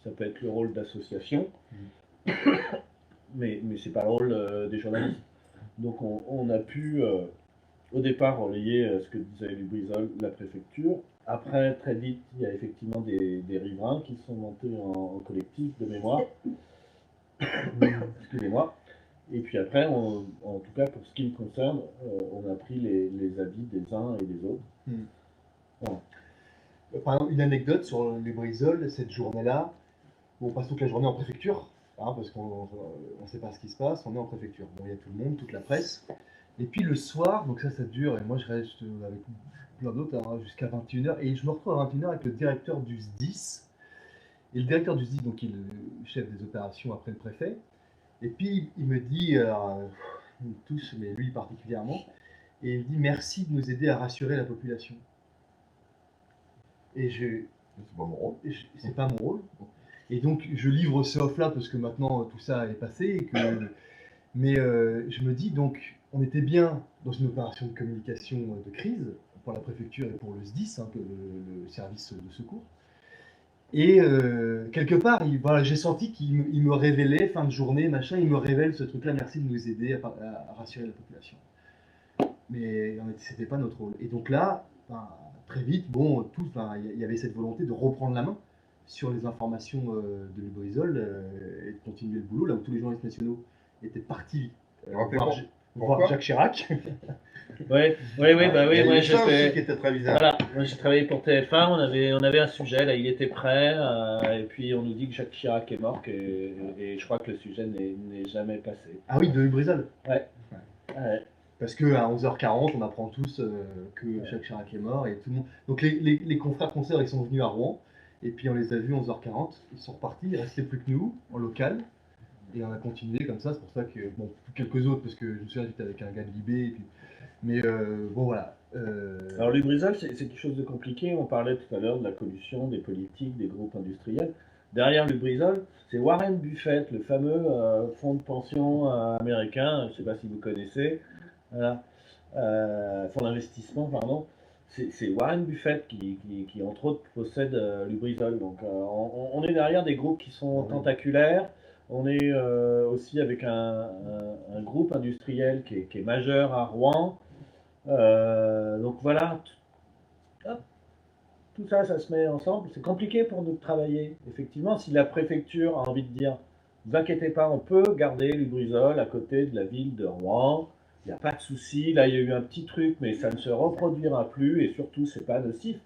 E: Ça peut être le rôle d'association, mais c'est pas le rôle des journalistes. Donc, on a pu, au départ, relayer ce que disait Lubrizol, la préfecture. Après, très vite, il y a effectivement des riverains qui sont montés en collectif de mémoire. Excusez-moi. Et puis après, en tout cas, pour ce qui me concerne, on a pris les avis des uns et des autres.
D: Voilà. Par exemple, une anecdote sur les Brisol, cette journée-là, on passe toute la journée en préfecture, hein, parce qu'on ne sait pas ce qui se passe, on est en préfecture. Bon, il y a tout le monde, toute la presse. Et puis le soir, donc ça dure, et moi je reste avec plein d'autres hein, jusqu'à 21h, et je me retrouve à 21h avec le directeur du SDIS. Et le directeur du SDIS, donc il est le chef des opérations après le préfet. Et puis il me dit, tous, mais lui particulièrement, et il me dit merci de nous aider à rassurer la population. Et
A: c'est pas mon rôle.
D: C'est pas mon rôle. Et donc je livre ce off-là parce que maintenant tout ça est passé. Mais je me dis donc, on était bien dans une opération de communication de crise pour la préfecture et pour le SDIS, hein, le service de secours. Et quelque part, voilà, j'ai senti qu'il me révélait, fin de journée, machin, il me révèle ce truc-là, merci de nous aider à rassurer la population. Mais c'était pas notre rôle. Et donc là, très vite, bon, il y avait cette volonté de reprendre la main sur les informations de Lubrizol et de continuer le boulot, là où tous les journalistes nationaux étaient partis voir Jacques Chirac.
E: Oui, bah oui, moi
A: ça aussi qui était très bizarre.
E: Voilà, moi j'ai travaillé pour TF1, on avait un sujet, là il était prêt, et puis on nous dit que Jacques Chirac est mort, et je crois que le sujet n'est jamais passé.
D: Ah oui, de Lubrizol.
E: Ouais.
D: Parce qu'à 11h40, on apprend tous que Jacques Chirac est mort, et tout le monde. Donc les confrères concerts, ils sont venus à Rouen, et puis on les a vus 11h40, ils sont repartis, il ne restait plus que nous, en local. Et on a continué comme ça, c'est pour ça que, bon, quelques autres, parce que je me souviens, j'étais avec un gars de Libé, et puis, mais bon, voilà.
E: Alors, Lubrizol, c'est quelque chose de compliqué. On parlait tout à l'heure de la pollution, des politiques, des groupes industriels. Derrière Lubrizol, c'est Warren Buffett, le fameux fonds de pension américain, je ne sais pas si vous connaissez, voilà, fonds d'investissement, pardon. c'est Warren Buffett qui, entre autres, possède Lubrizol. Donc, on est derrière des groupes qui sont tentaculaires. On est aussi avec un groupe industriel qui est majeur à Rouen. Donc voilà, hop, tout ça, ça se met ensemble. C'est compliqué pour nous de travailler. Effectivement, si la préfecture a envie de dire, ne vous inquiétez pas, on peut garder Lubrizol à côté de la ville de Rouen. Il n'y a pas de souci. Là, il y a eu un petit truc, mais ça ne se reproduira plus. Et surtout, c'est pas nocif.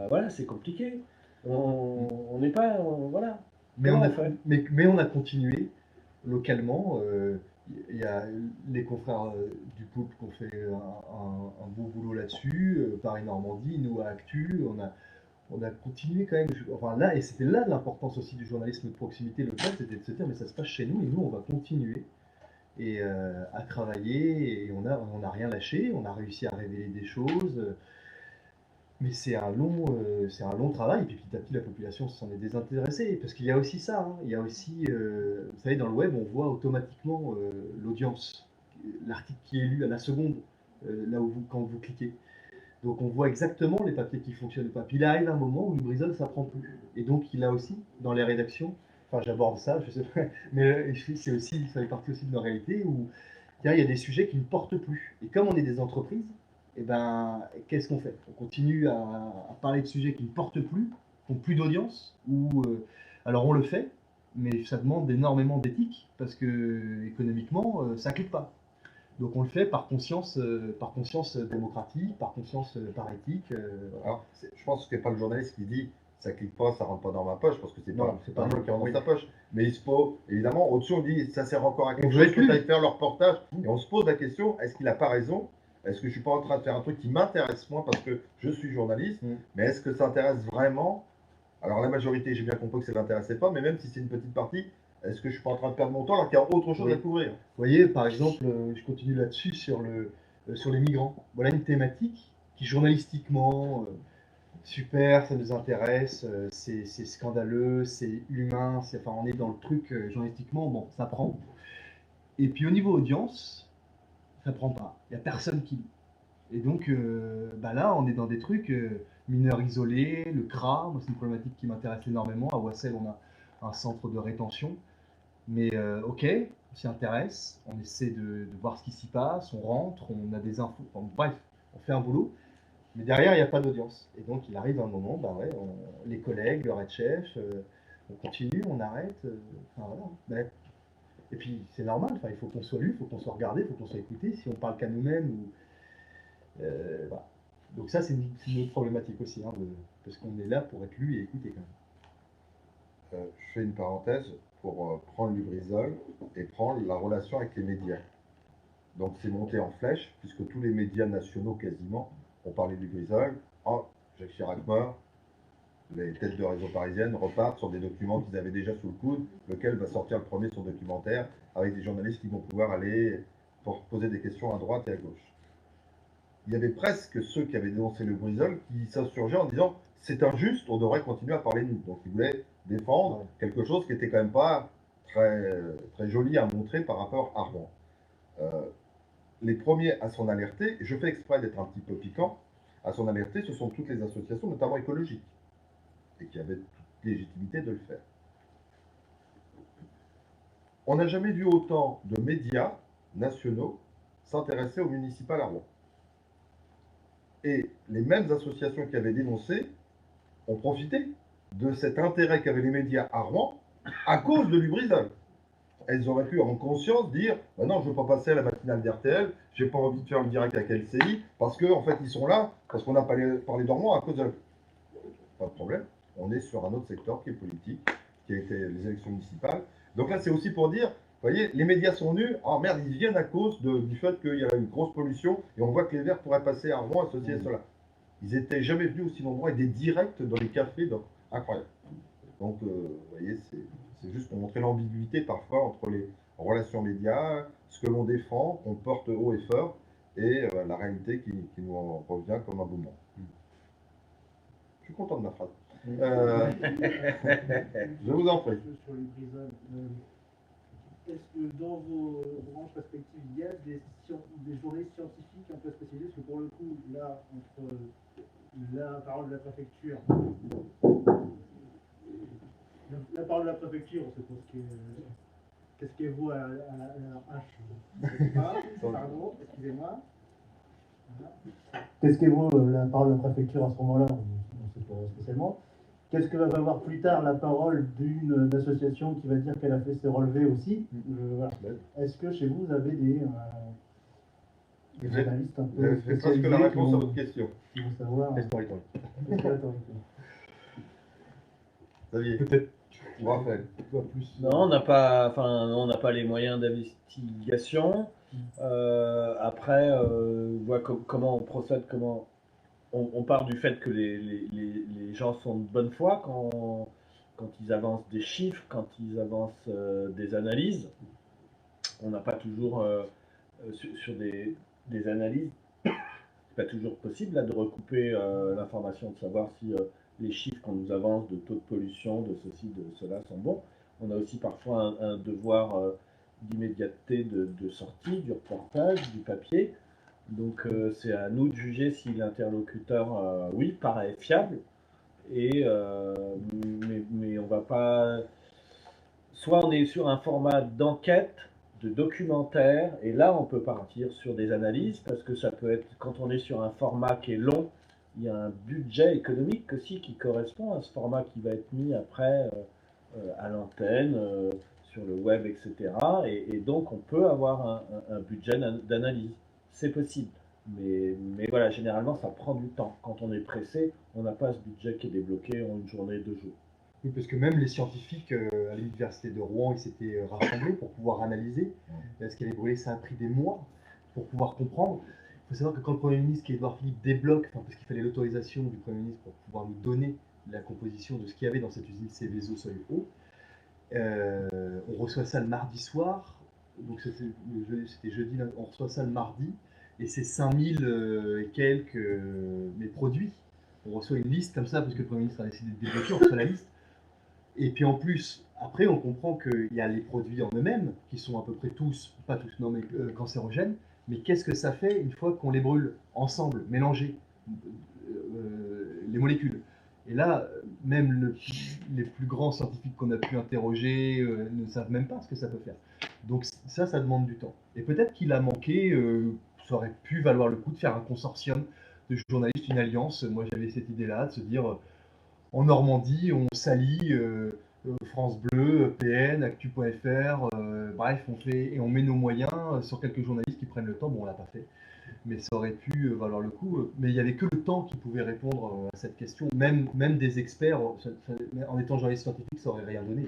E: Voilà, c'est compliqué. On n'est pas... voilà.
D: Mais
E: Comment
D: on, a,
E: on fait
D: mais on a continué localement. Il y a les confrères du couple qui ont fait un beau boulot là-dessus. Paris Normandie, nous à Actu, on a continué quand même. Enfin là, et c'était là l'importance aussi du journalisme de proximité local, c'était de se dire mais ça se passe chez nous et nous on va continuer et à travailler et on a rien lâché. On a réussi à révéler des choses. Mais c'est un long travail, et puis petit à petit la population s'en est désintéressée, parce qu'il y a aussi ça, hein. Il y a aussi, vous savez, dans le web, on voit automatiquement l'audience, l'article qui est lu à la seconde, là où quand vous cliquez. Donc on voit exactement les papiers qui fonctionnent pas. Puis il arrive un moment où Lubrizol, ça prend plus. Et donc il a aussi, dans les rédactions, enfin j'aborde ça, je sais pas, mais c'est aussi, ça fait partie aussi de nos réalités, où il y a des sujets qui ne portent plus. Et comme on est des entreprises, eh ben, qu'est-ce qu'on fait? On continue à parler de sujets qui ne portent plus, qui n'ont plus d'audience, alors on le fait, mais ça demande énormément d'éthique, parce que économiquement, ça ne clique pas. Donc on le fait par conscience démocratique, par conscience, par éthique. Voilà.
A: Alors, je pense que ce n'est pas le journaliste qui dit ça clique pas, ça rentre pas dans ma poche, parce que c'est
D: Non,
A: pas
D: c'est pas
A: un mot qui rentre
D: oui.
A: dans sa poche. Mais il se pose, évidemment, au-dessus on dit ça sert encore à quelque
D: On veut
A: chose,
D: être
A: que
D: lu.
A: tu ailles faire le reportage. Et on se pose la question, est-ce qu'il n'a pas raison? Est-ce que je suis pas en train de faire un truc qui m'intéresse moins parce que je suis journaliste? Mais est-ce que ça intéresse vraiment? Alors la majorité, j'ai bien compris que ça ne l'intéressait pas, mais même si c'est une petite partie, est-ce que je suis pas en train de perdre mon temps alors qu'il y a autre chose
D: Oui.
A: à couvrir?
D: Vous voyez, par exemple, je continue là-dessus sur les migrants. Voilà une thématique qui journalistiquement, super, ça nous intéresse, c'est scandaleux, c'est humain, enfin, on est dans le truc journalistiquement, bon, ça prend. Et puis au niveau audience, ça prend pas. Il n'y a personne qui lit. Et donc là, on est dans des trucs mineurs isolés, le CRA, moi c'est une problématique qui m'intéresse énormément. À Wassel, on a un centre de rétention. Mais ok, on s'y intéresse, on essaie de voir ce qui s'y passe, on rentre, on a des infos, enfin, bref, on fait un boulot. Mais derrière, il n'y a pas d'audience. Et donc, il arrive un moment, les collègues, le red chef, on continue, on arrête. Enfin, voilà. Et puis, c'est normal, enfin, il faut qu'on soit lu, il faut qu'on soit regardé, il faut qu'on soit écouté. Si on parle qu'à nous-mêmes, voilà. Donc ça, c'est une autre problématique aussi, hein, parce qu'on est là pour être lu et écouté quand même.
A: Je fais une parenthèse pour prendre Lubrizol et prendre la relation avec les médias. Donc c'est monté en flèche, puisque tous les médias nationaux quasiment ont parlé de Lubrizol. Oh, Jacques Chirac meurt, les têtes de réseau parisiennes repartent sur des documents qu'ils avaient déjà sous le coude, lequel va sortir le premier son documentaire, avec des journalistes qui vont pouvoir aller pour poser des questions à droite et à gauche. Il y avait presque ceux qui avaient dénoncé Lubrizol qui s'insurgeaient en disant c'est injuste, on devrait continuer à parler de nous. Donc ils voulaient défendre quelque chose qui n'était quand même pas très, très joli à montrer par rapport à Rouen. Les premiers à s'en alerter, et je fais exprès d'être un petit peu piquant, à s'en alerter, ce sont toutes les associations, notamment écologiques, et qui avaient toute légitimité de le faire. On n'a jamais vu autant de médias nationaux s'intéresser au municipal à Rouen. Et les mêmes associations qui avaient dénoncé ont profité de cet intérêt qu'avaient les médias à Rouen à cause de Lubrizol. Elles auraient pu en conscience dire bah non, je ne veux pas passer à la matinale d'RTL, j'ai pas envie de faire le direct avec LCI, parce qu'en fait ils sont là, parce qu'on a parlé de Rouen à cause de... Pas de problème, on est sur un autre secteur qui est politique, qui a été les élections municipales. Donc là c'est aussi pour dire, vous voyez, les médias sont nus, oh merde, ils viennent à cause du fait qu'il y a une grosse pollution, et on voit que les Verts pourraient passer à Rouen associés à cela. Ils n'étaient jamais venus aussi nombreux, et des directs dans les cafés, incroyable. Donc, vous voyez, c'est juste pour montrer l'ambiguïté parfois entre les relations médias, ce que l'on défend, qu'on porte haut et fort, et la réalité qui nous en revient comme un boomerang. Je suis content de ma phrase. Je vous en prie.
H: Sur Lubrizol, est-ce que dans vos branches respectives, il y a des journées scientifiques un peu spécialisées? Parce que pour le coup, là, entre la parole de la préfecture, on sait pas qu'est-ce qu'elle vaut à la H. Je ne sais pas, pardon, excusez-moi. Voilà. Qu'est-ce qu'elle vaut la parole de la préfecture à ce moment-là? On ne sait pas spécialement. Qu'est-ce que va avoir plus tard la parole d'une association qui va dire qu'elle a fait ses relevés aussi? Voilà. Est-ce que chez vous, vous avez des journalistes un peu
A: C'est presque la réponse à votre question.
H: qui vont savoir
A: Xavier,
D: Peut-être.
A: Raphaël.
E: Non, on n'a pas les moyens d'investigation. Après, on voit comment on procède, comment on part du fait que les gens sont de bonne foi quand ils avancent des chiffres, quand ils avancent des analyses. On n'a pas toujours sur des analyses, c'est pas toujours possible là, de recouper l'information, de savoir si les chiffres qu'on nous avance de taux de pollution, de ceci, de cela sont bons. On a aussi parfois un devoir d'immédiateté de sortie, du reportage, du papier. Donc c'est à nous de juger si l'interlocuteur, oui, paraît fiable, mais on va pas... Soit on est sur un format d'enquête, de documentaire, et là on peut partir sur des analyses, parce que ça peut être, quand on est sur un format qui est long, il y a un budget économique aussi qui correspond à ce format qui va être mis après à l'antenne, sur le web, etc. Et donc on peut avoir un budget d'analyse. C'est possible. Mais voilà, généralement ça prend du temps. Quand on est pressé, on n'a pas ce budget qui est débloqué en une journée, 2 jours.
D: Oui, parce que même les scientifiques à l'université de Rouen, ils s'étaient rassemblés pour pouvoir analyser ce qui avait brûlé. Ça a pris des mois pour pouvoir comprendre. Il faut savoir que quand le Premier ministre, qui est Édouard Philippe, débloque, parce qu'il fallait l'autorisation du Premier ministre pour pouvoir nous donner la composition de ce qu'il y avait dans cette usine Céveso seuil haut, on reçoit ça le mardi soir, donc c'était jeudi, on reçoit ça le mardi, et c'est 5000 et quelques mais produits. On reçoit une liste comme ça, parce que le Premier ministre a décidé de débloquer, on reçoit la liste. Et puis en plus, après, on comprend qu'il y a les produits en eux-mêmes, qui sont à peu près tous, pas tous, non, mais cancérogènes. Mais qu'est-ce que ça fait une fois qu'on les brûle ensemble, mélangés, les molécules? Et là, même les plus grands scientifiques qu'on a pu interroger ne savent même pas ce que ça peut faire. Donc ça demande du temps. Et peut-être qu'il a manqué, ça aurait pu valoir le coup de faire un consortium de journalistes, une alliance. Moi, j'avais cette idée-là, de se dire... En Normandie, on salit France Bleu, PN, Actu.fr, bref, on fait et on met nos moyens sur quelques journalistes qui prennent le temps. Bon, on l'a pas fait, mais ça aurait pu valoir le coup. Mais il n'y avait que le temps qui pouvait répondre à cette question. Même des experts, en étant journaliste scientifique, ça aurait rien donné.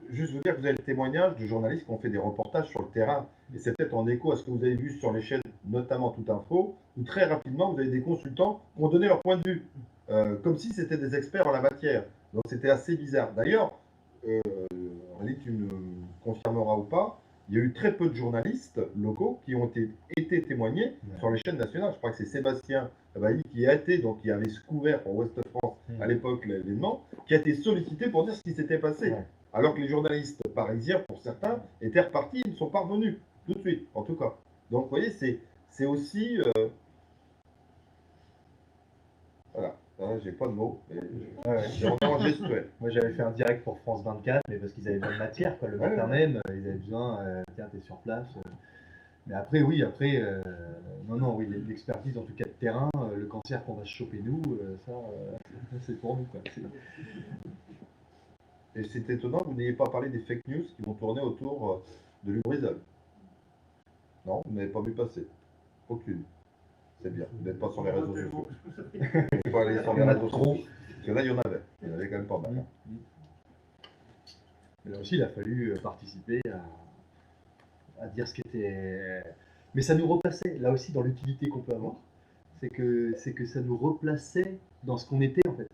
A: Juste vous dire que vous avez le témoignage de journalistes qui ont fait des reportages sur le terrain. Et c'est peut-être en écho à ce que vous avez vu sur les chaînes, notamment Tout Info, où très rapidement, vous avez des consultants qui ont donné leur point de vue, comme si c'était des experts en la matière. Donc c'était assez bizarre. D'ailleurs, Ali, tu me confirmeras ou pas, il y a eu très peu de journalistes locaux qui ont été témoignés sur les chaînes nationales. Je crois que c'est Sébastien Bailly qui a été, donc qui avait couvert pour Ouest France à l'époque l'événement, qui a été sollicité pour dire ce qui s'était passé. Alors que les journalistes parisiens, pour certains, étaient repartis, ils ne sont pas revenus, tout de suite, en tout cas. Donc, vous voyez, c'est aussi... Voilà, j'ai pas de mots, c'est vraiment gestuel.
D: Moi, j'avais fait un direct pour France 24, mais parce qu'ils avaient besoin de matière, quoi, le matin même, ils avaient besoin, tiens, t'es sur place. Mais après, oui, oui, l'expertise, en tout cas de terrain, le cancer qu'on va se choper nous, ça, c'est pour nous, quoi.
A: Et c'est étonnant que vous n'ayez pas parlé des fake news qui vont tourner autour de Lubrizol. Non, vous n'avez pas vu passer. Aucune. C'est bien. Vous n'êtes pas sur les réseaux sociaux. Vous n'êtes pas allé sur les réseaux sociaux. Parce que là, il y en avait. Il y en avait quand même pas mal.
D: Mais là aussi, il a fallu participer à dire ce qui était... Mais ça nous replaçait, là aussi, dans l'utilité qu'on peut avoir. C'est que ça nous replaçait dans ce qu'on était, en fait.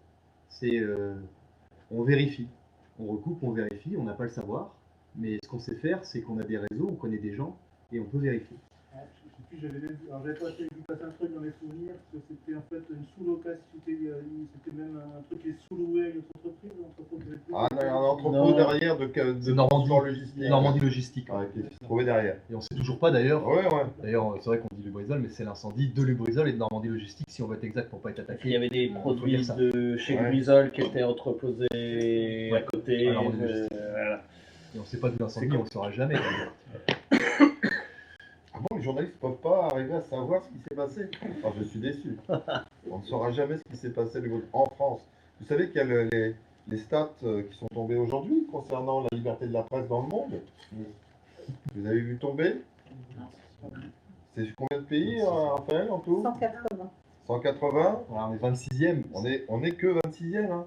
D: On vérifie. On recoupe, on vérifie, on n'a pas le savoir, mais ce qu'on sait faire, c'est qu'on a des réseaux, on connaît des gens, et on peut vérifier.
H: Et puis j'avais même vu, alors j'avais vu passer un truc dans mes souvenirs, que c'était en fait une sous-location, c'était même un truc qui est sous-loué à une autre entreprise,
A: Ah, non, il y a un entrepôt
E: Non.
A: derrière de
D: Normandie.
A: transport logistique.
D: Normandie Logistique.
A: Ouais, qui s'est trouvé derrière.
D: Et on sait toujours pas d'ailleurs.
A: Ouais, ouais.
D: D'ailleurs, c'est vrai qu'on dit Lubrizol, mais c'est l'incendie de Lubrizol et de Normandie Logistique, si on veut être exact pour pas être
E: Parce qu'il y
D: attaqué.
E: avait des produits
D: dire ça.
E: de chez
A: Ouais.
E: Lubrizol qui étaient entreposés à côté.
D: Alors, on est
E: voilà.
D: Et on sait pas de l'incendie, on ne saura jamais.
A: Ah bon, les journalistes ne peuvent pas arriver à savoir ce qui s'est passé. Alors, je suis déçu. On ne saura jamais ce qui s'est passé en France. Vous savez qu'il y a les stats qui sont tombés aujourd'hui concernant la liberté de la presse dans le monde. Vous avez vu tomber? C'est combien de pays, Raphaël, en tout?
J: 180.
A: 180.
D: Voilà, on est 26e.
A: On est que 26e. Hein.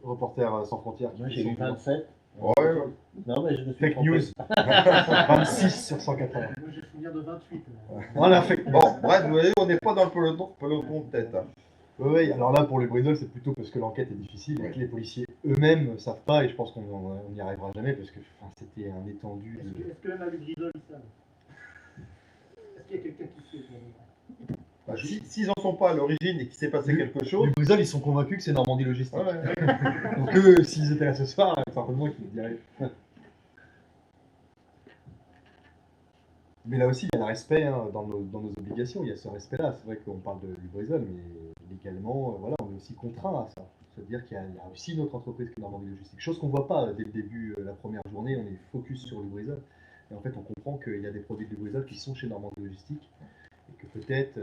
D: Reporters sans frontières.
E: Moi j'ai eu 27.
A: Ouais, ouais.
E: Non, mais je me suis
D: Fake
E: trompé.
D: news. 26 sur 180.
H: Moi j'ai souvenir de 28.
D: Voilà, fake news.
A: Bon, bref, vous voyez, on n'est pas dans le peloton peut-être. Hein.
D: Oui, alors là, pour les Lubrizol, c'est plutôt parce que l'enquête est difficile et que les policiers eux-mêmes ne savent pas, et je pense qu'on n'y arrivera jamais parce que c'était un étendu de...
H: Est-ce que même à Lubrizol ils savent? Est-ce qu'il y a quelqu'un qui sait?
A: Bah, s'ils n'en sont pas à l'origine et qu'il s'est passé quelque chose.
D: Lubrizol, ils sont convaincus que c'est Normandie Logistique.
A: Ouais.
D: Donc eux, s'ils étaient là ce soir, certainement qu'ils nous diraient. Mais là aussi, il y a le respect dans nos obligations, il y a ce respect-là. C'est vrai qu'on parle de Lubrizol, mais légalement, voilà, on est aussi contraint à ça. C'est-à-dire qu'il y a aussi une autre entreprise que Normandie Logistique. Chose qu'on ne voit pas dès le début, la première journée, on est focus sur Lubrizol. Et en fait, on comprend qu'il y a des produits de Lubrizol qui sont chez Normandie Logistique et que peut-être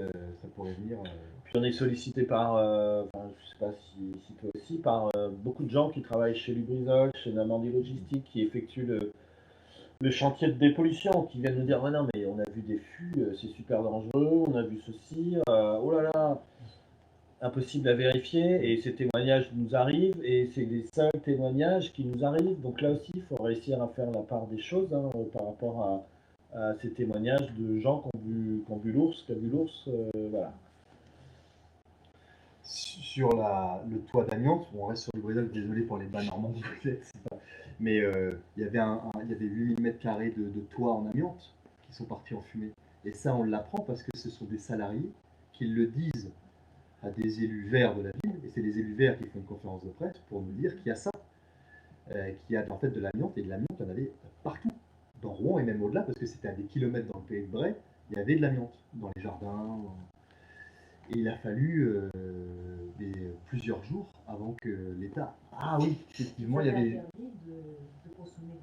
D: ça pourrait venir.
E: Puis on est sollicité par, enfin, je sais pas si toi aussi, par beaucoup de gens qui travaillent chez Lubrizol, chez Normandie Logistique, qui effectuent le chantier de dépollution, qui viennent nous dire ouais, non mais on a vu des fûts, c'est super dangereux, on a vu ceci, oh là là, impossible à vérifier, et ces témoignages nous arrivent, et c'est les seuls témoignages qui nous arrivent. Donc là aussi, il faut réussir à faire la part des choses par rapport à ces témoignages de gens qui ont vu l'ours, voilà.
D: Sur le toit d'amiante, on reste sur Lubrizol, désolé pour les bas normands, mais il y avait 8000 m² de toit en amiante qui sont partis en fumée. Et ça, on l'apprend parce que ce sont des salariés qui le disent à des élus verts de la ville, et c'est les élus verts qui font une conférence de presse pour nous dire qu'il y a ça, qu'il y a en fait de l'amiante, et de l'amiante, il y en avait partout, dans Rouen et même au-delà, parce que c'était à des kilomètres dans le pays de Bray, il y avait de l'amiante, dans les jardins. Et il a fallu plusieurs jours avant que l'État... Ah oui, effectivement, il y avait...
J: de consommer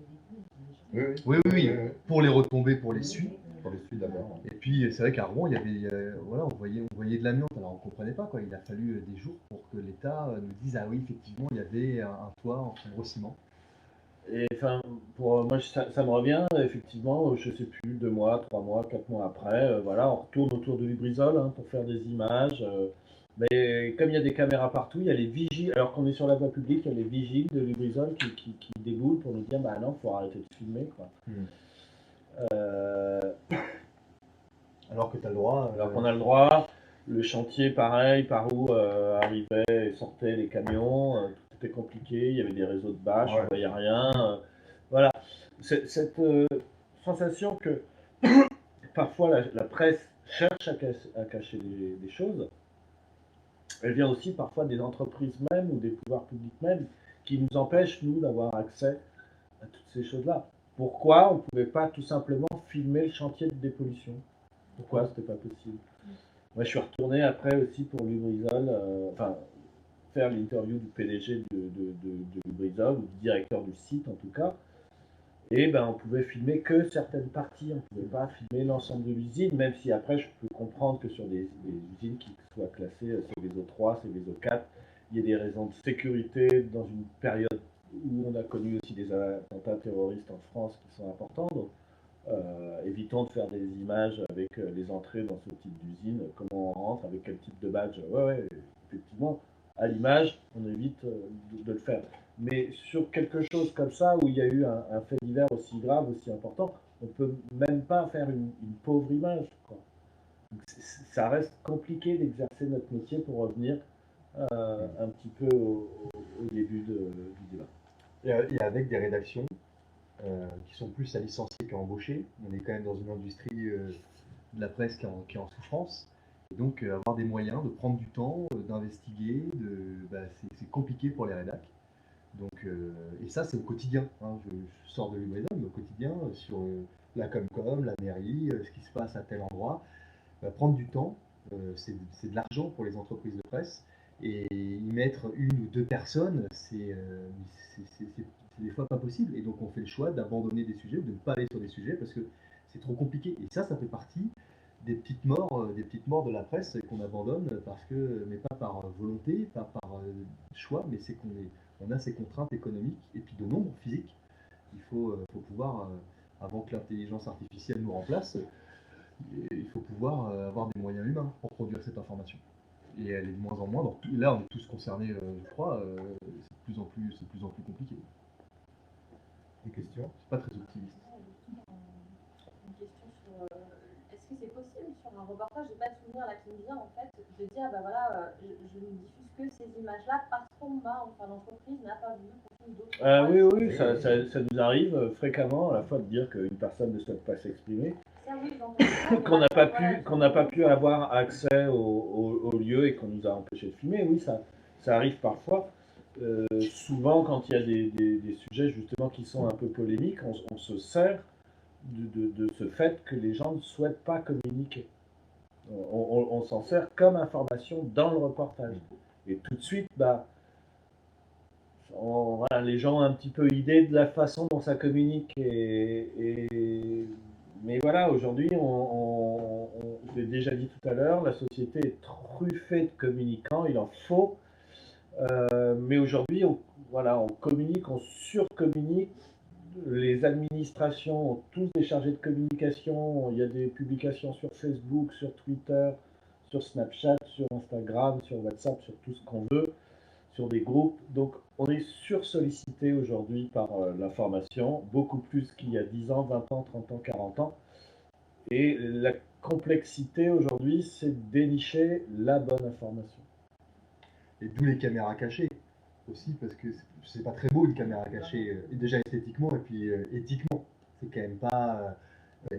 J: des
A: Oui,
J: légumes.
A: oui.
D: Oui, pour les retombées, pour les suies.
A: Pour les Sud d'abord.
D: Et puis c'est vrai qu'à Rouen, il y avait, voilà, on voyait de l'amiante. Alors on ne comprenait pas, quoi. Il a fallu des jours pour que l'État nous dise ah oui, effectivement, il y avait un toit en fibre ciment.
E: Et enfin, pour moi, ça me revient, effectivement, je sais plus, 2 mois, 3 mois, 4 mois après, voilà, on retourne autour de Lubrizol pour faire des images. Mais comme il y a des caméras partout, il y a les vigiles, alors qu'on est sur la voie publique, il y a les vigiles de Lubrizol qui déboulent pour nous dire bah non, faut arrêter de filmer, quoi.
D: Alors que tu as le droit.
E: Alors qu'on a le droit, le chantier pareil, par où arrivaient et sortaient les camions, tout était compliqué, il y avait des réseaux de bâches, on ne voyait rien. Voilà, cette sensation que parfois la presse cherche à cacher des choses, elle vient aussi parfois des entreprises même ou des pouvoirs publics même qui nous empêchent, nous, d'avoir accès à toutes ces choses-là. Pourquoi on ne pouvait pas tout simplement filmer le chantier de dépollution? Pourquoi c'était pas possible? Moi, je suis retourné après aussi pour Lubrizol, enfin, faire l'interview du PDG de Lubrizol, ou du directeur du site en tout cas. Et ben, on pouvait filmer que certaines parties, on ne pouvait pas filmer l'ensemble de l'usine, même si après, je peux comprendre que sur des usines qui soient classées Seveso 3, Seveso 4, il y a des raisons de sécurité dans une période où on a connu aussi des attentats terroristes en France qui sont importants. Donc, évitons de faire des images avec les entrées dans ce type d'usine, comment on rentre, avec quel type de badge. Ouais, effectivement, à l'image, on évite de le faire. Mais sur quelque chose comme ça, où il y a eu un fait divers aussi grave, aussi important, on ne peut même pas faire une pauvre image, quoi. Donc, ça reste compliqué d'exercer notre métier pour revenir un petit peu au début du débat.
D: Et avec des rédactions qui sont plus à licencier qu'à embaucher. On est quand même dans une industrie de la presse qui est en souffrance. Et donc avoir des moyens de prendre du temps, d'investiguer, c'est compliqué pour les rédacs. Donc, et ça, c'est au quotidien. Hein. Je sors de l'Ubraidom, mais au quotidien, sur la Comcom, la mairie, ce qui se passe à tel endroit. Prendre du temps, c'est de l'argent pour les entreprises de presse. Et y mettre une ou deux personnes, c'est des fois pas possible. Et donc, on fait le choix d'abandonner des sujets ou de ne pas aller sur des sujets parce que c'est trop compliqué. Et ça fait partie des petites morts de la presse qu'on abandonne parce que, mais pas par volonté, pas par choix, mais c'est on a ces contraintes économiques et puis de nombre physique. Il faut pouvoir, avant que l'intelligence artificielle nous remplace, il faut pouvoir avoir des moyens humains pour produire cette information. Et elle est de moins en moins. Donc là, on est tous concernés, je crois. C'est de plus en plus compliqué.
A: Des questions?
D: C'est pas très optimiste.
J: Une question sur est-ce que c'est possible sur un reportage, je n'ai pas de souvenir là qui me vient en fait, de dire bah voilà, je ne diffuse que ces images-là parce l'entreprise n'a pas voulu qu'on filme d'autres
E: Oui, ça nous arrive fréquemment à la fois de dire qu'une personne ne souhaite pas s'exprimer,
J: ça, oui, j'entends ça,
E: qu'on n'a pas pu avoir accès au lieu et qu'on nous a empêché de filmer. Oui, ça arrive parfois. Souvent, quand il y a des sujets justement qui sont un peu polémiques, on se sert de ce fait que les gens ne souhaitent pas communiquer. On s'en sert comme information dans le reportage. Et tout de suite, voilà, les gens ont un petit peu idée de la façon dont ça communique. Mais voilà, aujourd'hui, je l'ai déjà dit tout à l'heure, la société est truffée de communicants, il en faut. Mais aujourd'hui, on communique, on surcommunique. Les administrations ont tous des chargés de communication. Il y a des publications sur Facebook, sur Twitter, sur Snapchat, sur Instagram, sur WhatsApp, sur tout ce qu'on veut, sur des groupes. Donc, on est sursollicité aujourd'hui par l'information, beaucoup plus qu'il y a 10 ans, 20 ans, 30 ans, 40 ans. Et la complexité aujourd'hui, c'est de dénicher la bonne information.
D: Et d'où les caméras cachées aussi, parce que c'est pas très beau une caméra cachée, déjà esthétiquement et puis éthiquement. C'est quand même pas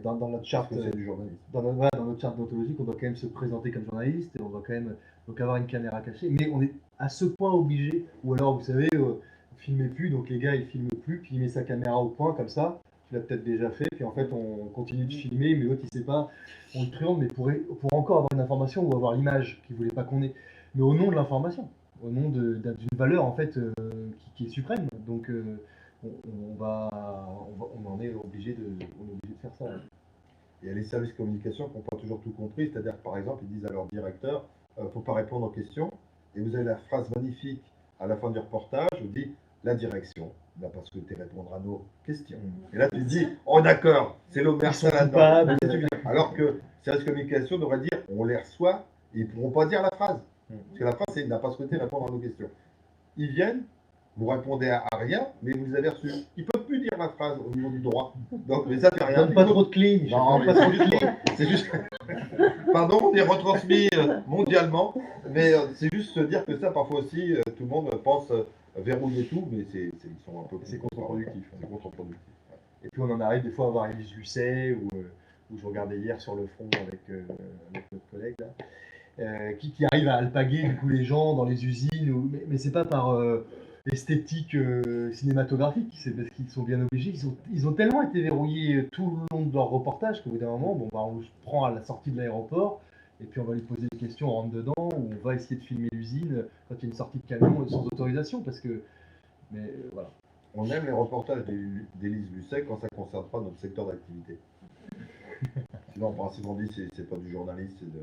D: dans notre charte
A: du journalisme.
D: Dans notre charte déontologique, on doit quand même se présenter comme journaliste et on doit quand même donc avoir une caméra cachée. Mais on est à ce point obligé, ou alors vous savez, vous filmez plus, donc les gars ils filment plus, puis il met sa caméra au point comme ça. Tu l'as peut-être déjà fait, puis en fait on continue de filmer, mais l'autre il sait pas, on le présente, mais pour encore avoir une information ou avoir l'image qu'il voulait pas qu'on ait, mais au nom de l'information, au nom d'une valeur en fait qui est suprême. Donc on en est obligé de faire ça. Ouais.
A: Il y a les services de communication qui n'ont pas toujours tout compris, c'est-à-dire que par exemple, ils disent à leur directeur, il ne faut pas répondre aux questions, et vous avez la phrase magnifique à la fin du reportage, vous dit, la direction n'a pas souhaité répondre à nos questions. Et là, tu dis, oh d'accord, c'est l'omerta là-dedans. Alors que service de communication devrait dire, on les reçoit, et ils ne pourront pas dire la phrase. Parce que la phrase, c'est, il n'a pas souhaité répondre à nos questions. Ils viennent, vous répondez à rien, mais vous les avez reçus. Ils ne peuvent plus dire la phrase au niveau du droit. Donc, mais ça fait rien.
D: Donne pas trop de clés.
A: Non, mais c'est juste. Pardon, on est retransmis mondialement, mais c'est juste se dire que ça, parfois aussi, tout le monde pense verrouiller tout, mais ils sont un peu.
D: C'est contre-productif.
A: C'est contre-productif.
D: Et puis on en arrive des fois à voir Élise Lucet, où je regardais hier sur le front avec notre collègue là. Qui arrive à alpaguer du coup les gens dans les usines, mais c'est pas par esthétique cinématographique, c'est parce qu'ils sont bien obligés, ils ont tellement été verrouillés tout le long de leur reportage qu'au bout d'un moment, on se prend à la sortie de l'aéroport, et puis on va lui poser des questions, on rentre dedans, ou on va essayer de filmer l'usine quand il y a une sortie de camion sans autorisation, parce que... Mais voilà.
A: On aime les reportages d'Élise Lucet quand ça ne concerne pas notre secteur d'activité. Sinon, en principe, on dit c'est pas du journaliste, c'est de...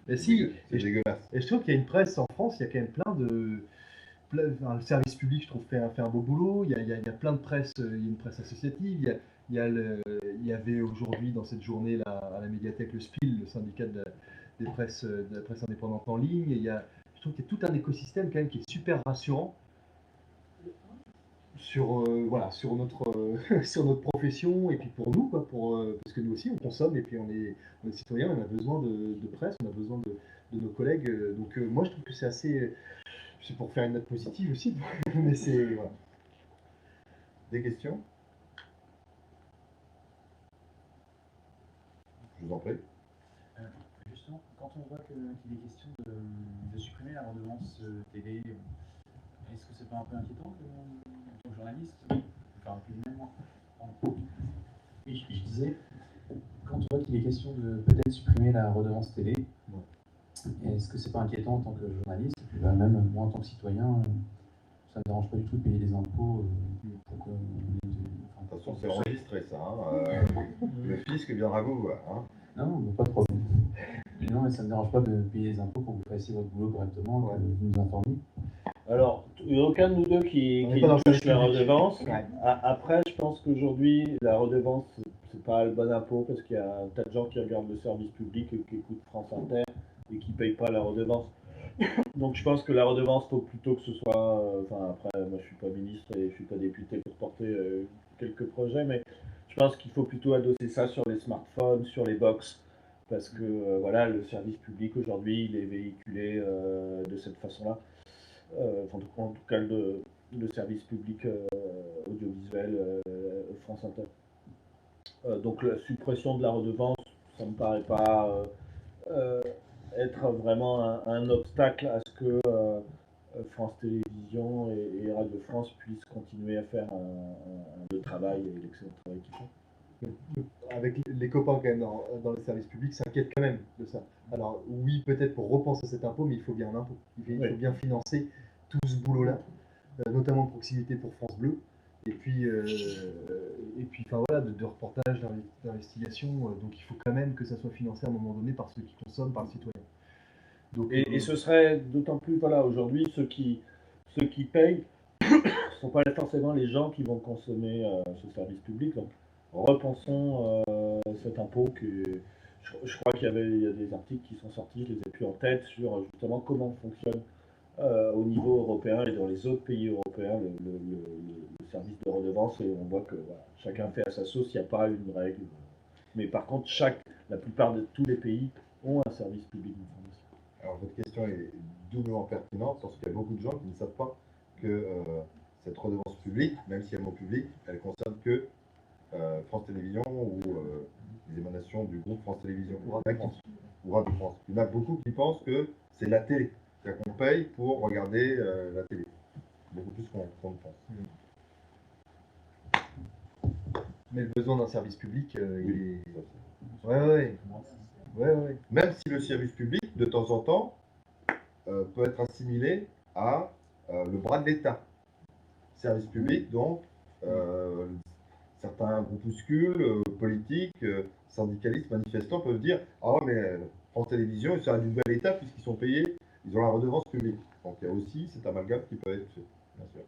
D: Mais si,
A: c'est dégueulasse.
D: Et je trouve qu'il y a une presse en France, il y a quand même plein de... le service public, je trouve, fait un beau boulot. Il y a plein de presse, il y a une presse associative. Il y avait aujourd'hui, dans cette journée là, à la médiathèque, le SPIL, le syndicat de la presse indépendante en ligne. Je trouve qu'il y a tout un écosystème quand même qui est super rassurant sur notre profession et puis pour nous, quoi, parce que nous aussi on consomme et puis on est citoyens, on a besoin de presse, on a besoin de nos collègues. Donc moi je trouve que c'est assez... C'est pour faire une note positive aussi, mais c'est... Voilà.
A: Des questions? Je vous en prie.
K: question. Quand on voit qu'il est question de supprimer la redevance télé, est-ce que c'est pas un peu inquiétant en tant que journaliste? Enfin, même moi. Et je disais, quand on voit qu'il est question de peut-être supprimer la redevance télé, est-ce que c'est pas inquiétant en tant que journaliste? Et puis même moi en tant que citoyen, ça ne me dérange pas du tout de payer des impôts pour que.
A: De toute façon, c'est enregistré ça. Le fisc viendra vous voir.
K: Non, pas de problème. Mais non, mais ça ne me dérange pas de payer des impôts pour que vous fassiez votre boulot correctement, que vous nous informiez.
E: Alors, il n'y a aucun de nous deux qui touche la redevance. Après, je pense qu'aujourd'hui, la redevance, c'est pas le bon impôt parce qu'il y a un tas de gens qui regardent le service public et qui écoutent France Inter et qui ne payent pas la redevance. Donc je pense que la redevance, faut plutôt que ce soit... après, moi je suis pas ministre et je suis pas député pour porter quelques projets, mais je pense qu'il faut plutôt adosser ça sur les smartphones, sur les box, parce que voilà, le service public aujourd'hui, il est véhiculé de cette façon-là. En tout cas, le service public audiovisuel France Inter. Donc la suppression de la redevance, ça me paraît pas être vraiment un obstacle à ce que France Télévisions et Radio France puissent continuer à faire le travail et l'excellent travail qu'ils font.
D: Avec les copains quand même dans les services publics s'inquiètent quand même de ça. Alors oui, peut-être pour repenser cet impôt, mais il faut bien un impôt. Il faut bien financer tout ce boulot-là, notamment de proximité pour France Bleu. Et puis enfin, voilà, de reportage, d'investigation. Donc il faut quand même que ça soit financé à un moment donné par ceux qui consomment, par le citoyen. Donc,
E: et ce serait d'autant plus, voilà, aujourd'hui, ceux qui payent ne sont pas forcément les gens qui vont consommer ce service public. Donc repensons cet impôt que je crois qu'il y a des articles qui sont sortis, je les ai plus en tête, sur justement comment fonctionne au niveau européen et dans les autres pays européens le service de redevance, et on voit que voilà, chacun fait à sa sauce, il n'y a pas une règle. Mais par contre, la plupart de tous les pays ont un service public d'information.
A: Alors votre question est doublement pertinente parce qu'il y a beaucoup de gens qui ne savent pas que cette redevance publique, même si elle est mot public, elle concerne que France Télévisions ou les émanations du groupe France Télévisions ou Radio France. Il y en a beaucoup qui pensent que c'est la télé, c'est-à-dire qu'on paye pour regarder la télé, beaucoup plus qu'on ne pense.
D: Mais le besoin d'un service public, il est... Ouais.
A: Même si le service public, de temps en temps, peut être assimilé à le bras de l'État. Service public, donc, certains groupuscules politiques, syndicalistes, manifestants peuvent dire « Ah mais France Télévisions, ils sont du bel État puisqu'ils sont payés, ils ont la redevance publique. » Donc il y a aussi cet amalgame qui peut être fait, bien sûr.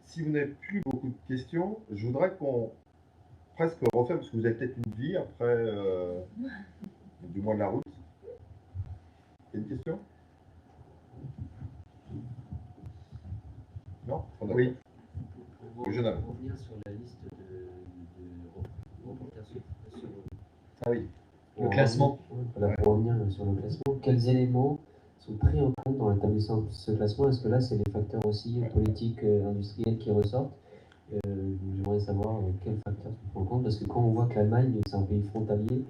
A: Si vous n'avez plus beaucoup de questions, je voudrais qu'on presque refait, parce que vous avez peut-être une vie après du moins de la route. Il y a une question? Non?
G: Oui.
A: Pour
G: revenir sur la liste de reporters sur...
D: Ah oui, le classement.
G: Pour revenir sur le classement, quels éléments sont pris en compte dans l'établissement de ce classement? Est-ce que là, c'est les facteurs aussi politiques, industriels qui ressortent? J'aimerais savoir quels facteurs sont pris en compte, parce que quand on voit que l'Allemagne, c'est un pays frontalier,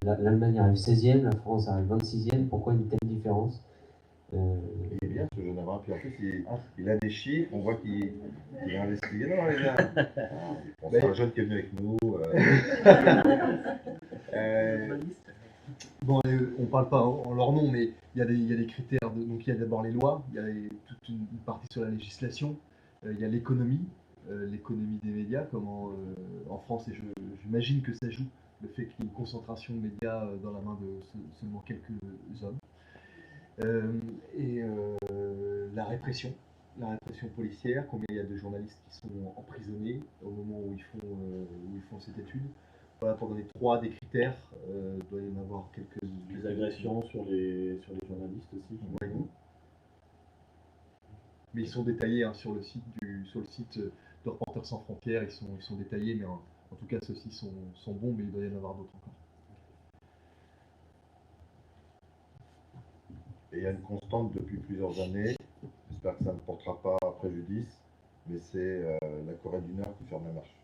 G: l'Allemagne arrive 16e, la France arrive 26e, pourquoi une telle différence?
A: Il est bien ce jeune homme, puis en plus il a des chiffres, on voit qu'il a investi dans les gars. C'est un jeune qui est venu avec nous.
D: Bon, on parle pas en leur nom, mais il y a des critères. Donc il y a d'abord les lois, il y a toute une partie sur la législation, il y a l'économie des médias, comment en France, et j'imagine que ça joue le fait qu'il y ait une concentration de médias dans la main de seulement quelques hommes. La répression policière, combien il y a de journalistes qui sont emprisonnés au moment où ils font cette étude. Voilà, pour donner 3 des critères, il doit y en avoir quelques...
E: Les agressions sur les journalistes aussi.
D: Oui. Mais ils sont détaillés sur le site de Reporters sans frontières, ils sont détaillés, mais en tout cas ceux-ci sont bons, mais il doit y en avoir d'autres encore.
A: Et il y a une constante depuis plusieurs années, j'espère que ça ne portera pas préjudice, mais c'est la Corée du Nord qui ferme la marche.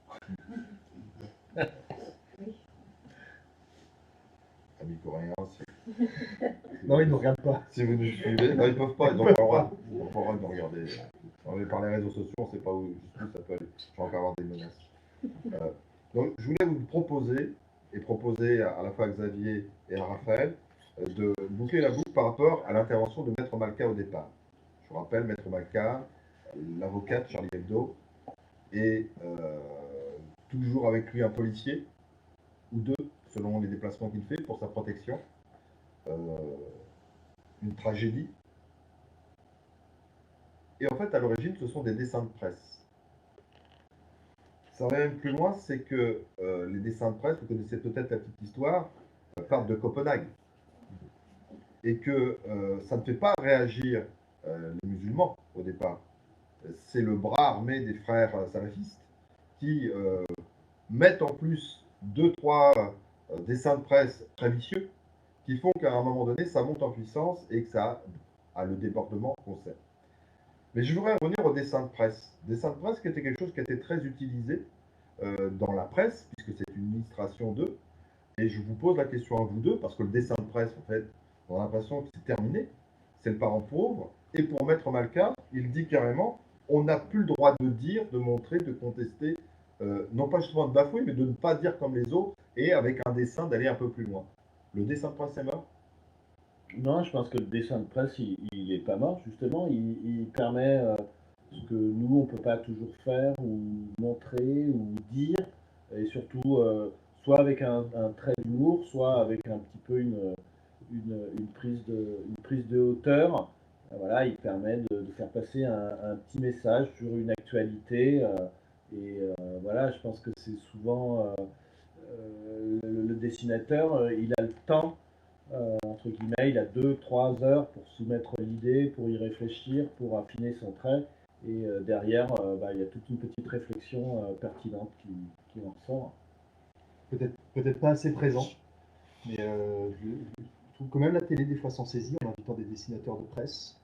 D: Non, ils ne nous regardent pas.
A: Si vous nous suivez, non, ils peuvent pas, ils n'ont pas le droit. Ils n'ont pas le droit de nous regarder. Par les réseaux sociaux, on ne sait pas où ça peut aller. Je vais encore avoir des menaces. Donc, je voulais vous proposer, et proposer à la fois à Xavier et à Raphaël, de boucler la boucle par rapport à l'intervention de Maître Malka au départ. Je vous rappelle, Maître Malka, l'avocat de Charlie Hebdo, et toujours avec lui un policier, ou deux, selon les déplacements qu'il fait pour sa protection. Une tragédie. Et en fait, à l'origine, ce sont des dessins de presse. Ça va même plus loin, c'est que les dessins de presse, vous connaissez peut-être la petite histoire, partent de Copenhague. Et que ça ne fait pas réagir les musulmans au départ. C'est le bras armé des frères salafistes qui mettent en plus 2-3 dessins de presse très vicieux qui font qu'à un moment donné, ça monte en puissance et que ça a le débordement qu'on sait. Mais je voudrais revenir au dessin de presse. Dessin de presse qui était quelque chose qui était très utilisé dans la presse, puisque c'est une illustration d'eux. Et je vous pose la question à vous deux, parce que le dessin de presse, en fait, on a l'impression que c'est terminé. C'est le parent pauvre. Et pour Maître Malka, il dit carrément, on n'a plus le droit de dire, de montrer, de contester, non pas justement de bafouer, mais de ne pas dire comme les autres, et avec un dessin d'aller un peu plus loin. Le dessin de presse est mort?
E: Non, je pense que le dessin de presse, il est pas mort, justement. Il permet ce que nous, on peut pas toujours faire, ou montrer, ou dire, et surtout, soit avec un trait d'humour, soit avec un petit peu une prise de hauteur. Voilà, il permet de faire passer un petit message sur une actualité. Voilà, je pense que c'est souvent le dessinateur, il a le temps, entre guillemets, il a 2-3 heures pour soumettre l'idée, pour y réfléchir, pour affiner son trait. Et derrière, il y a toute une petite réflexion pertinente qui en ressort.
D: Peut-être pas assez présent, mais je trouve quand même la télé des fois s'en saisit en invitant des dessinateurs de presse.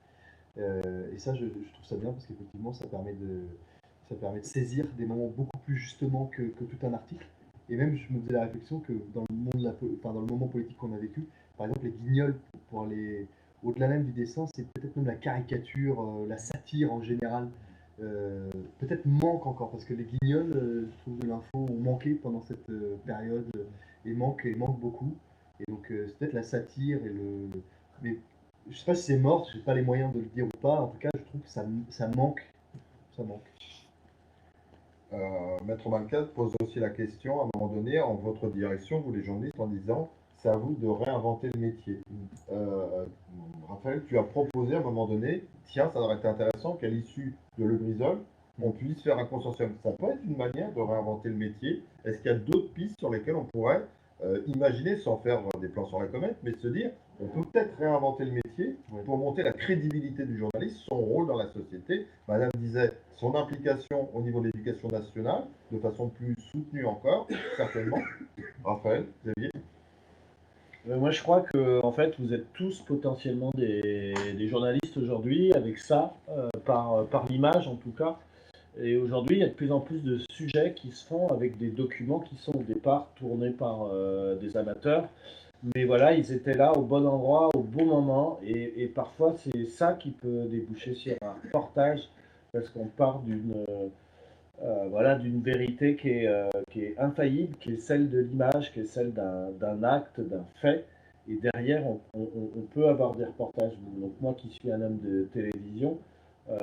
D: Et ça, je trouve ça bien parce qu'effectivement, ça permet de saisir des moments beaucoup plus justement que tout un article. Et même, je me faisais la réflexion que dans le monde dans le moment politique qu'on a vécu, par exemple, les guignols, pour aller au-delà même du dessin, c'est peut-être même la caricature, la satire en général. Peut-être manque encore, parce que les guignols, je trouve que l'info ont manqué pendant cette période, et manquent beaucoup. Et donc, c'est peut-être la satire et mais je sais pas si c'est mort, je n'ai pas les moyens de le dire ou pas. En tout cas, je trouve que ça manque. Ça manque.
A: Maître Malka pose aussi la question, à un moment donné, en votre direction, vous les journalistes, en disant c'est à vous de réinventer le métier. Raphaël, tu as proposé à un moment donné, tiens, ça aurait été intéressant qu'à l'issue de Le Grisol, on puisse faire un consortium. Ça peut être une manière de réinventer le métier. Est-ce qu'il y a d'autres pistes sur lesquelles on pourrait imaginer, sans faire des plans sur la comète, mais se dire, on peut peut-être réinventer le métier pour monter la crédibilité du journaliste, son rôle dans la société. Madame disait, son implication au niveau de l'éducation nationale, de façon plus soutenue encore, certainement. Raphaël, Xavier?
E: Moi, je crois que en fait, vous êtes tous potentiellement des journalistes aujourd'hui, avec ça, par l'image en tout cas. Et aujourd'hui, il y a de plus en plus de sujets qui se font avec des documents qui sont au départ tournés par des amateurs. Mais voilà, ils étaient là au bon endroit, au bon moment. Et parfois, c'est ça qui peut déboucher sur un reportage, parce qu'on part d'une vérité qui est infaillible, qui est celle de l'image, qui est celle d'un acte, d'un fait. Et derrière, on peut avoir des reportages. Donc moi qui suis un homme de télévision,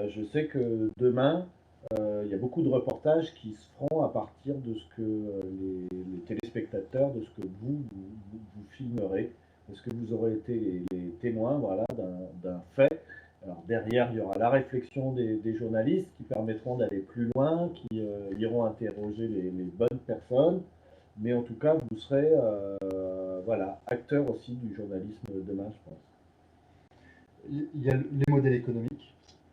E: je sais que demain, il y a beaucoup de reportages qui se feront à partir de ce que les téléspectateurs, de ce que vous filmerez, parce que vous aurez été les témoins, voilà, d'un fait. Alors derrière, il y aura la réflexion des journalistes qui permettront d'aller plus loin, qui iront interroger les bonnes personnes, mais en tout cas, vous serez acteur aussi du journalisme demain, je pense.
D: Il y a les modèles économiques.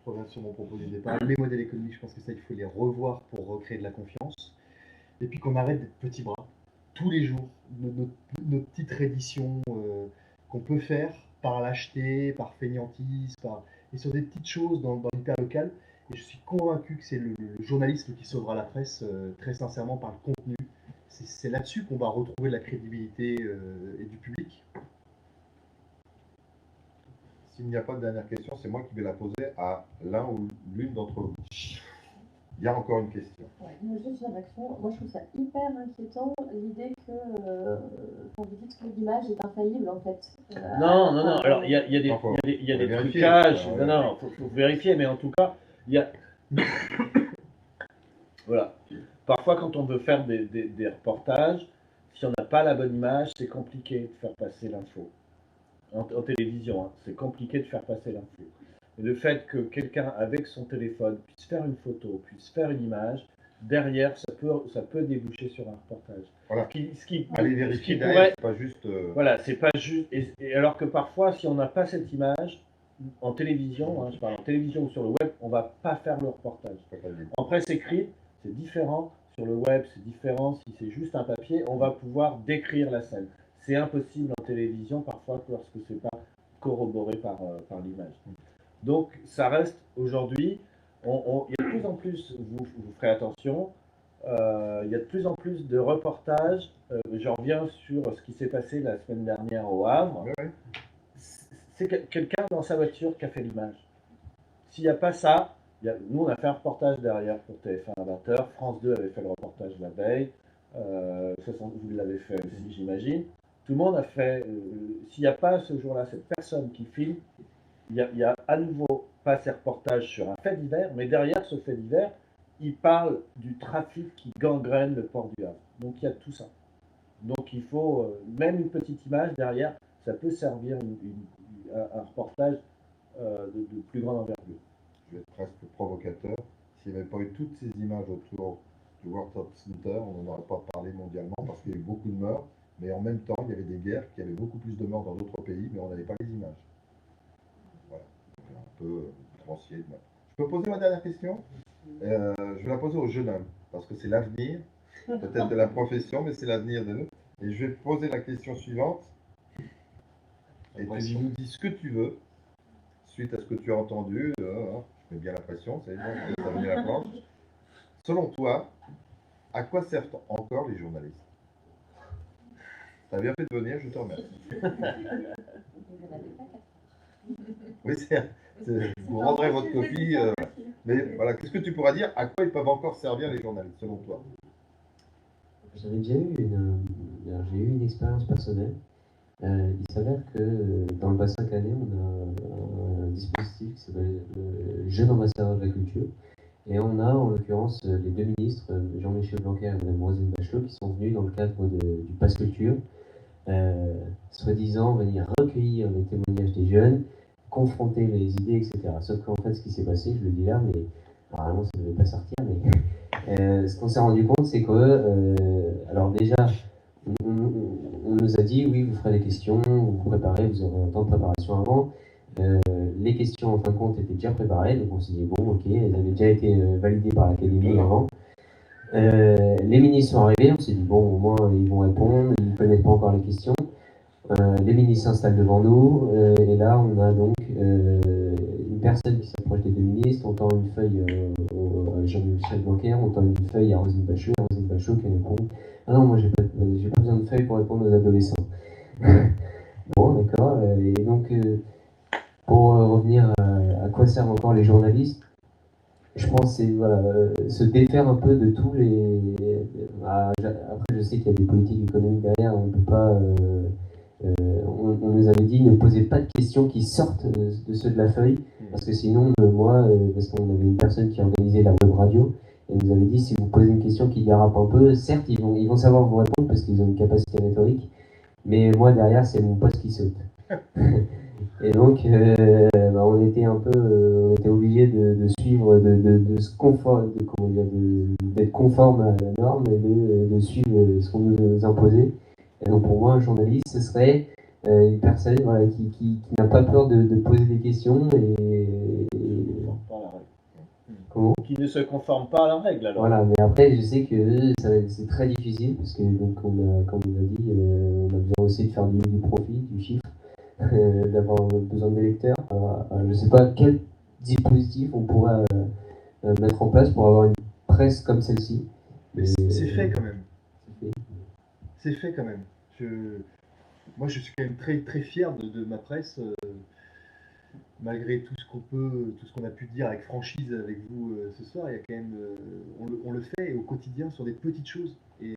D: Je reviens sur mon propos du départ. Les modèles économiques, je pense que ça, il faut les revoir pour recréer de la confiance. Et puis qu'on arrête d'être petits bras. Tous les jours, nos petites rééditions qu'on peut faire par l'acheter, par fainéantise, et sur des petites choses dans l'hyper local. Et je suis convaincu que c'est le journalisme qui sauvera la presse, très sincèrement, par le contenu. C'est là-dessus qu'on va retrouver la crédibilité et du public.
A: s'il n'y a pas de dernière question, c'est moi qui vais la poser à l'un ou l'une d'entre vous. Il y a encore une question.
J: Ouais, juste une réaction. Moi, je trouve ça hyper inquiétant, l'idée que, quand vous dites que l'image est infaillible, en fait.
E: Non. Alors, il y a des,
A: Enfin,
E: il y a des
A: vérifier.
E: trucages.
A: Ouais.
E: Non, faut vérifier, mais en tout cas, il y a. Voilà. Parfois, quand on veut faire des reportages, si on n'a pas la bonne image, c'est compliqué de faire passer l'info. En télévision, hein, c'est compliqué de faire passer l'info. Et le fait que quelqu'un, avec son téléphone, puisse faire une photo, puisse faire une image, derrière, ça peut déboucher sur un reportage.
A: Voilà.
E: Ce qui
A: Allez
E: ce
A: vérifier
E: qui
A: derrière,
E: pourrait,
A: c'est pas juste.
E: voilà, c'est pas juste. Et alors que parfois, si on n'a pas cette image, en télévision, hein, je parle en télévision ou sur le web, on va pas faire le reportage. En presse écrite, c'est différent. Sur le web, c'est différent. Si c'est juste un papier, on va pouvoir décrire la scène. C'est impossible en télévision parfois lorsque c'est pas corroboré par l'image. Donc, ça reste aujourd'hui. Il y a de plus en plus, vous ferez attention. Il y a de plus en plus de reportages. Je reviens sur ce qui s'est passé la semaine dernière au Havre.
A: Ouais.
E: C'est quelqu'un dans sa voiture qui a fait l'image. S'il n'y a pas ça, nous on a fait un reportage derrière pour TF1 à 20h. France 2 avait fait le reportage la veille. Vous l'avez fait aussi, j'imagine. Tout le monde a fait. S'il n'y a pas ce jour-là cette personne qui filme, il y a à nouveau pas ces reportages sur un fait divers, mais derrière ce fait divers, il parle du trafic qui gangrène le port du Havre. Donc il y a tout ça. Donc il faut, même une petite image derrière, ça peut servir un reportage de plus grande envergure.
A: Je vais être presque provocateur. S'il n'y avait pas eu toutes ces images autour du World Trade Center, on n'en aurait pas parlé mondialement parce qu'il y a eu beaucoup de morts. Mais en même temps, il y avait des guerres qui avaient beaucoup plus de morts dans d'autres pays, mais on n'avait pas les images. Voilà. Donc, un peu outrancier. Je peux poser ma dernière question? Je vais la poser au jeune homme, parce que c'est l'avenir, peut-être de la profession, mais c'est l'avenir de nous. Et je vais poser la question suivante. Et tu nous dis ce que tu veux, suite à ce que tu as entendu. Je mets bien la pression, c'est bon, ça va venir la planche. Selon toi, à quoi servent encore les journalistes? Tu as bien fait de venir, je te remercie. Oui, vous rendrez votre copie. Mais voilà, qu'est-ce que tu pourras dire? À quoi ils peuvent encore servir les journalistes, selon toi?
G: J'avais déjà eu j'ai eu une expérience personnelle. Il s'avère que dans le bassin canet, on a un dispositif qui s'appelle le Jeune Ambassadeur de la Culture. Et on a en l'occurrence les deux ministres, Jean-Michel Blanquer et Mme Roselyne Bachelot, qui sont venus dans le cadre du Pass Culture, soi-disant venir recueillir les témoignages des jeunes, confronter les idées, etc. Sauf qu'en fait, ce qui s'est passé, je le dis là, mais apparemment ça ne devait pas sortir, mais ce qu'on s'est rendu compte, c'est que, alors déjà, on nous a dit, oui, vous ferez des questions, vous vous préparez, vous aurez un temps de préparation avant. Les questions, en fin de compte, étaient déjà préparées, donc on s'est dit, bon, ok, elles avaient déjà été validées par l'Académie avant. Les ministres sont arrivés, on s'est dit, bon, au moins, ils vont répondre, ils ne connaissent pas encore les questions. Les ministres s'installent devant nous, et là, on a donc une personne qui s'approche des deux ministres, on tend une feuille à Jean-Michel Blanquer, on tend une feuille à Roselyne Bachelot qui répond « Ah non, moi, j'ai pas besoin de feuille pour répondre aux adolescents. » Bon, d'accord, et donc, pour revenir à quoi servent encore les journalistes, je pense c'est voilà, se défaire un peu de tous les... Après, je sais qu'il y a des politiques économiques derrière, on ne peut pas... on nous avait dit ne posez pas de questions qui sortent de ceux de la feuille, parce que sinon, parce qu'on avait une personne qui organisait la web radio, elle nous avait dit si vous posez une question qui dérape un peu, certes ils vont savoir vous répondre parce qu'ils ont une capacité rhétorique, mais moi derrière c'est mon poste qui saute. Et donc on était un peu, on était obligé de suivre, de se conformer, d'être conforme à la norme et de suivre ce qu'on nous imposait. Et donc pour moi un journaliste ce serait une personne voilà, qui n'a pas peur de poser des questions Comment ?
E: Qui ne se conforme pas à la règle alors.
G: Voilà, mais après je sais que c'est très difficile parce que donc comme on a dit, on a besoin aussi de faire du profit, du chiffre, d'avoir besoin de lecteurs. Je ne sais pas quel dispositif on pourrait mettre en place pour avoir une presse comme celle-ci.
D: Mais c'est fait quand même. C'est fait quand même. Moi, je suis quand même très, très fier de ma presse. malgré tout ce qu'on a pu dire avec franchise avec vous ce soir, il y a quand même, on le fait au quotidien sur des petites choses. Et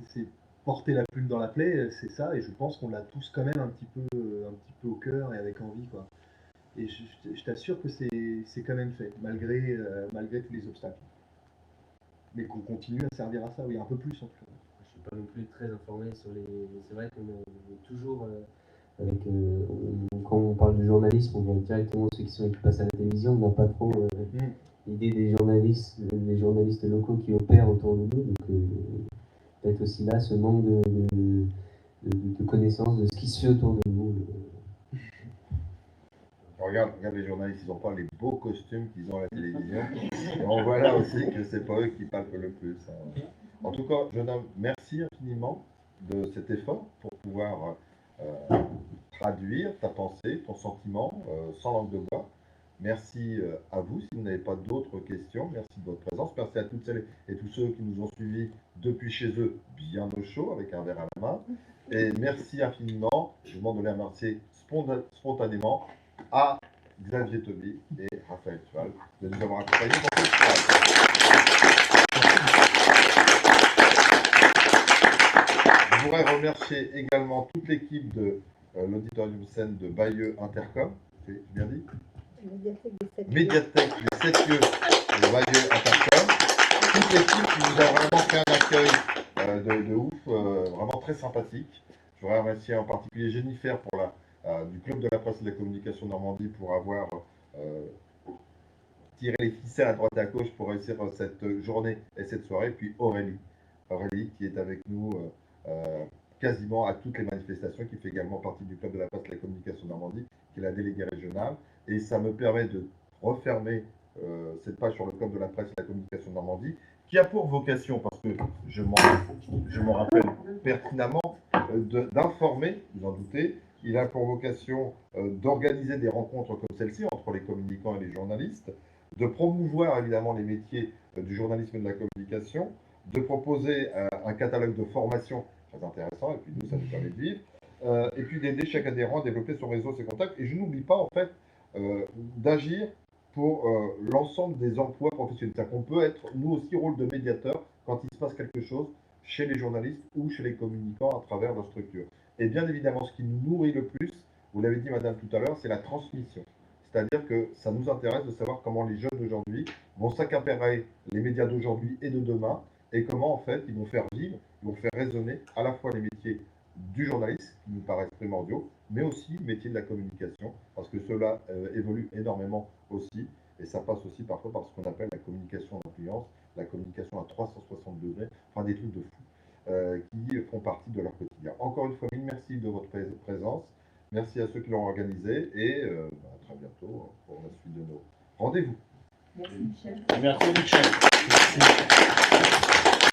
D: c'est porter la plume dans la plaie, c'est ça. Et je pense qu'on l'a tous quand même un petit peu au cœur et avec envie, quoi. Et je t'assure que c'est quand même fait, malgré tous les obstacles. Mais qu'on continue à servir à ça, oui, un peu plus en tout cas.
G: Je suis pas non plus très informé sur les. C'est vrai qu'on est toujours avec. Quand on parle de journalisme, on voit directement ceux qui passent à la télévision. On n'a pas trop l'idée des journalistes locaux qui opèrent autour de nous. Donc peut-être aussi là ce manque de connaissance de ce qui se fait autour de nous.
A: Regarde les journalistes, ils n'ont pas les beaux costumes qu'ils ont à la télévision. Et on voit là aussi que c'est pas eux qui parlent le plus. Hein. En tout cas, jeune homme, merci infiniment de cet effort pour pouvoir traduire ta pensée, ton sentiment, sans langue de bois. Merci à vous. Si vous n'avez pas d'autres questions, merci de votre présence. Merci à toutes celles et tous ceux qui nous ont suivis depuis chez eux, bien au chaud, avec un verre à la main. Et merci infiniment. Je vous demande de les remercier spontanément à Xavier Toby et Raphaël Tual de nous avoir accompagnés pour cette soirée. Je voudrais remercier également toute l'équipe de l'auditorium scène de Bayeux Intercom. C'est bien dit ? Médiathèque des 7 lieux de Bayeux Intercom. Toute l'équipe qui nous a vraiment fait un accueil de ouf, vraiment très sympathique. Je voudrais remercier en particulier Jennifer pour du Club de la Presse et de la Communication Normandie pour avoir tiré les ficelles à droite et à gauche pour réussir cette journée et cette soirée. Puis Aurélie qui est avec nous quasiment à toutes les manifestations, qui fait également partie du Club de la Presse et de la Communication Normandie, qui est la déléguée régionale. Et ça me permet de refermer cette page sur le Club de la Presse et de la Communication Normandie, qui a pour vocation, parce que je m'en rappelle pertinemment, d'informer, vous en doutez. Il a pour vocation d'organiser des rencontres comme celle-ci entre les communicants et les journalistes, de promouvoir évidemment les métiers du journalisme et de la communication, de proposer un catalogue de formation très intéressant, et puis nous, ça nous permet de vivre, et puis d'aider chaque adhérent à développer son réseau, ses contacts. Et je n'oublie pas, en fait, d'agir pour l'ensemble des emplois professionnels. C'est-à-dire qu'on peut être, nous aussi, rôle de médiateur quand il se passe quelque chose chez les journalistes ou chez les communicants à travers leur structure. Et bien évidemment, ce qui nous nourrit le plus, vous l'avez dit madame tout à l'heure, c'est la transmission. C'est-à-dire que ça nous intéresse de savoir comment les jeunes d'aujourd'hui vont s'accaparer les médias d'aujourd'hui et de demain, et comment en fait ils vont faire vivre, ils vont faire résonner à la fois les métiers du journalisme, qui nous paraissent primordiaux, mais aussi le métier de la communication, parce que cela évolue énormément aussi, et ça passe aussi parfois par ce qu'on appelle la communication d'influence, la communication à 360 degrés, enfin des trucs de fou, qui font partie de leur quotidien. Encore une fois, mille merci de votre présence, merci à ceux qui l'ont organisé, et à très bientôt pour la suite de nos rendez-vous.
J: Merci Michel.
E: Merci Michel.
A: Merci.